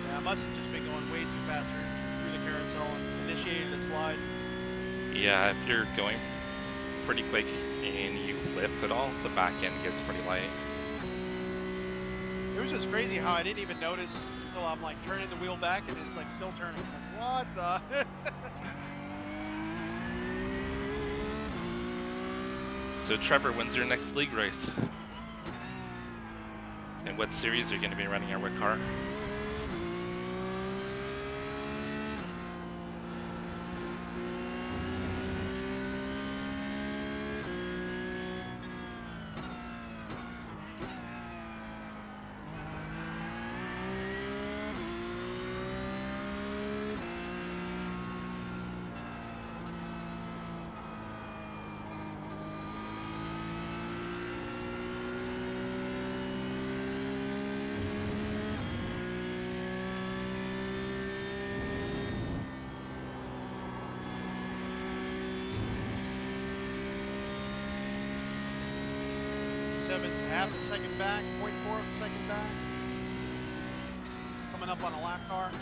Yeah, I must have just been going way too fast through the carousel and initiated the slide. Yeah, if you're going pretty quick and you lift at all, the back end gets pretty light. It was just crazy how I didn't even notice until I'm like turning the wheel back and it's like still turning. Like, what the? So Trevor, when's your next league race? And what series are you going to be running, or what car? Seven's half a second back, 0.4 of a second back. Coming up on a lap car.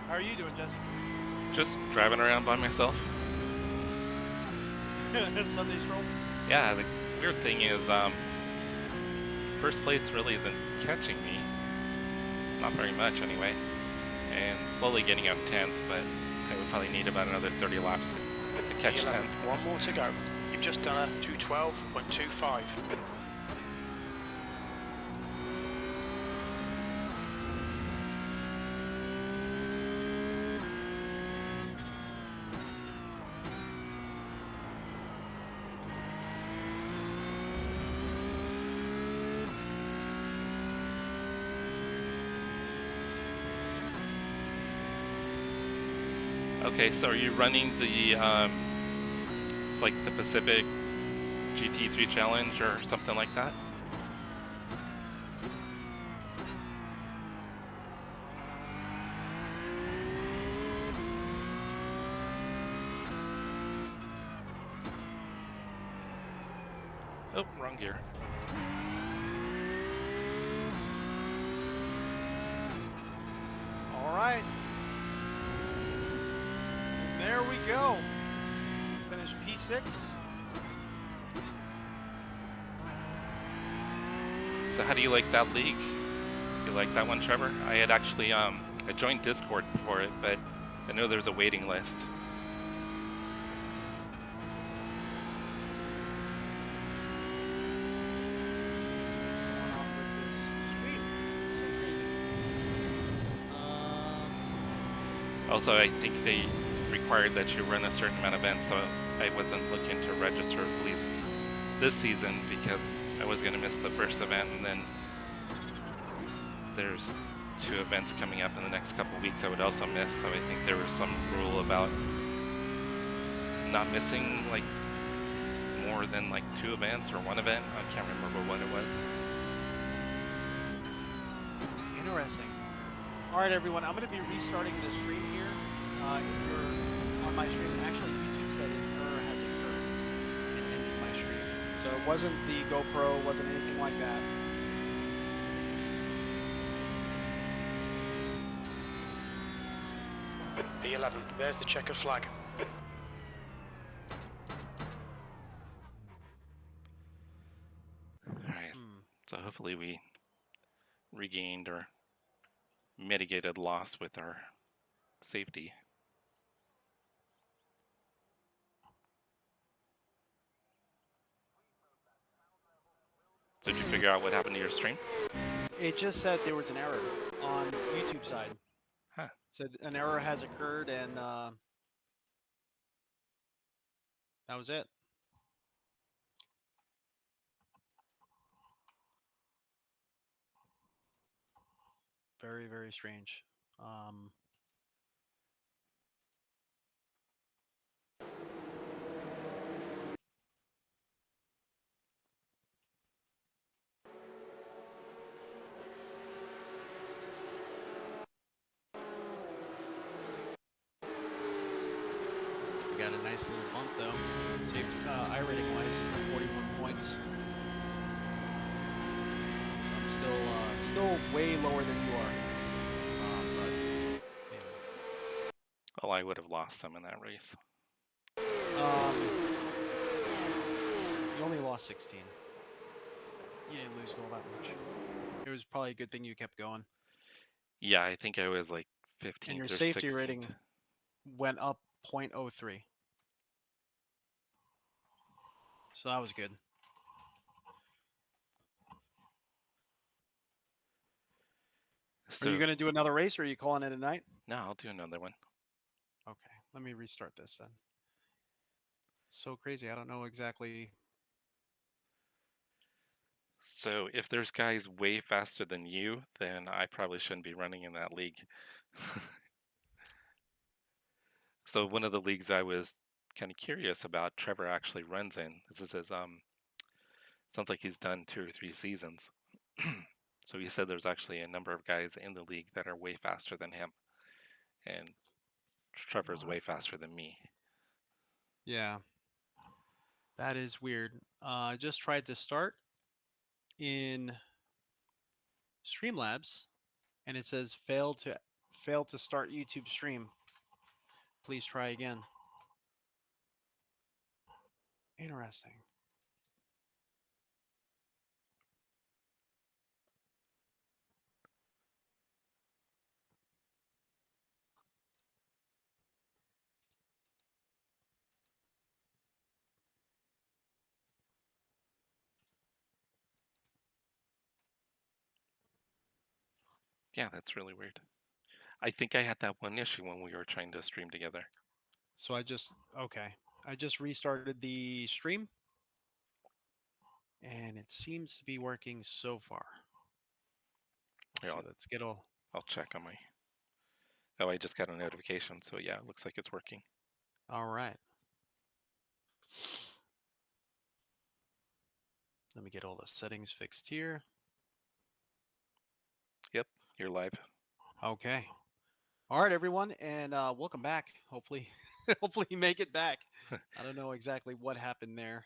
How are you doing, Jesse? Just driving around by myself. Sunday stroll? Yeah, the weird thing is, first place really isn't catching me. Not very much, anyway. And slowly getting up 10th, but I would probably need about another 30 laps to catch 10th. One more to go. You've just done a 2:12.25. Okay, so are you running the, it's like the Pacific GT3 Challenge or something like that? Oh, wrong gear. All right. There we go. Finish P6. So how do you like that league? You like that one, Trevor? I had actually, I joined Discord for it, but I know there's a waiting list. Also, I think they required that you run a certain amount of events, so I wasn't looking to register at least this season because I was going to miss the first event, and then there's 2 events coming up in the next couple of weeks I would also miss, so I think there was some rule about not missing like more than like 2 events or 1 event. I can't remember what it was. Interesting. All right, everyone. I'm going to be restarting the stream here. If you're on my stream, actually, YouTube said an error has occurred and ended my stream. So it wasn't the GoPro, wasn't anything like that. B11, there's the checkered flag. Alright, so hopefully we regained or mitigated loss with our safety. So did you figure out what happened to your stream? It just said there was an error on YouTube side. Huh. Said an error has occurred, and that was it. Very, very strange. We got a nice little bump though. Safety, iRating wise, 41 points. I'm still way lower than you are. But yeah. Well, I would have lost some in that race. You only lost 16. You didn't lose all that much. It was probably a good thing you kept going. Yeah, I think I was like 15th And your or safety 16th. rating went up 0.03. So that was good. So, are you going to do another race, or are you calling it a night? No, I'll do another one. Okay, let me restart this then. So crazy. I don't know exactly. So if there's guys way faster than you, then I probably shouldn't be running in that league. So one of the leagues I was kind of curious about, Trevor actually runs in. This is his, sounds like he's done 2 or 3 seasons. So he said there's actually a number of guys in the league that are way faster than him. And Trevor's way faster than me. Yeah. That is weird. I just tried to start in Streamlabs, and it says failed to start YouTube stream. Please try again. Interesting. Yeah, that's really weird. I think I had that one issue when we were trying to stream together. So I just restarted the stream, and it seems to be working so far. Let's get all. I'll check on my. Oh, I just got a notification, so yeah, it looks like it's working. All right. Let me get all the settings fixed here. Yep, you're live. Okay. All right, everyone, and welcome back. Hopefully, hopefully you make it back. I don't know exactly what happened there,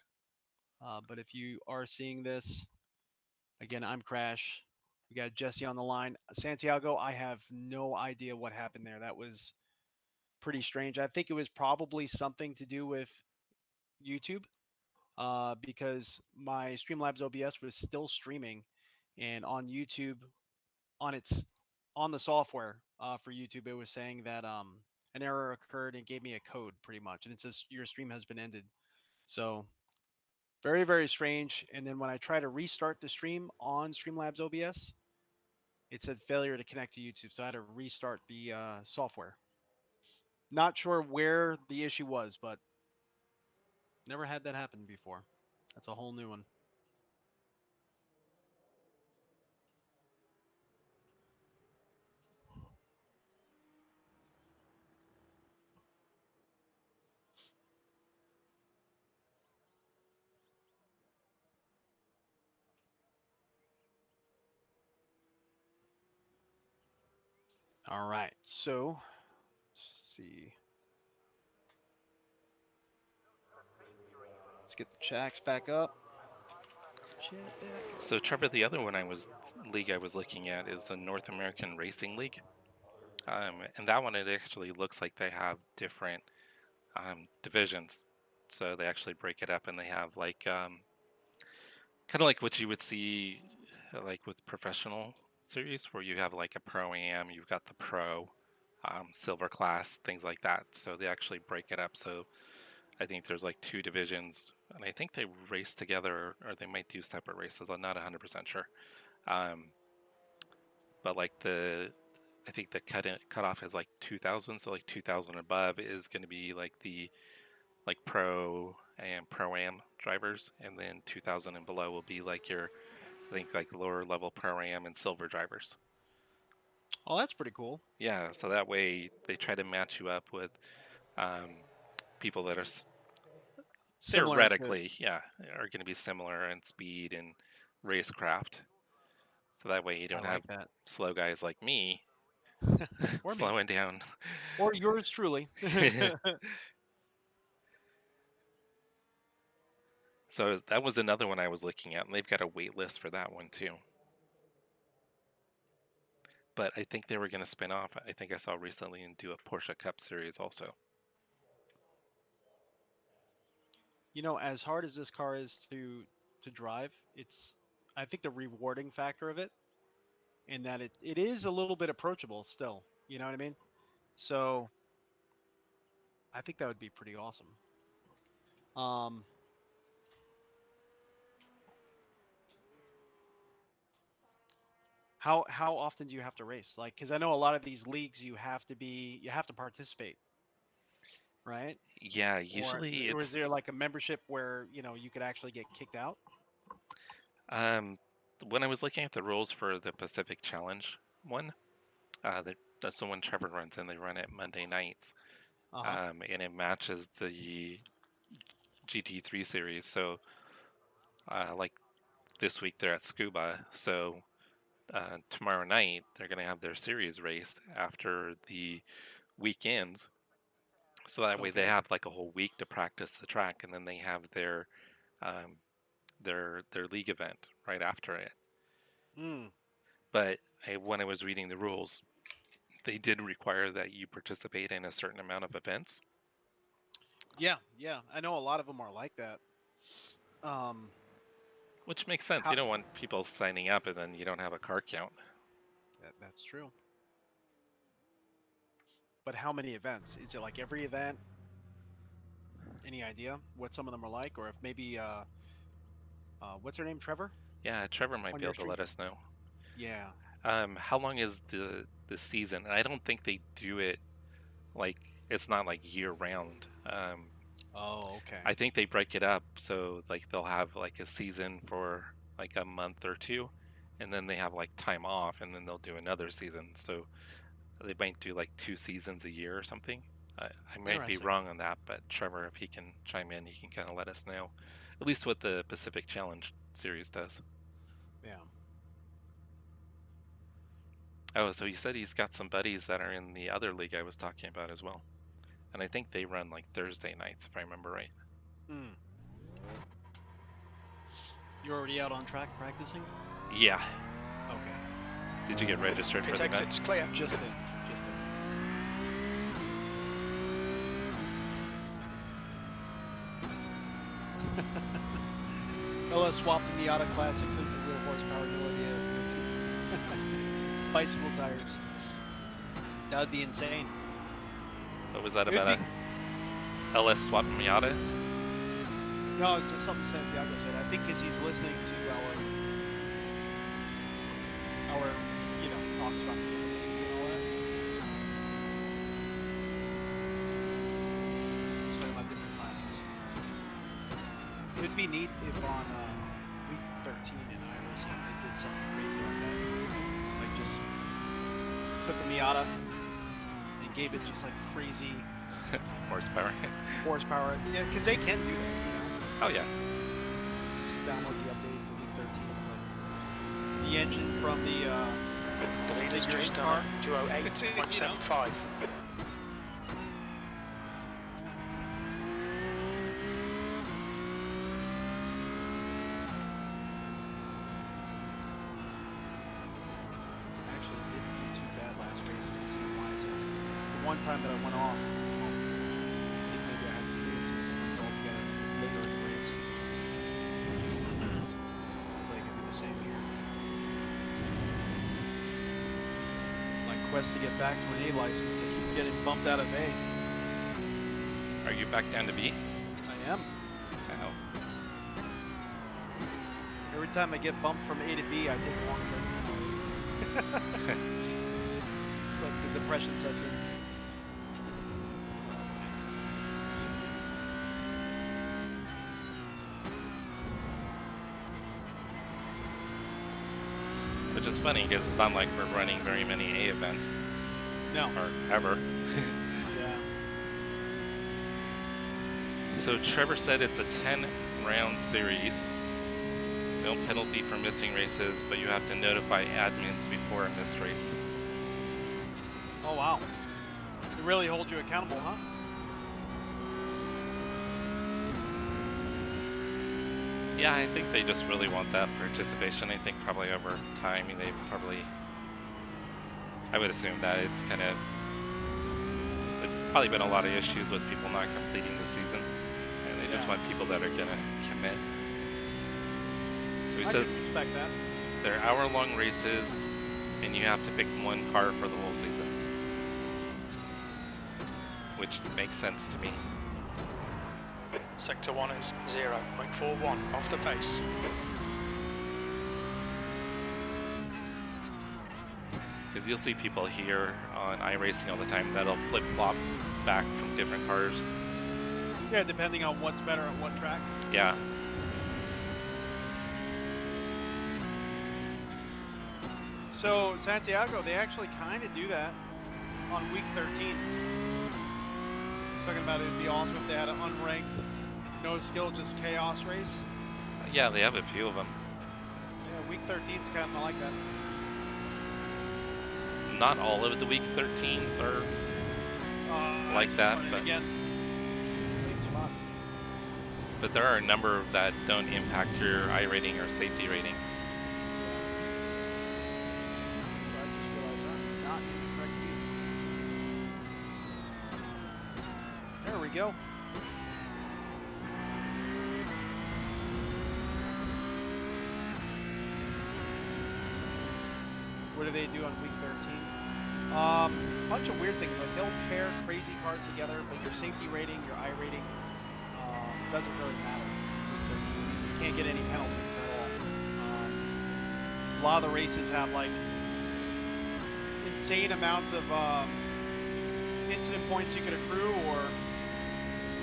but if you are seeing this, again, I'm Crash. We got Jesse on the line. Santiago, I have no idea what happened there. That was pretty strange. I think it was probably something to do with YouTube, because my Streamlabs OBS was still streaming, and on YouTube, on the software for YouTube, it was saying that an error occurred and gave me a code pretty much, and it says your stream has been ended. So very, very strange. And then when I try to restart the stream on Streamlabs OBS, it said failure to connect to YouTube. So I had to restart the software. Not sure where the issue was, but never had that happen before. That's a whole new one. All right, so let's see. Let's get the checks back up. So Trevor, the other league I was looking at is the North American Racing League, and that one it actually looks like they have different divisions. So they actually break it up, and they have like kind of like what you would see like with professional series, where you have like a pro-am, you've got the pro, silver class, things like that. So they actually break it up. So I think there's like 2 divisions, and I think they race together, or they might do separate races. I'm not 100% sure. But like I think the cutoff is like 2,000. So like 2,000 above is going to be like the like pro and pro-am drivers, and then 2,000 and below will be like your, I think, like lower level pro-am and silver drivers. Oh, that's pretty cool. Yeah, so that way they try to match you up with people that are Similar theoretically, are going to be similar in speed and racecraft. So that way you don't have that. slow guys like me Or me. slowing down. Or yours truly. So that was another one I was looking at, and they've got a wait list for that one too. But I think they were going to spin off. I think I saw recently and do a Porsche Cup series also. You know, as hard as this car is to drive, I think the rewarding factor of it, in that it is a little bit approachable still. You know what I mean? So I think that would be pretty awesome. How often do you have to race? Like, because I know a lot of these leagues you have to participate, right? Yeah, usually or it's... is there like a membership where you could actually get kicked out? When I was looking at the rules for the Pacific Challenge one, that's the one Trevor runs in. They run it Monday nights, and it matches the GT3 series. So, like this week they're at Scuba. So tomorrow night they're going to have their series race after the weekends. So that way they have like a whole week to practice the track, and then they have their league event right after it. But when I was reading the rules, they did require that you participate in a certain amount of events. Yeah, I know a lot of them are like that. Which makes sense. You don't want people signing up and then you don't have a car count. That's true. But how many events? Is it like every event? Any idea what some of them are like? Or if maybe, what's her name, Trevor? Yeah, Trevor might be able to let us know. Yeah. How long is the season? And I don't think they do it like, it's not like year round. Okay. I think they break it up, so like they'll have like a season for like a month or 2, and then they have like time off, and then they'll do another season. So they might do like 2 seasons a year or something. I might be wrong on that, but Trevor, if he can chime in, he can kind of let us know, at least what the Pacific Challenge series does. Yeah. Oh, so he said he's got some buddies that are in the other league I was talking about as well. And I think they run like Thursday nights, if I remember right. You're already out on track practicing? Yeah. Okay. Did you get registered for the event? It's clear. Just in. LS swapped the Miata Classics into real horsepower, no ideas. Bicycle tires. That would be insane. What was that about? A LS swap Miata? No, just something Santiago said. I think because he's listening to our talks about the different things and all that. Talking about different classes. It would be neat if on week 13 in iRacing they did something crazy like that. Like just took a Miata and gave it just like crazy horsepower. Yeah, because they can do that. Oh yeah. Just download the update for week 13. It's like the engine from the is configure just a car. Duo 8.75. Actually didn't do too bad last race in the equalizer. The one time that I went off, well, I think maybe I had 3 or 2 points altogether. It was later in the race. Hopefully I can do the same here. My quest to get back to an A license, I keep getting bumped out of A. Are you back down to B? I am. Oh. Every time I get bumped from A to B, I take a long break from iRacing. It's like the depression sets in. Which is funny because it's not like we're running very many A events, No. or ever. Yeah. So Trevor said it's a 10-round series. No penalty for missing races, but you have to notify admins before a missed race. Oh, wow. It really holds you accountable, huh? Yeah, I think they just really want that participation. I think probably over time they've probably, I would assume that it's kind of, there's probably been a lot of issues with people not completing the season, and they just want people that are gonna commit. So he I says can respect that. they're hour-long races, and you have to pick one car for the whole season, which makes sense to me. Sector 1 is 0.41 off the pace. Because you'll see people here on iRacing all the time that'll flip-flop back from different cars. Yeah, depending on what's better on what track. Yeah. So, Santiago, they actually kind of do that on week 13. Talking about it would be awesome if they had an unranked, no skill, just chaos race. Yeah, they have a few of them. Yeah, week 13 is kind of like that. Not all of the week 13s are I like just that, run it but again. Same spot. but there are a number that don't impact your iRating or safety rating. I just realized I'm not in the correct view. There we go. What do they do on week 13? Bunch of weird things. Like they'll pair crazy cars together, but your safety rating, your I rating, doesn't really matter. Week 13. You can't get any penalties at all. A lot of the races have like insane amounts of incident points you could accrue, or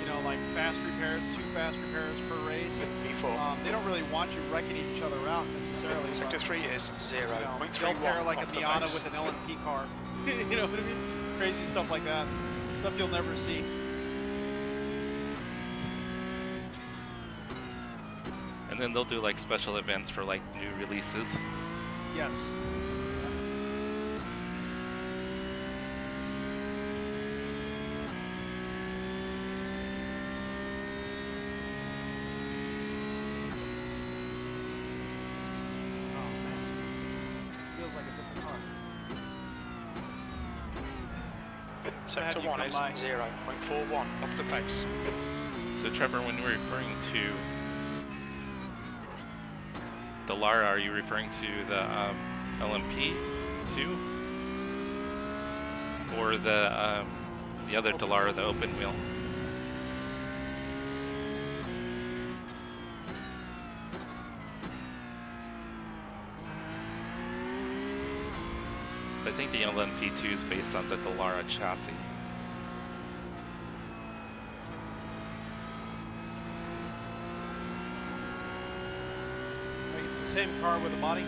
you know, like fast repairs, 2 fast repairs per race. P4. They don't really want you wrecking each other out necessarily. Sector 3 is You know, 0.31 they'll pair like a off the Miata pace. with an LMP car. You know what I mean? Crazy stuff like that. Stuff you'll never see. And then they'll do like special events for like new releases. Yes. Oh man. Feels like a different car. Sector you 1 come is by. 0.41 off the pace. So Trevor, when you're referring to Dallara, are you referring to the LMP2 or the other Dallara, the open wheel? So I think the LMP2 is based on the Dallara chassis. Like it's the same car with a body.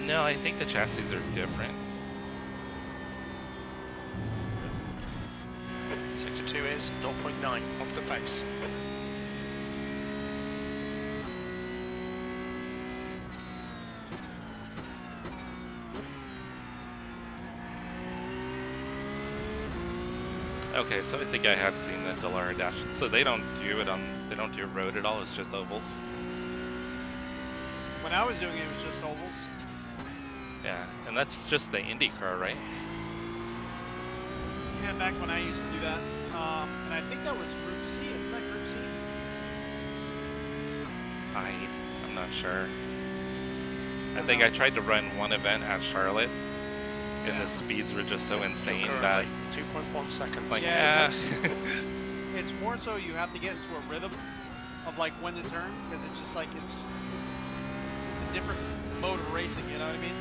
No, I think the chassis are different. Sector 2 is 0.9 off the pace. Okay, so I think I have seen the Delara dash. So they don't do road at all. It's just ovals. When I was doing it, it was just ovals. Yeah, and that's just the IndyCar, right? Yeah, back when I used to do that. And I think that was Group C. Isn't that Group C? I'm not sure. I think I tried to run one event at Charlotte, and the speeds were just so insane that 2.1 seconds. like, Yeah, it's more so you have to get into a rhythm of like when to turn, because it's just like it's a different mode of racing. You know what I mean?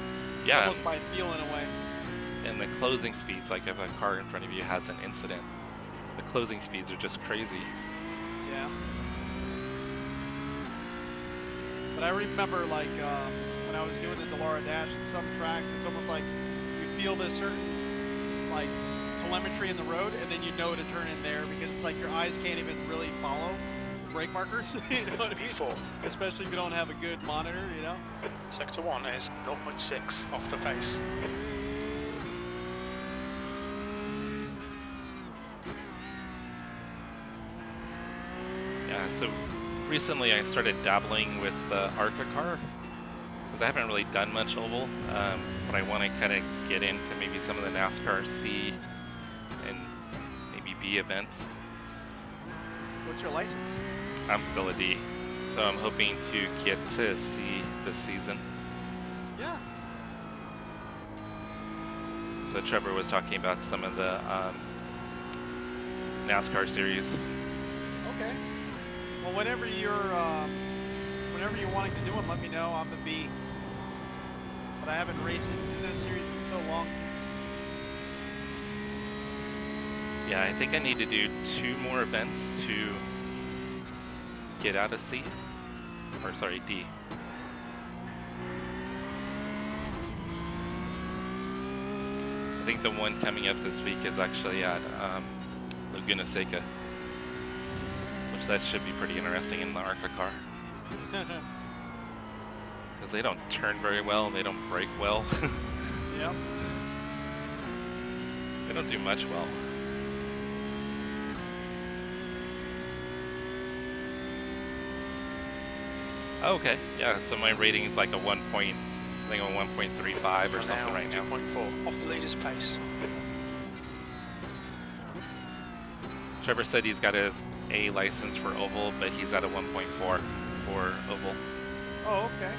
yeah. Almost by feel in a way. And the closing speeds, like if a car in front of you has an incident, the closing speeds are just crazy. Yeah. But I remember like when I was doing the Delara dash in some tracks, it's almost like you feel this certain like telemetry in the road, and then you know to turn in there because it's like your eyes can't even really follow brake markers. You know what I mean? Before. Especially if you don't have a good monitor, you know? Sector 1 is 0.6 off the pace. Yeah, so recently I started dabbling with the ARCA car because I haven't really done much oval, but I want to kind of get into maybe some of the NASCAR C and maybe B events. What's your license? I'm still a D, so I'm hoping to get to C this season. Yeah. So Trevor was talking about some of the NASCAR series. Okay. Well, whenever you're wanting to do one, let me know. I'm a B. But I haven't raced in that series in so long. Yeah, I think I need to do 2 more events to get out of C. Or sorry, D. I think the one coming up this week is actually at Laguna Seca, which that should be pretty interesting in the ARCA car. Because they don't turn very well, and they don't brake well. Yep. They don't do much well. Okay, yeah, so my rating is like a 1.35 or something right now. 2.4 off the leader's pace. Trevor said he's got his A license for oval, but he's at a 1.4 for oval. Oh, okay.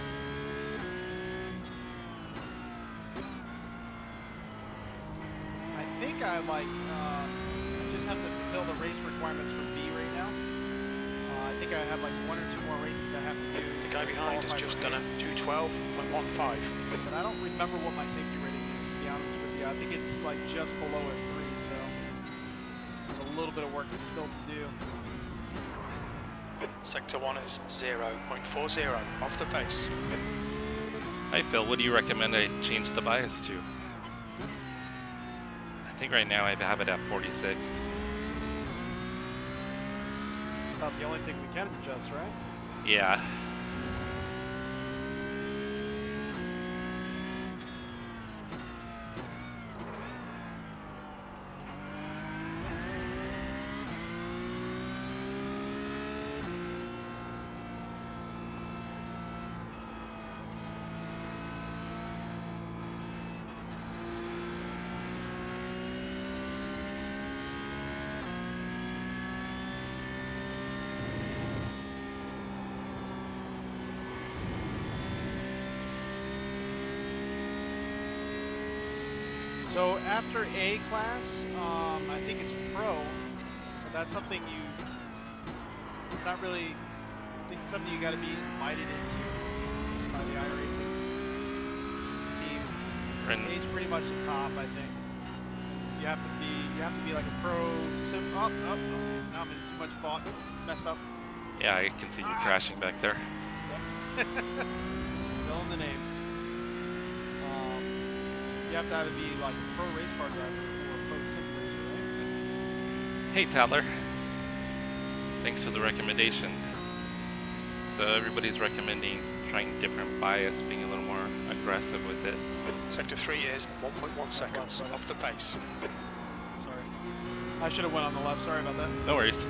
I think I like, I just have to fulfill the race requirements for B right now. I think I have like 1 or 2 more races I have to do. The guy behind has just done a 212.15. But I don't remember what my safety rating is, to be honest with you. I think it's like just below a 3, so a little bit of work is still to do. Sector 1 is 0.40 off the pace. Hi Phil, what do you recommend I change the bias to? I think right now I have it at 46. It's about the only thing we can adjust, right? Yeah. So after A class, I think it's pro, but that's something it's not really, I think it's something you got to be invited into by the iRacing team. A's pretty much the top, I think. You have to be like a pro sim. Oh, now I'm in too much thought. Mess up. Yeah, I can see you crashing back there. Yep. Fill in the name. You have to either be like a pro race car driver or a pro sim racer, right? Hey Tyler, thanks for the recommendation. So everybody's recommending trying different bias, being a little more aggressive with it. Sector 3 is 1.1 seconds off the pace. Sorry. I should have went on the left. Sorry about that. No worries.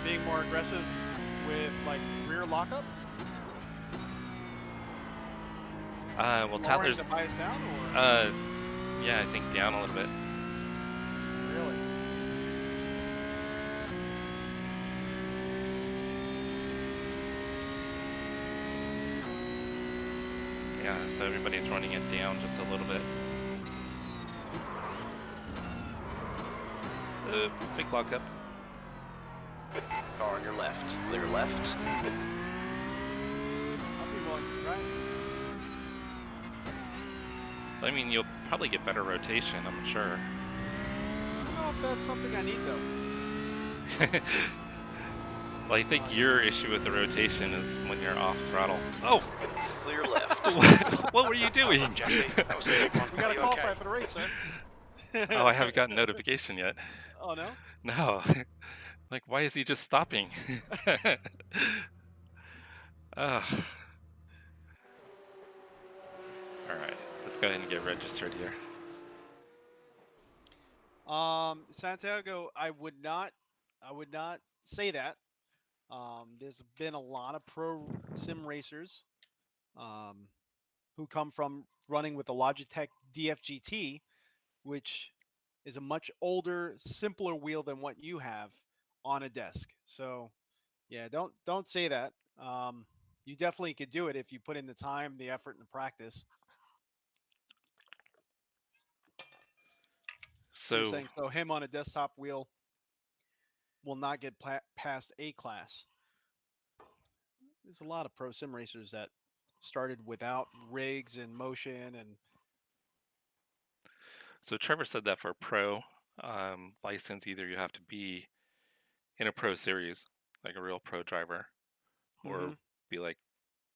Being more aggressive with like rear lockup. Well, Lowering Tyler's. the bias down, or Yeah, I think down a little bit. really? Yeah, so everybody's running it down just a little bit. Big lockup. Car on your left. Clear left. I'll be willing to try it. I mean, you'll probably get better rotation, I'm sure. I don't know if that's something I need though. Well, I think your issue with the rotation is when you're off throttle. Oh! Clear left. What were you doing? Jesse, that was a big one. We got Are to you qualify okay? for the race, sir. Oh, I haven't gotten notification yet. Oh no? No. Like, why is he just stopping? Ugh. All right, let's go ahead and get registered here. Santiago, I would not say that. There's been a lot of pro sim racers who come from running with the Logitech DFGT, which is a much older, simpler wheel than what you have on a desk. So, yeah, don't say that. You definitely could do it if you put in the time, the effort, and the practice. You're So, saying so him on a desktop wheel will not get past A class. There's a lot of pro sim racers that started without rigs and motion and so Trevor said that for a pro license, either you have to be in a pro series, like a real pro driver, or be like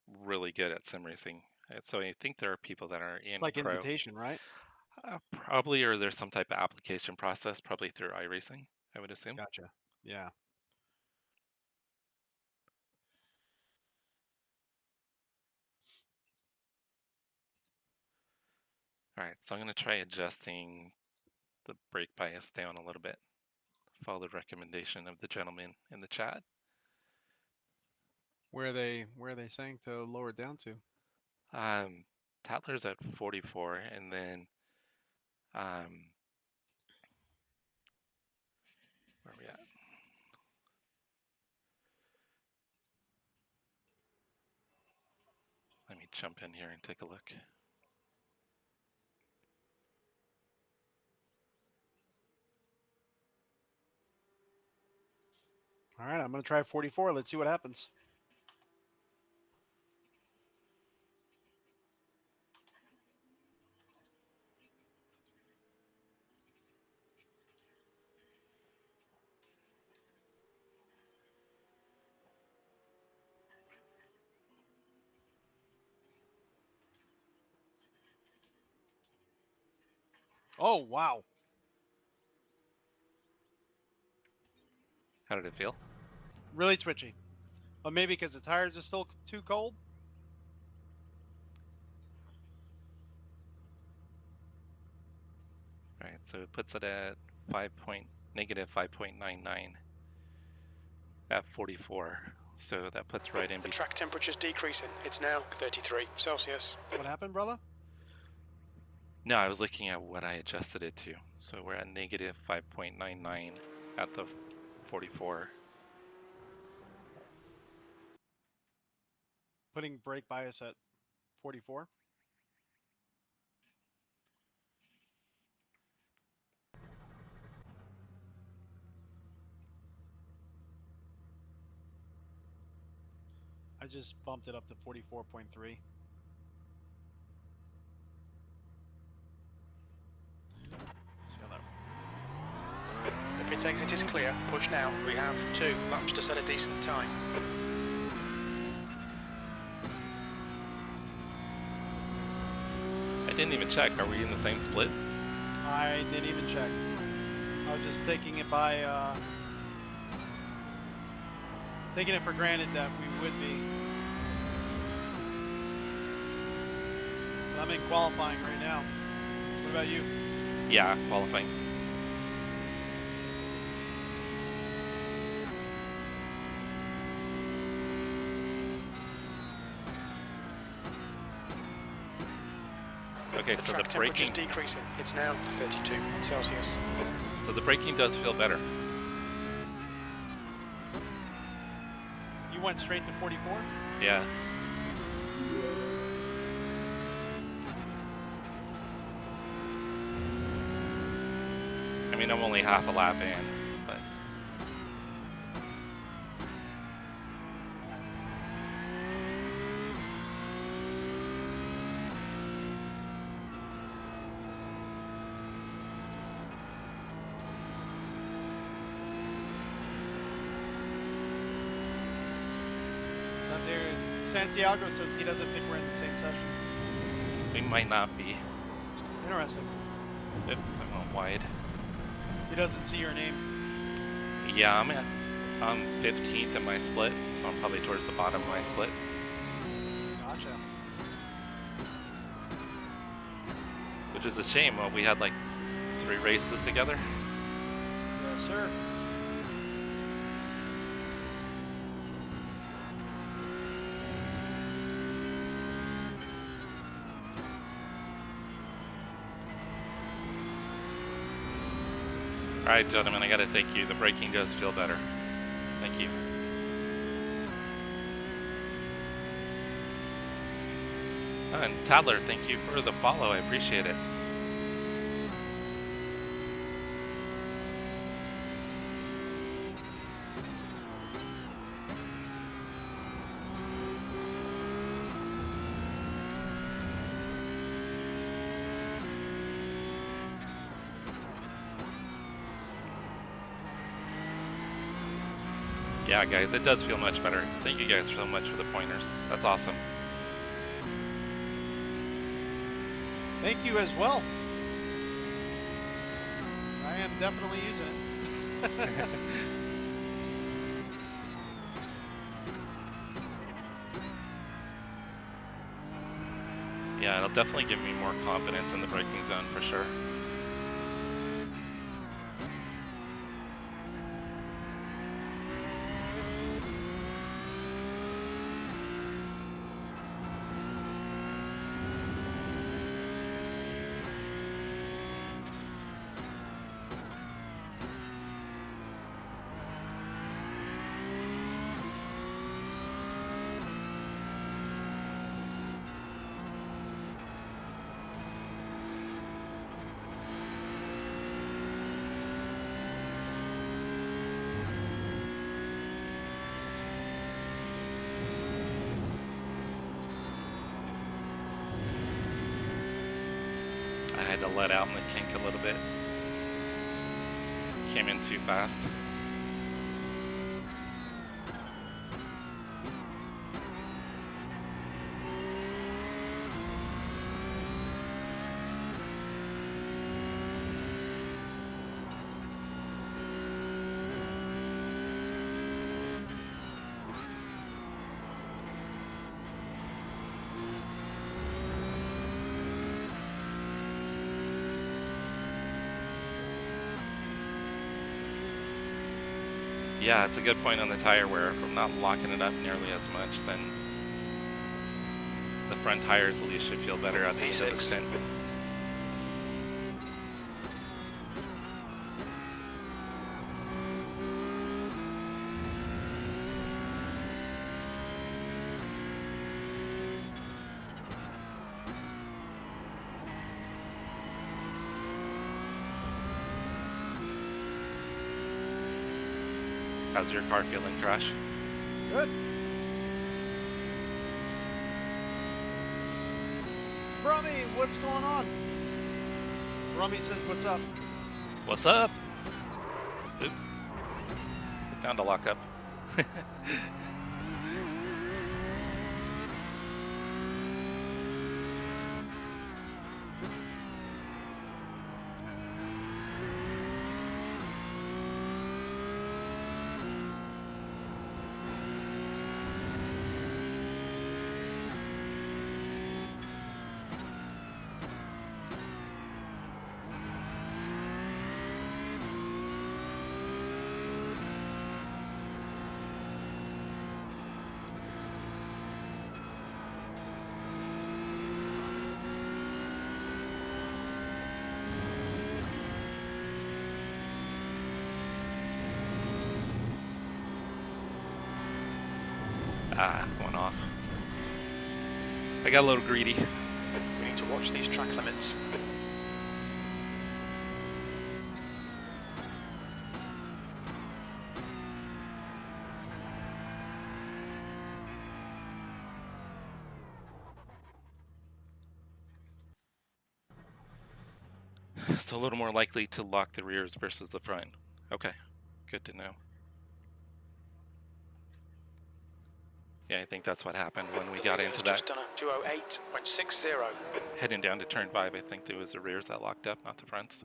really good at sim racing. And so I think there are people that are in it's like pro. invitation, right? Probably, or there's some type of application process, probably through iRacing, I would assume. Gotcha. Yeah. All right, so I'm going to try adjusting the brake bias down a little bit. Follow the recommendation of the gentleman in the chat. Where are they saying to lower it down to? Tatler's at 44, and then where are we at? Let me jump in here and take a look. All right, I'm going to try 44. Let's see what happens. Oh, wow. How did it feel? Really twitchy. But maybe because the tires are still too cold? All right, so it puts it at negative 5.99 at 44. So that puts right in The between. track temperature's decreasing. It's now 33 Celsius. What happened, brother? No, I was looking at what I adjusted it to. So we're at negative 5.99 at the 44. Putting brake bias at 44? I just bumped it up to 44.3. See how that. The pit exit is clear. Push now. We have 2 laps to set a decent time. I didn't even check. Are we in the same split? I didn't even check. I was just taking it by, taking it for granted that we would be. But I'm in qualifying right now. What about you? Yeah, qualifying. Okay, The so track the temperature's braking, decreasing. It's now 32 Celsius. so the braking does feel better. You went straight to 44? Yeah. I mean, I'm only half a lap in, but Santiago says he doesn't think we're in the same session. we might not be. Interesting. Oops, I went wide. He doesn't see your name. Yeah, I'm 15th in my split, so I'm probably towards the bottom of my split. Gotcha. Which is a shame. Well, we had like 3 races together. Yes, sir. All right, gentlemen, I gotta thank you. The braking does feel better. Thank you. Oh, and Tadler, thank you for the follow. I appreciate it. Yeah, guys, it does feel much better. Thank you guys so much for the pointers. That's awesome. Thank you as well. I am definitely using it. Yeah, it'll definitely give me more confidence in the braking zone for sure. I had to let out in the kink a little bit. Came in too fast. Yeah, it's a good point on the tire wear. If I'm not locking it up nearly as much, then the front tires at least should feel better at the end of the stint. How's your car feeling, Crash? Good. Brummy, what's going on? Brummy says, what's up? What's up? Oop. We found a lockup. One off. I got a little greedy. We need to watch these track limits. So a little more likely to lock the rears versus the front. Okay, good to know. Yeah, I think that's what happened when we got into that. Just done a 208.60. Heading down to turn 5, I think it was the rears that locked up, not the fronts.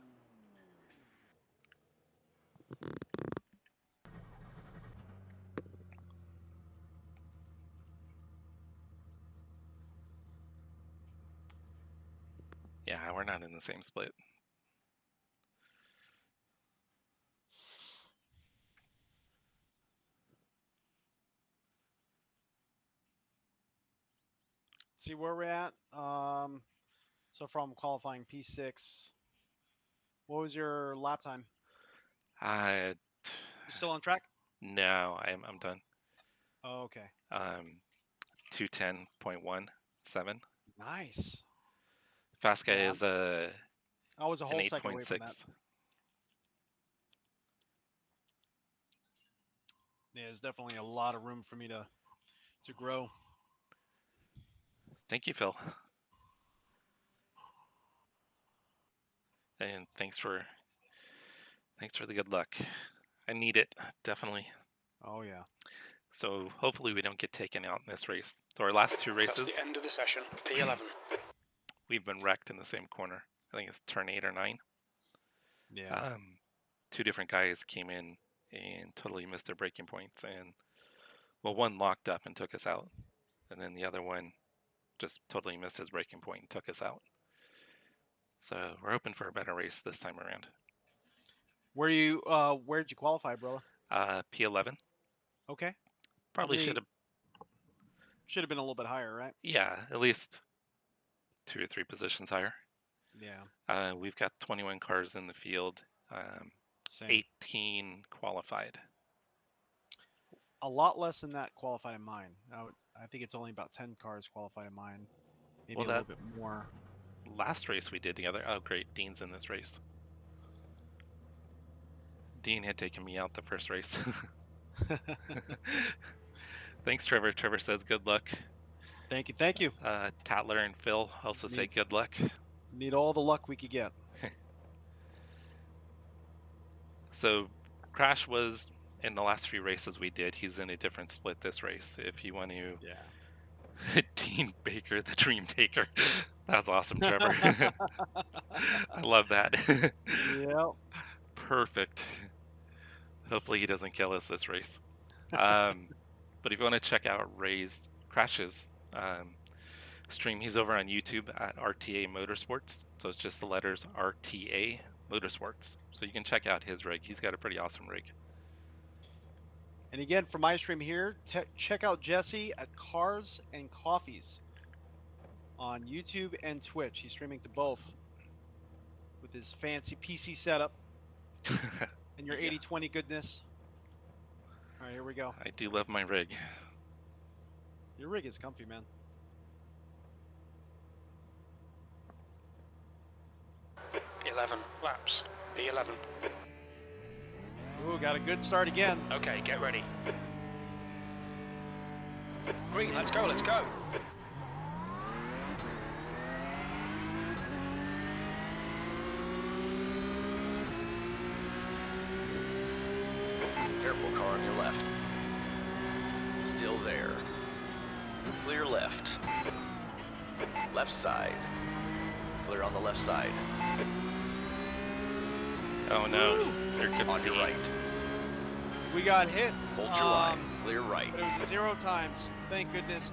Yeah, we're not in the same split. See where we're at. So from qualifying P6, what was your lap time? You You still on track? No, I'm done. Oh, okay. 210.17. Nice. Fast guy Yeah. is I was a an whole second away from that. 8.6. Yeah, there's definitely a lot of room for me to grow. Thank you, Phil. And thanks for the good luck. I need it, definitely. Oh yeah. So hopefully we don't get taken out in this race. So our last two That's races, the end of the session. P11. we've been wrecked in the same corner. I think it's turn 8 or 9. Yeah. Two different guys came in and totally missed their braking points, and well, one locked up and took us out, and then the other one just totally missed his braking point and took us out. So we're hoping for a better race this time around. Where'd you qualify, brother? P11. Okay. Probably should have been a little bit higher, right? Yeah, at least 2 or 3 positions higher. Yeah. We've got 21 cars in the field, Same. 18 qualified. A lot less than that qualified in mine. I think it's only about 10 cars qualified in mine. Maybe Well, a little bit more. Last race we did together. Oh, great. Dean's in this race. Dean had taken me out the first race. Thanks, Trevor. Trevor says good luck. Thank you. Thank you. Tatler and Phil also say good luck. Need all the luck we could get. So Crash was in the last few races we did. He's in a different split this race. If you want to... Yeah. Dean Baker, the Dream Taker. That's awesome, Trevor. I love that. Yep. Perfect. Hopefully he doesn't kill us this race. But if you want to check out Crash's stream, he's over on YouTube at RTA Motorsports. So it's just the letters RTA Motorsports. So you can check out his rig. He's got a pretty awesome rig. And again, for my stream here, check out Jesse at Cars and Coffees on YouTube and Twitch. He's streaming to both with his fancy PC setup and your 80/20 goodness. All right, here we go. I do love my rig. Your rig is comfy, man. .11 laps. P11. Ooh, got a good start again. Okay, get ready. Green, let's go, let's go. Careful, car on your left. Still there. Clear left. Left side. Clear on the left side. Oh no, here comes On your Dean. right. We got hit. Hold your line. Clear right. But it was 0 times. Thank goodness.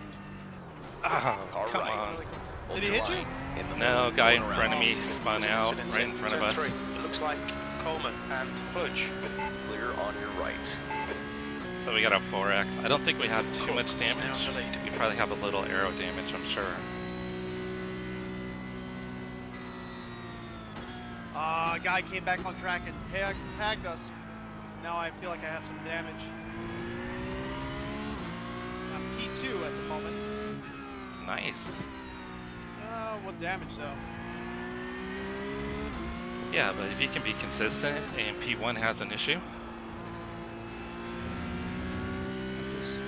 Oh, Car come right. on. Hold Did he your hit you? line. In the No, middle. guy in Going front of around. me spun out right in front of us. Turn 3. It looks like Coleman and Fudge. Clear on your right. So we got a 4X. I don't think we have too much damage. Now in the lead. We probably have a little aero damage, I'm sure. A guy came back on track and tagged us. Now I feel like I have some damage. I'm P2 at the moment. Nice. What damage though? Yeah, but if you can be consistent and P1 has an issue, Just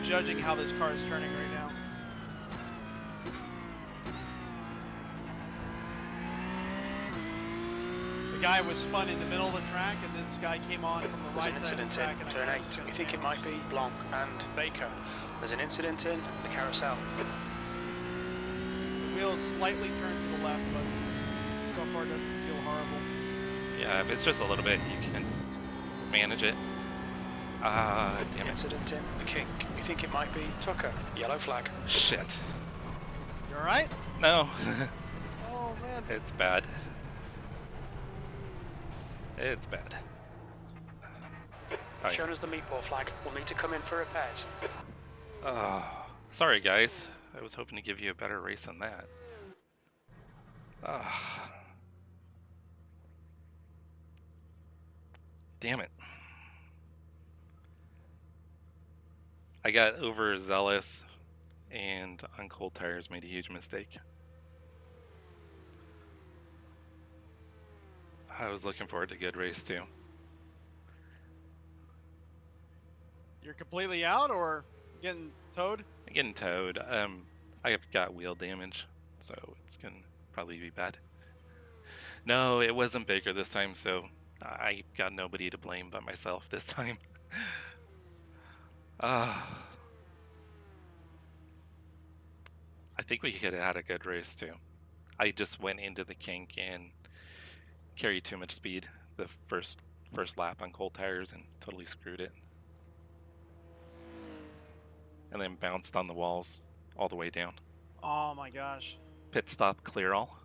judging how this car is turning right now. The guy was spun in the middle of the track, and this guy came on from the There's right an side of the incident track. in And turn I 8. was gonna You think it sandwich might be Blanc and Baker. There's an incident in the carousel. The wheel is slightly turned to the left, but so far it doesn't feel horrible. yeah, if it's just a little bit, you can manage it. Damn it. Incident in the kink. You think it might be Tucker. Yellow flag. Shit. You all right? No. Oh man. It's bad. It's bad. Oh, Shown as the meatball flag. We'll need to come in for repairs. sorry guys. I was hoping to give you a better race than that. Damn it. I got overzealous and on cold tires made a huge mistake. I was looking forward to a good race too. You're completely out or getting towed? I'm getting towed. I've got wheel damage, so it's gonna probably be bad. No, it wasn't Baker this time, so I got nobody to blame but myself this time. I think we could have had a good race too. I just went into the kink and carried too much speed the first lap on cold tires and totally screwed it. And then bounced on the walls all the way down. Oh my gosh. Pit stop, clear all.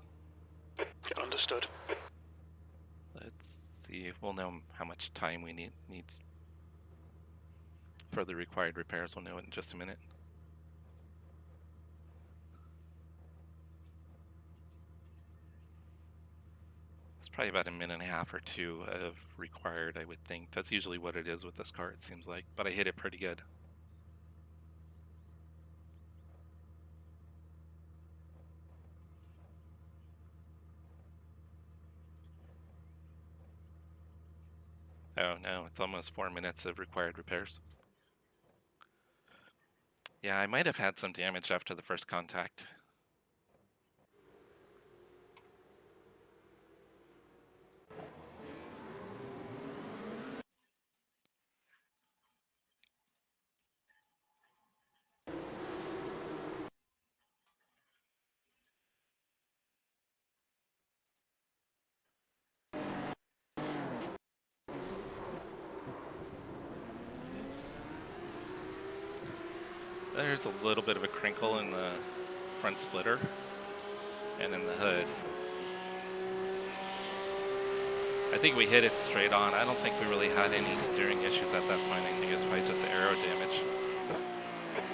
Understood. Let's see, we'll know how much time we needs for the required repairs. We'll know it in just a minute. It's probably about a minute and a half or two of required, I would think. That's usually what it is with this car, it seems like, but I hit it pretty good. Oh no, it's almost 4 minutes of required repairs. Yeah, I might have had some damage after the first contact. There's a little bit of a crinkle in the front splitter and in the hood. I think we hit it straight on. I don't think we really had any steering issues at that point. I think it's probably just aero damage.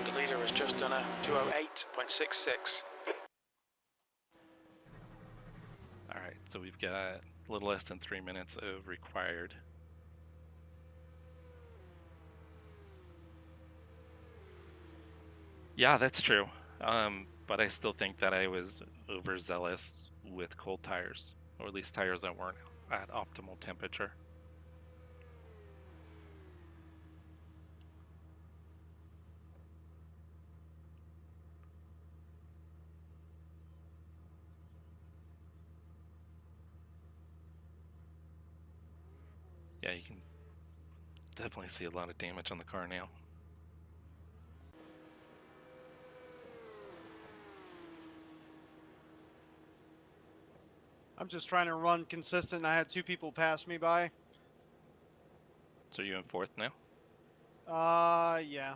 The leader has just done a 208.66. Alright, so we've got a little less than 3 minutes of required. Yeah, that's true. But I still think that I was overzealous with cold tires, or at least tires that weren't at optimal temperature. Yeah, you can definitely see a lot of damage on the car now. I'm just trying to run consistent. I had 2 people pass me by. So you in fourth now? Yeah.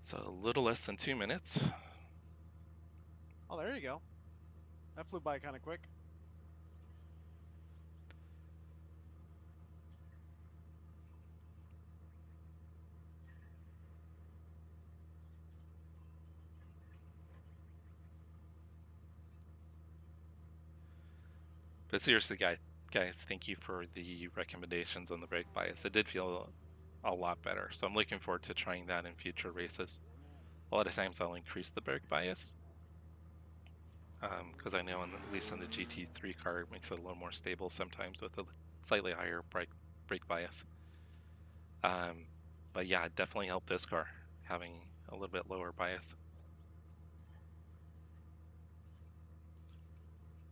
So a little less than 2 minutes. Oh, there you go. That flew by kind of quick. But seriously, guys, thank you for the recommendations on the brake bias. It did feel a lot better. So I'm looking forward to trying that in future races. A lot of times I'll increase the brake bias because I know, at least in the GT3 car, it makes it a little more stable sometimes with a slightly higher brake bias. But yeah, it definitely helped this car having a little bit lower bias.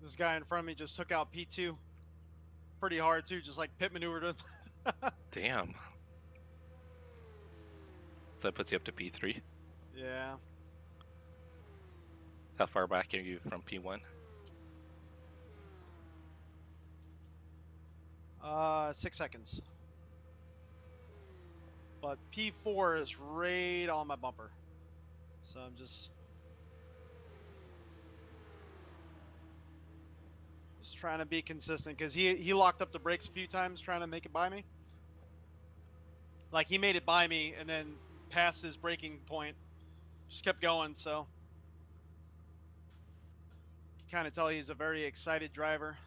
This guy in front of me just took out P2 pretty hard too, just like pit maneuvered him. Damn. So that puts you up to P3. Yeah. How far back are you from P1? 6 seconds. But P4 is right on my bumper. So I'm just trying to be consistent because he locked up the brakes a few times trying to make it by me. Like he made it by me and then past his braking point, just kept going. So you can kind of tell he's a very excited driver.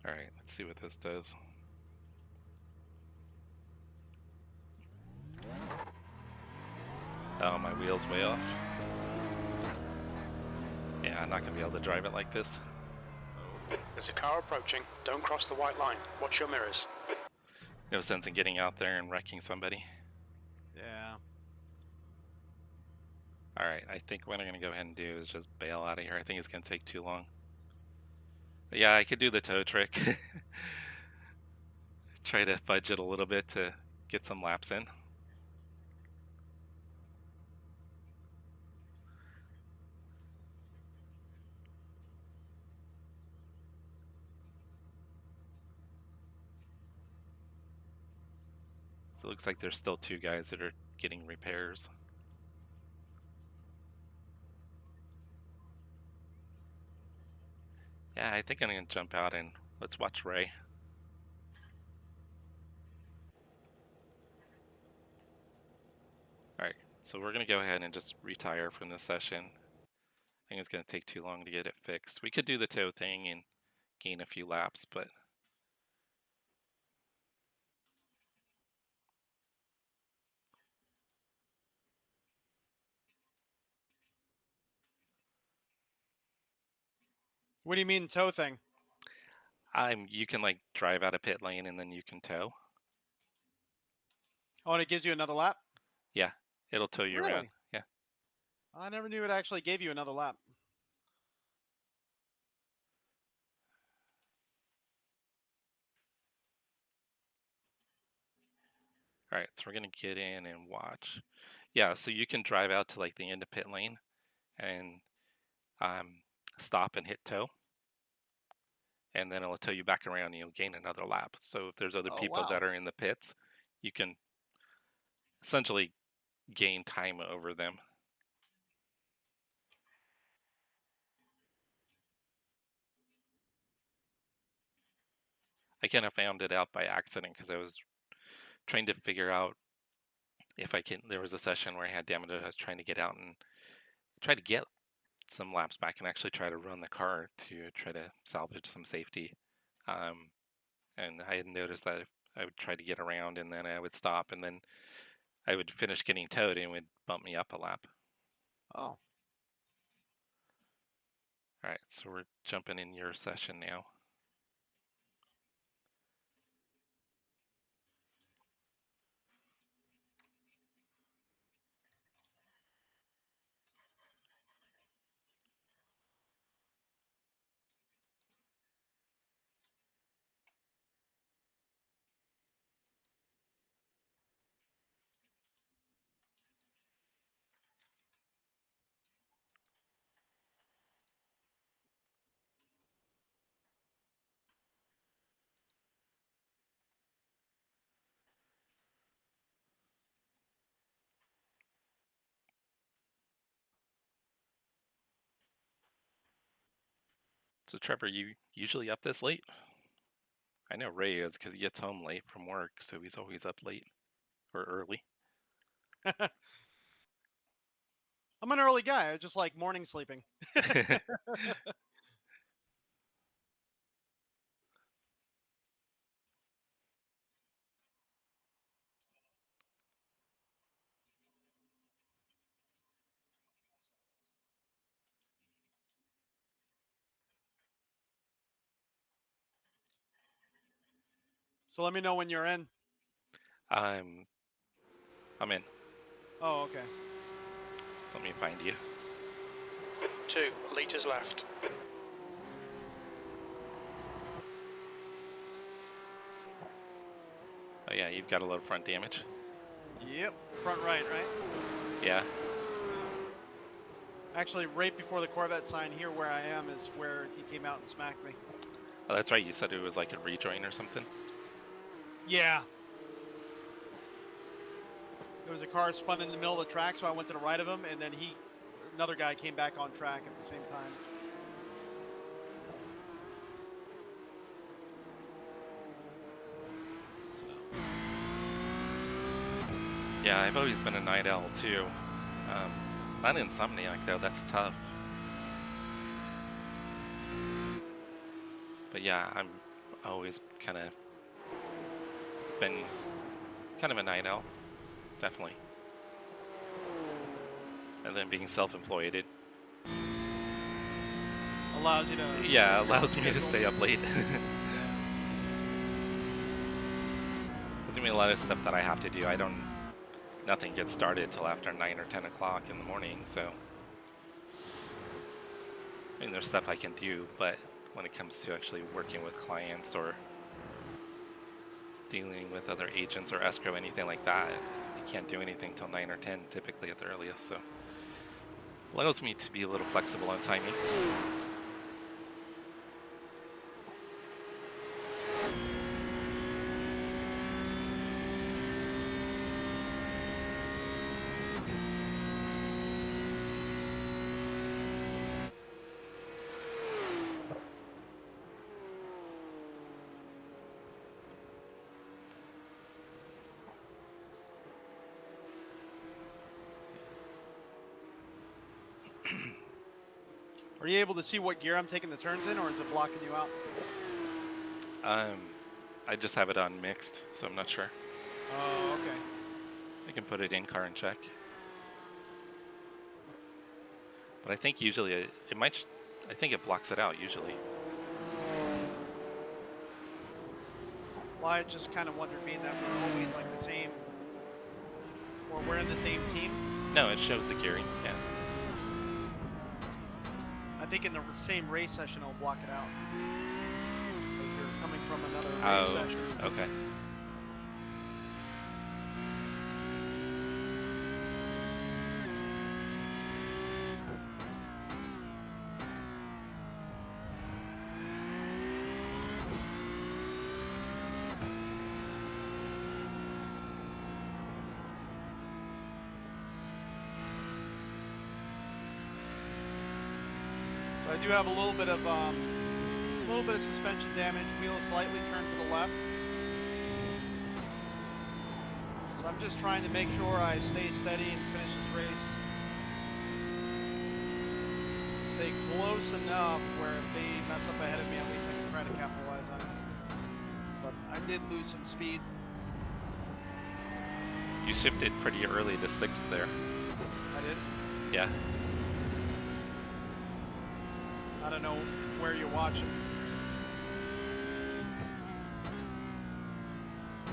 All right, let's see what this does. Oh, my wheel's way off. Yeah, I'm not gonna be able to drive it like this. There's a car approaching. Don't cross the white line. Watch your mirrors. No sense in getting out there and wrecking somebody. Yeah. All right, I think what I'm gonna go ahead and do is just bail out of here. I think it's gonna take too long. But yeah, I could do the tow trick. Try to fudge it a little bit to get some laps in. So it looks like there's still 2 guys that are getting repairs. Yeah, I think I'm gonna jump out and let's watch Ray. All right, so we're gonna go ahead and just retire from this session. I think it's gonna take too long to get it fixed. We could do the tow thing and gain a few laps, but What do you mean tow thing? you can like drive out of pit lane and then you can tow. Oh, and it gives you another lap? Yeah, it'll tow you around. Really? Yeah. I never knew it actually gave you another lap. All right, so we're gonna get in and watch. Yeah, so you can drive out to like the end of pit lane and stop and hit tow, and then it'll tow you back around and you'll gain another lap. So if there's other people that are in the pits, you can essentially gain time over them. I kind of found it out by accident because I was trying to figure out if I can. There was a session where I had damage. I was trying to get out and try to get some laps back and actually try to run the car to try to salvage some safety. And I had noticed that if I would try to get around and then I would stop and then I would finish getting towed and it would bump me up a lap. Oh. All right, so we're jumping in your session now. So Trevor, you usually up this late? I know Ray is because he gets home late from work, so he's always up late or early. I'm an early guy. I just like morning sleeping. So let me know when you're in. I'm in. Oh, okay. So let me find you. 2 litres left. Oh yeah, you've got a little front damage. Yep. Front right, right? Yeah. Actually, right before the Corvette sign here where I am is where he came out and smacked me. Oh, that's right. You said it was like a rejoin or something. Yeah. There was a car spun in the middle of the track, so I went to the right of him, and then another guy came back on track at the same time. So. Yeah, I've always been a night owl too. Not insomniac though. That's tough. But yeah, I'm always kind of been kind of a night owl, definitely. And then being self-employed, it Allows you to... yeah allows me to stay up late. There's gonna be a lot of stuff that I have to do. Nothing gets started till after 9 or 10 o'clock in the morning. So I mean, there's stuff I can do, but when it comes to actually working with clients or dealing with other agents or escrow, anything like that, you can't do anything till 9 or 10 typically at the earliest. So allows me to be a little flexible on timing. Are you able to see what gear I'm taking the turns in, or is it blocking you out? I just have it on mixed, so I'm not sure. Oh, okay. I can put it in car and check. But I think usually it might, I think it blocks it out usually. Well, I just kind of wondered, being that we're always like the same, or we're in the same team. No, it shows the gearing, yeah. I think in the same race session it'll block it out. If you're coming from another race session. Okay. So I do have a little bit of suspension damage. Wheel slightly turned to the left. So I'm just trying to make sure I stay steady and finish this race. Stay close enough where if they mess up ahead of me, at least I can try to capitalize on it. But I did lose some speed. You shifted pretty early to 6th there. I did. Yeah. I don't know where you're watching.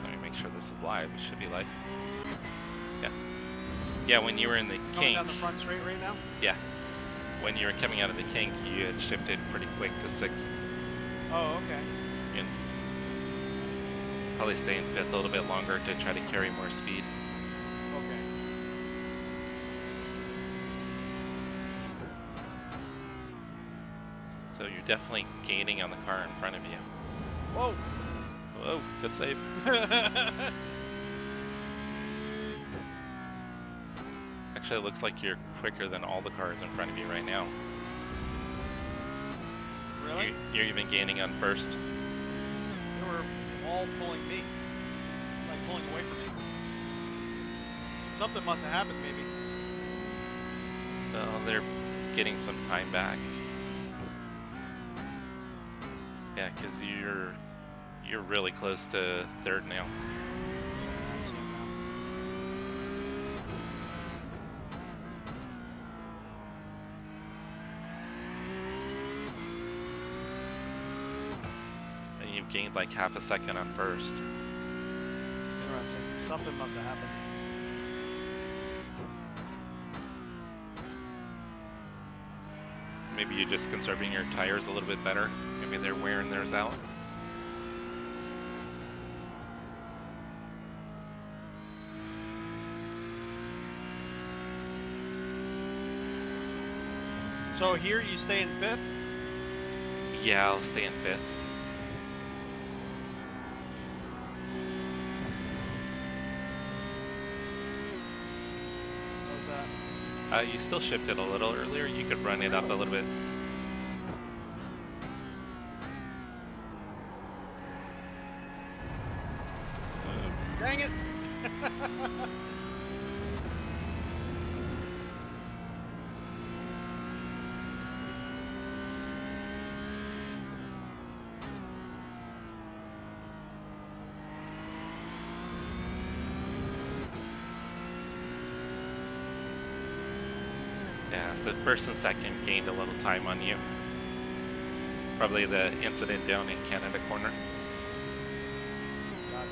Let me make sure this is live. It should be live. Yeah. Yeah, when you were in the Coming kink. down the front straight right now? Yeah. When you were coming out of the kink, you had shifted pretty quick to 6th. Oh, okay. And probably stay in 5th a little bit longer to try to carry more speed. Okay. So you're definitely gaining on the car in front of you. Whoa! Whoa, good save. Actually, it looks like you're quicker than all the cars in front of you right now. Really? You're even gaining on 1st. They were all pulling me. Like pulling away from me. Something must have happened, maybe. Well, they're getting some time back. Yeah, because you're really close to third now. Yeah, I see him And you've gained like half a second on first. now. Interesting. Something must have happened. Maybe you're just conserving your tires a little bit better. Maybe they're wearing theirs out. So here you stay in 5th? Yeah, I'll stay in 5th. How's that? You still shifted a little earlier. You could run it up a little bit. Dang it! Yeah, so first and second gained a little time on you. Probably the incident down in Canada corner. Gotcha.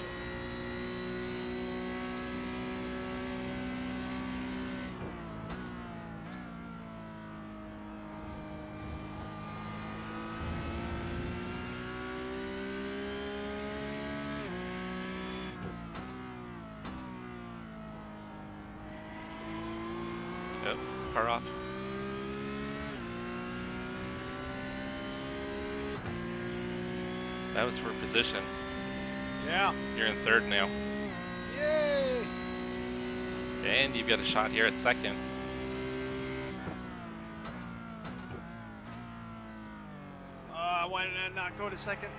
Yep, car off. That was for position. Yeah. You're in third now. Yay! And you've got a shot here at second. Why did I not go to second?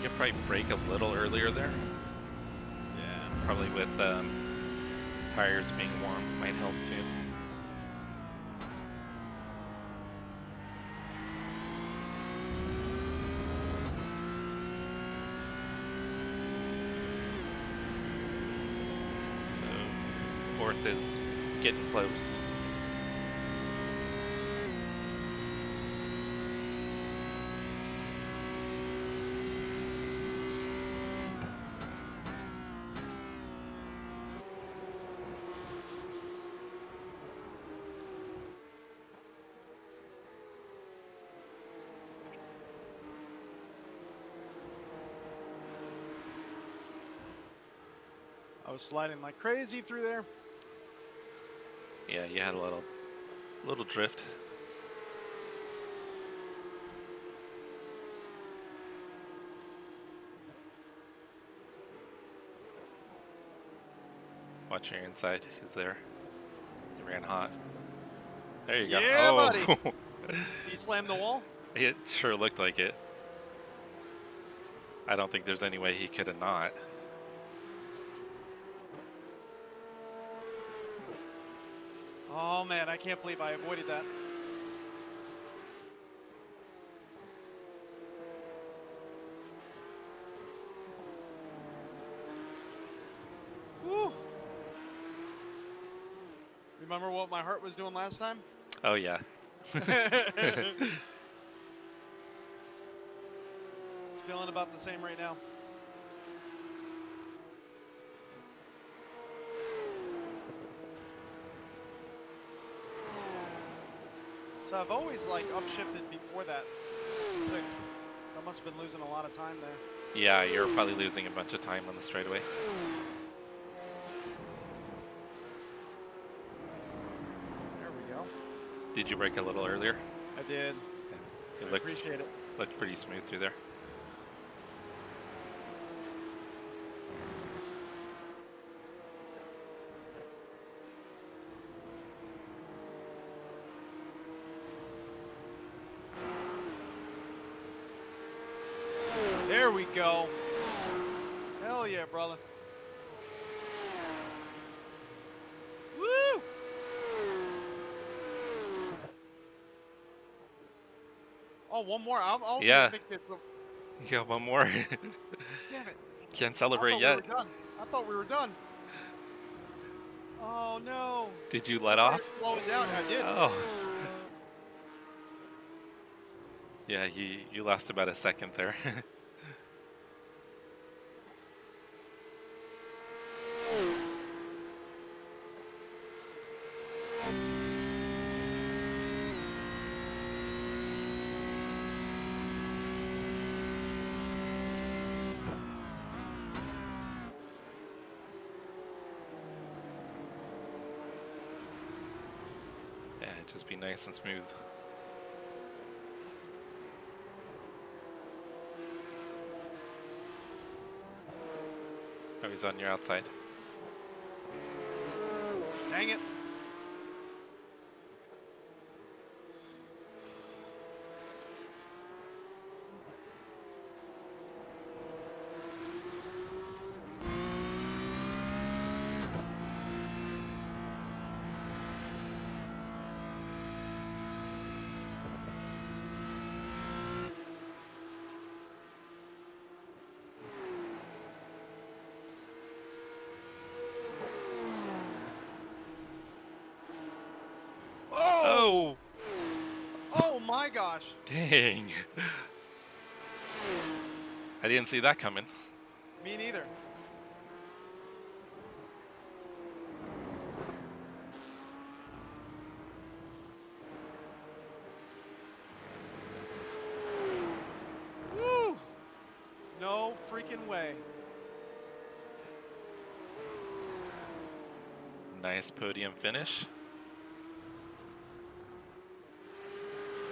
You could probably brake a little earlier there. Yeah. Probably with tires being warm might help too. So fourth is getting close. I was sliding like crazy through there. Yeah, you had a little drift. Watch your inside. He's there. He ran hot. There you go. Yeah, Oh. buddy. He slammed the wall? It sure looked like it. I don't think there's any way he could have not. Oh man, I can't believe I avoided that. Remember what my heart was doing last time? Oh yeah. It's feeling about the same right now. So I've always like upshifted before that to 6. So I must have been losing a lot of time there. Yeah, you're probably losing a bunch of time on the straightaway. There we go. Did you brake a little earlier? I did. Yeah. It I looks appreciate it. looked pretty smooth through there. There we go. Hell yeah, brother. Woo! Oh, one more. I'll Yeah. make it. You got one more. Damn it. Can't I celebrate thought yet. we were done. I thought we were done. Oh no. Did you let I off? thought you were slowing down. I did. Oh. Yeah, you lost about a second there. Yeah, just be nice and smooth. Oh, he's on your outside. Dang it. Oh! Oh my gosh. Dang. I didn't see that coming. Me neither. Woo! No freaking way. Nice podium finish.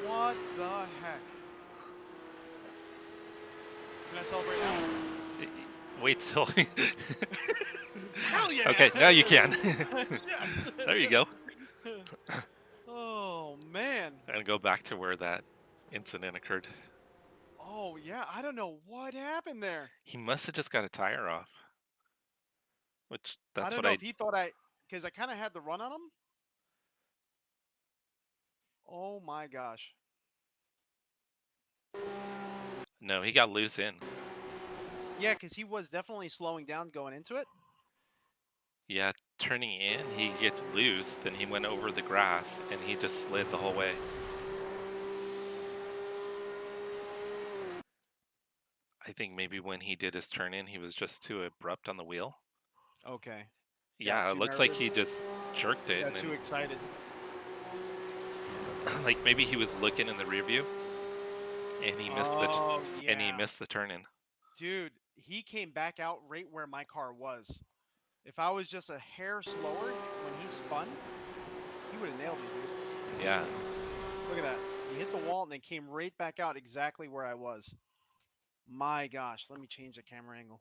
What the heck? Can I celebrate now? Wait till. Hell yeah! Okay, now you can. Yes. There you go. Oh man. And go back to where that incident occurred. Oh yeah, I don't know what happened there. He must have just got a tire off. Which I that's don't what know I. if he thought because I kind of had the run on him. Oh my gosh. No, he got loose in. Yeah, because he was definitely slowing down going into it. Yeah, turning in, he gets loose. Then he went over the grass and he just slid the whole way. I think maybe when he did his turn in, he was just too abrupt on the wheel. Okay. Yeah, it too looks like nervous. he just jerked it. Got And too excited. like maybe he was looking in the rear view, and he missed Oh yeah. and he missed the turn in. Dude, he came back out right where my car was. If I was just a hair slower when he spun, he would have nailed me, dude. Yeah, Look at that. He hit the wall and then came right back out exactly where I was. My gosh. Let me change the camera angle.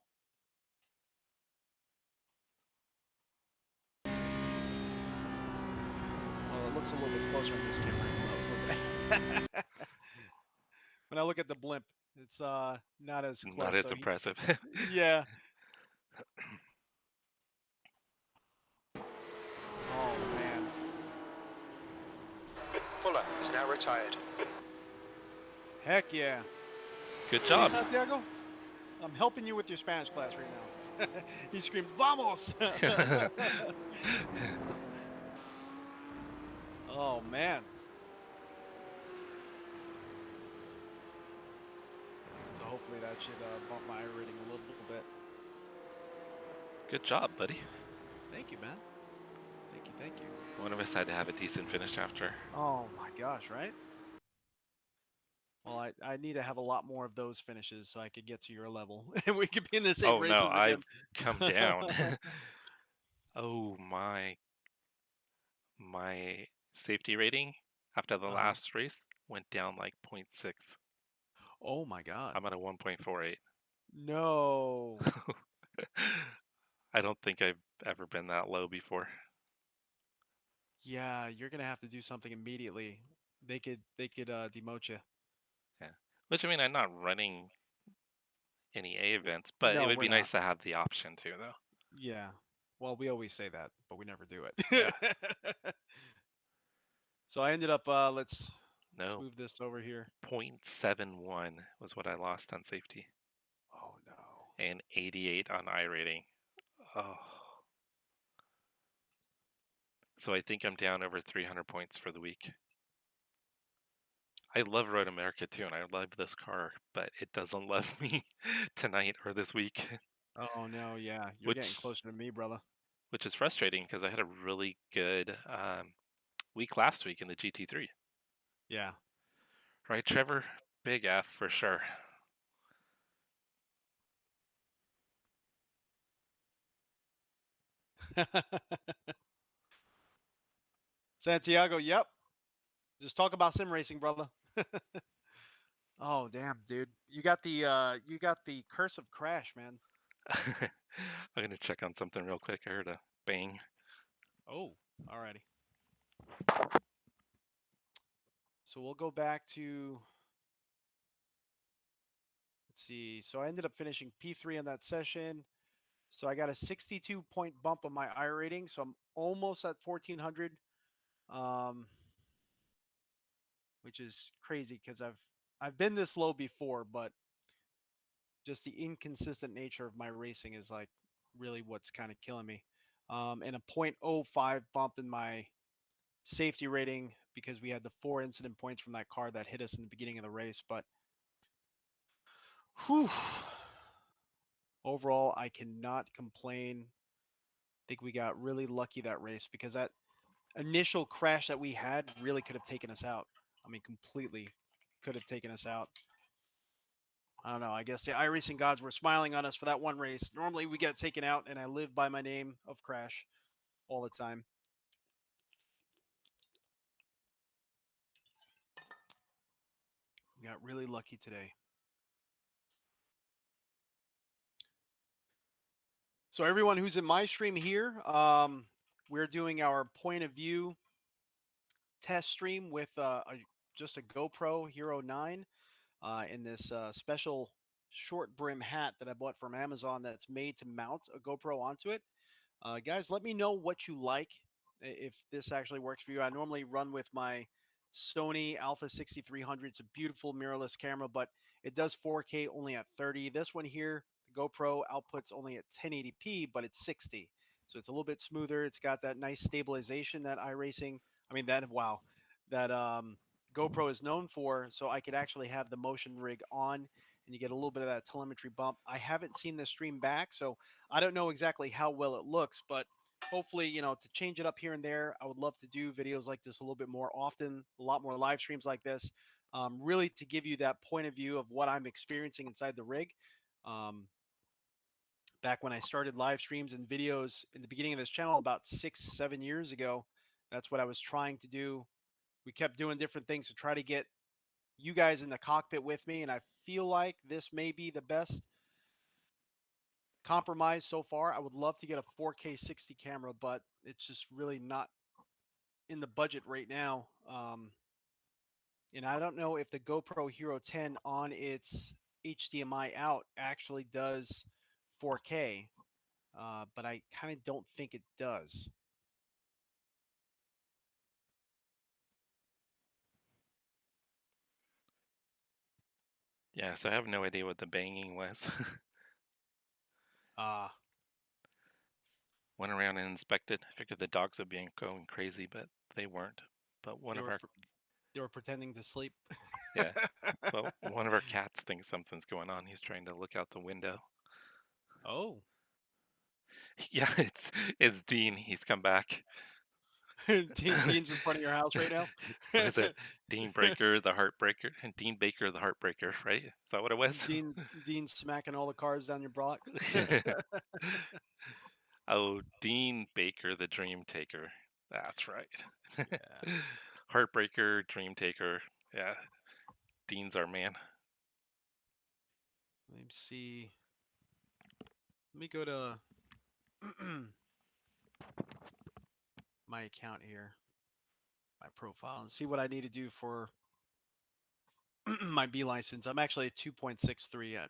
Well, it looks a little bit closer on this camera angle. I was looking at. When I look at the blimp, it's not as close. not as so impressive. yeah. Oh man. Fuller is now retired. Heck yeah. Good See, job. Santiago? I'm helping you with your Spanish class right now. He screamed, "Vamos!" Oh, man. So hopefully that should bump my rating a little bit. Good job, buddy. Thank you, man. Thank you, thank you. One of us had to have a decent finish after. Oh my gosh, right? Well, I need to have a lot more of those finishes so I could get to your level and we could be in the same Oh races no, again. I've come down. Oh my safety rating after the last race went down like 0.6. Oh my God. I'm at a 1.48. No. I don't think I've ever been that low before. Yeah, you're gonna have to do something immediately. They could demote you. Yeah. Which, I mean, I'm not running any A events, but it No, would we're be not. nice to have the option to, though. Yeah. Well, we always say that, but we never do it. Yeah. So I ended up let's No, move this over here. 0.71 was what I lost on safety. Oh no. And 88 on iRating. Oh. So I think I'm down over 300 points for the week. I love Road America too, and I love this car, but it doesn't love me tonight or this week. Oh no, yeah. You're getting closer to me, brother. Which is frustrating because I had a really good week last week in the GT3. Yeah. Right, Trevor? Big F for sure. Santiago, yep. Just talk about sim racing, brother. Oh damn, dude. You got the curse of crash, man. I'm gonna check on something real quick. I heard a bang. Oh, alrighty. So we'll go back to, let's see. So I ended up finishing P3 on that session. So I got a 62-point bump on my I rating. So I'm almost at 1400, which is crazy because I've been this low before, but just the inconsistent nature of my racing is like really what's kind of killing me. And a 0.05 bump in my safety rating because we had the 4 incident points from that car that hit us in the beginning of the race. But whew, overall, I cannot complain. I think we got really lucky that race because that initial crash that we had really could have taken us out. I mean, completely could have taken us out. I don't know. I guess the iRacing gods were smiling on us for that one race. Normally we get taken out, and I live by my name of Crash all the time. We got really lucky today. So everyone who's in my stream here, we're doing our point of view test stream with just a GoPro Hero 9 in this special short brim hat that I bought from Amazon that's made to mount a GoPro onto it. Guys, let me know what you like, if this actually works for you. I normally run with my Sony Alpha 6300. It's a beautiful mirrorless camera, but it does 4K only at 30. This one here, the GoPro outputs only at 1080p, but it's 60. So it's a little bit smoother. It's got that nice stabilization that iRacing, that GoPro is known for. So I could actually have the motion rig on and you get a little bit of that telemetry bump. I haven't seen the stream back, so I don't know exactly how well it looks, but hopefully, to change it up here and there, I would love to do videos like this a little bit more often, a lot more live streams like this, really to give you that point of view of what I'm experiencing inside the rig. Back when I started live streams and videos in the beginning of this channel about 6-7 years ago, that's what I was trying to do. We kept doing different things to try to get you guys in the cockpit with me, and I feel like this may be the best compromise so far. I would love to get a 4K 60 camera, but it's just really not in the budget right now. And I don't know if the GoPro Hero 10 on its HDMI out actually does 4K, but I kind of don't think it does. Yeah, so I have no idea what the banging was. Went around and inspected. I figured the dogs would be going crazy, but they weren't. but one They of were our they were pretending to sleep. yeah, but one of our cats thinks something's going on. He's trying to look out the window. Oh. Yeah, it's Dean. He's come back. Dean's in front of your house right now. What is it? Dean Breaker, the Heartbreaker, and Dean Baker, the Heartbreaker, right? Is that what it was? Dean's smacking all the cars down your block. Oh, Dean Baker, the Dream Taker. That's right. Yeah. Heartbreaker, Dream Taker. Yeah, Dean's our man. Let me see. Let me go to my account here, my profile, and see what I need to do for my B license. I'm actually at 2.63. I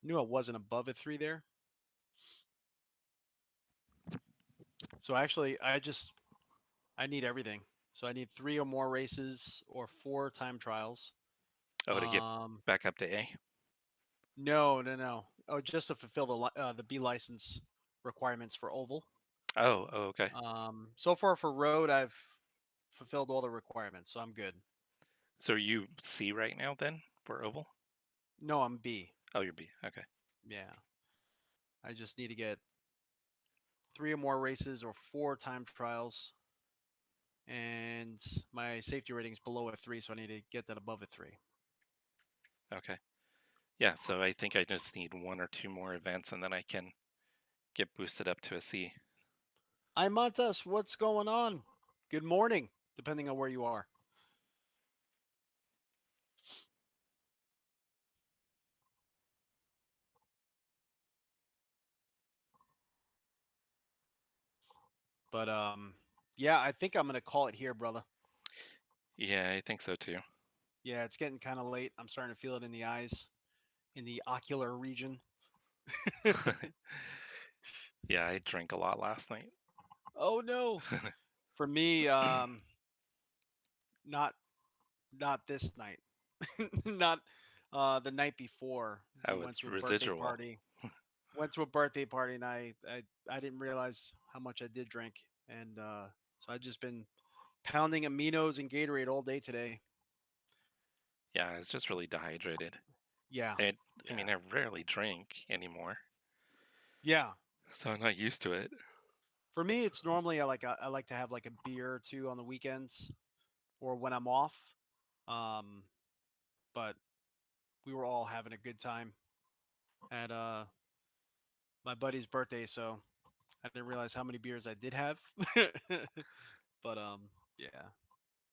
knew I wasn't above a 3 there. So actually, I need everything. So I need 3 or more races or 4 time trials. Oh, to get back up to A? No. Oh, just to fulfill the B license requirements for oval. Oh, okay. So far for road, I've fulfilled all the requirements, so I'm good. So are you C right now then for oval? No, I'm B. Oh, you're B. Okay. Yeah. I just need to get 3 or more races or 4 time trials. And my safety rating's below a 3, so I need to get that above a 3. Okay. Yeah, so I think I just need 1 or 2 more events and then I can get boosted up to a C. Hi, Montas. What's going on? Good morning, depending on where you are. But yeah, I think I'm gonna call it here, brother. Yeah, I think so too. Yeah, it's getting kind of late. I'm starting to feel it in the eyes, in the ocular region. Yeah, I drank a lot last night. Oh no. For me, not this night. Not the night before. Oh, We went it's to a birthday residual. party. Went to a birthday party, and I didn't realize how much I did drink, and so I've just been pounding aminos and Gatorade all day today. Yeah, I was just really dehydrated. Yeah. I mean, I rarely drink anymore, Yeah. so I'm not used to it. For me, it's normally I like to have like a beer or two on the weekends or when I'm off. Um, but we were all having a good time at my buddy's birthday, so I didn't realize how many beers I did have. But yeah.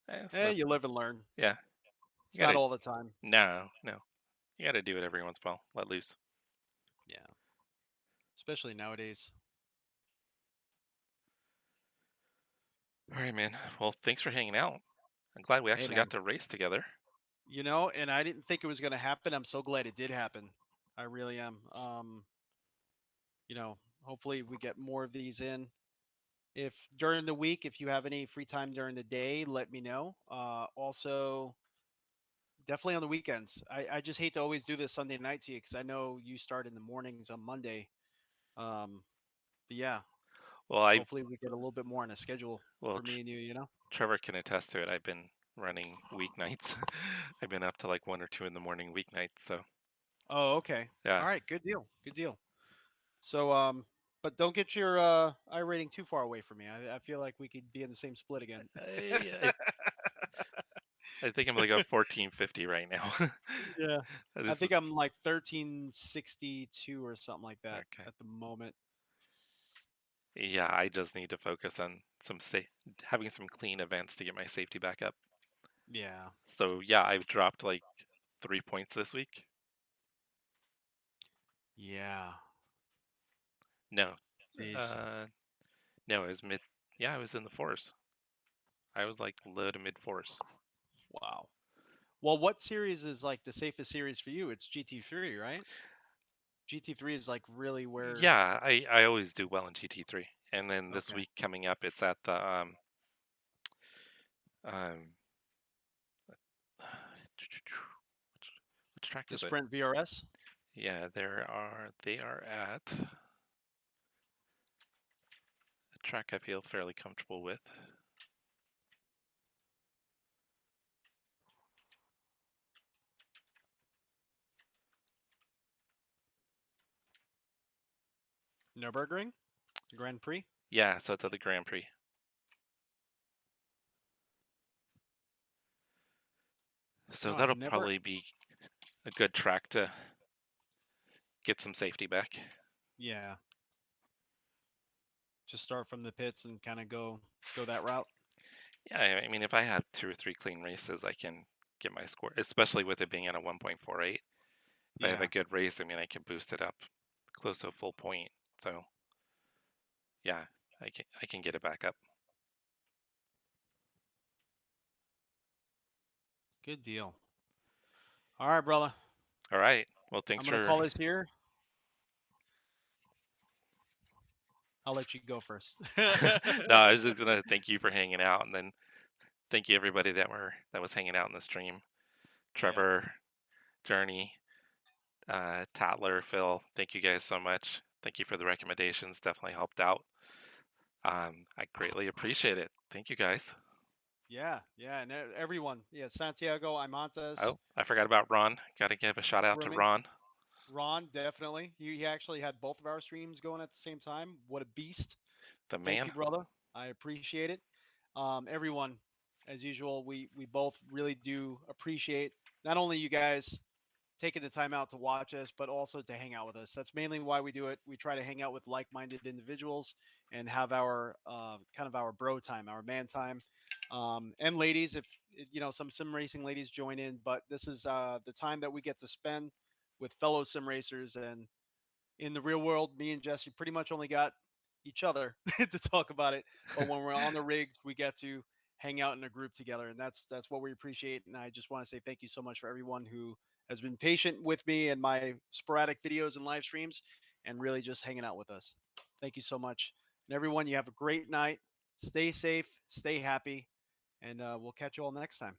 It's Hey, not, you live and learn. yeah, It's you not gotta, all the time. no, you gotta do it every once in a while, let loose. Yeah. Especially nowadays. All right, man. Well, thanks for hanging out. I'm glad we Hey, actually man. got to race together. And I didn't think it was going to happen. I'm so glad it did happen. I really am. Hopefully we get more of these in. If during the week, if you have any free time during the day, let me know. Also, definitely on the weekends. I just hate to always do this Sunday night to you because I know you start in the mornings on Monday. But yeah, Well, hopefully we get a little bit more on a schedule for me and you. You know. Trevor can attest to it. I've been running weeknights. I've been up to like 1 or 2 in the morning weeknights. So Oh, okay. yeah, All right. Good deal. Good deal. So, but don't get your I rating too far away from me. I feel like we could be in the same split again. I think I'm like a 1450 right now. Yeah. I This think is I'm like 1362 or something like that okay. at the moment. Yeah, I just need to focus on having some clean events to get my safety back up. Yeah. So yeah, I've dropped like 3 points this week. Yeah. No, Jeez. no, it was mid. Yeah, I was in the fours. I was like low to mid fours. Wow. Well, what series is like the safest series for you? It's GT3, right? GT3 is like really where. Yeah, I always do well in GT3, and then this Okay. week coming up, it's at the um which track The is it? Sprint VRS? Yeah, they are at a track I feel fairly comfortable with. Nürburgring Grand Prix. Yeah, so it's at the Grand Prix. So No, I've that'll never- probably be a good track to get some safety back. Yeah. Just start from the pits and kind of go that route. Yeah, I mean, if I have 2 or 3 clean races, I can get my score, especially with it being at a 1.48. If I have Yeah. a good race, I mean, I can boost it up close to a full point. So, yeah, I can get it back up. Good deal. All right, brother. All right. Well, thanks I'm gonna for. call this here. I'll let you go first. No, I was just gonna thank you for hanging out, and then thank you everybody that was hanging out in the stream. Trevor, Journey, Tatler, Phil. Thank you guys so much. Thank you for the recommendations. Definitely helped out. I greatly appreciate it. Thank you guys. Yeah, and everyone. Yeah, Santiago, Imantas. Oh, I forgot about Ron. Got to give a shout out to Ron. Ron, definitely. He actually had both of our streams going at the same time. What a beast. The man. Thank you, brother. I appreciate it. Everyone, as usual, we both really do appreciate not only you guys taking the time out to watch us, but also to hang out with us. That's mainly why we do it. We try to hang out with like-minded individuals and have our kind of our bro time, our man time, and ladies. If some sim racing ladies join in, but this is the time that we get to spend with fellow sim racers. And in the real world, me and Jesse pretty much only got each other to talk about it. But when we're on the rigs, we get to hang out in a group together, and that's what we appreciate. And I just want to say thank you so much for everyone who has been patient with me and my sporadic videos and live streams, and really just hanging out with us. Thank you so much. And everyone, you have a great night. Stay safe, stay happy, and we'll catch you all next time.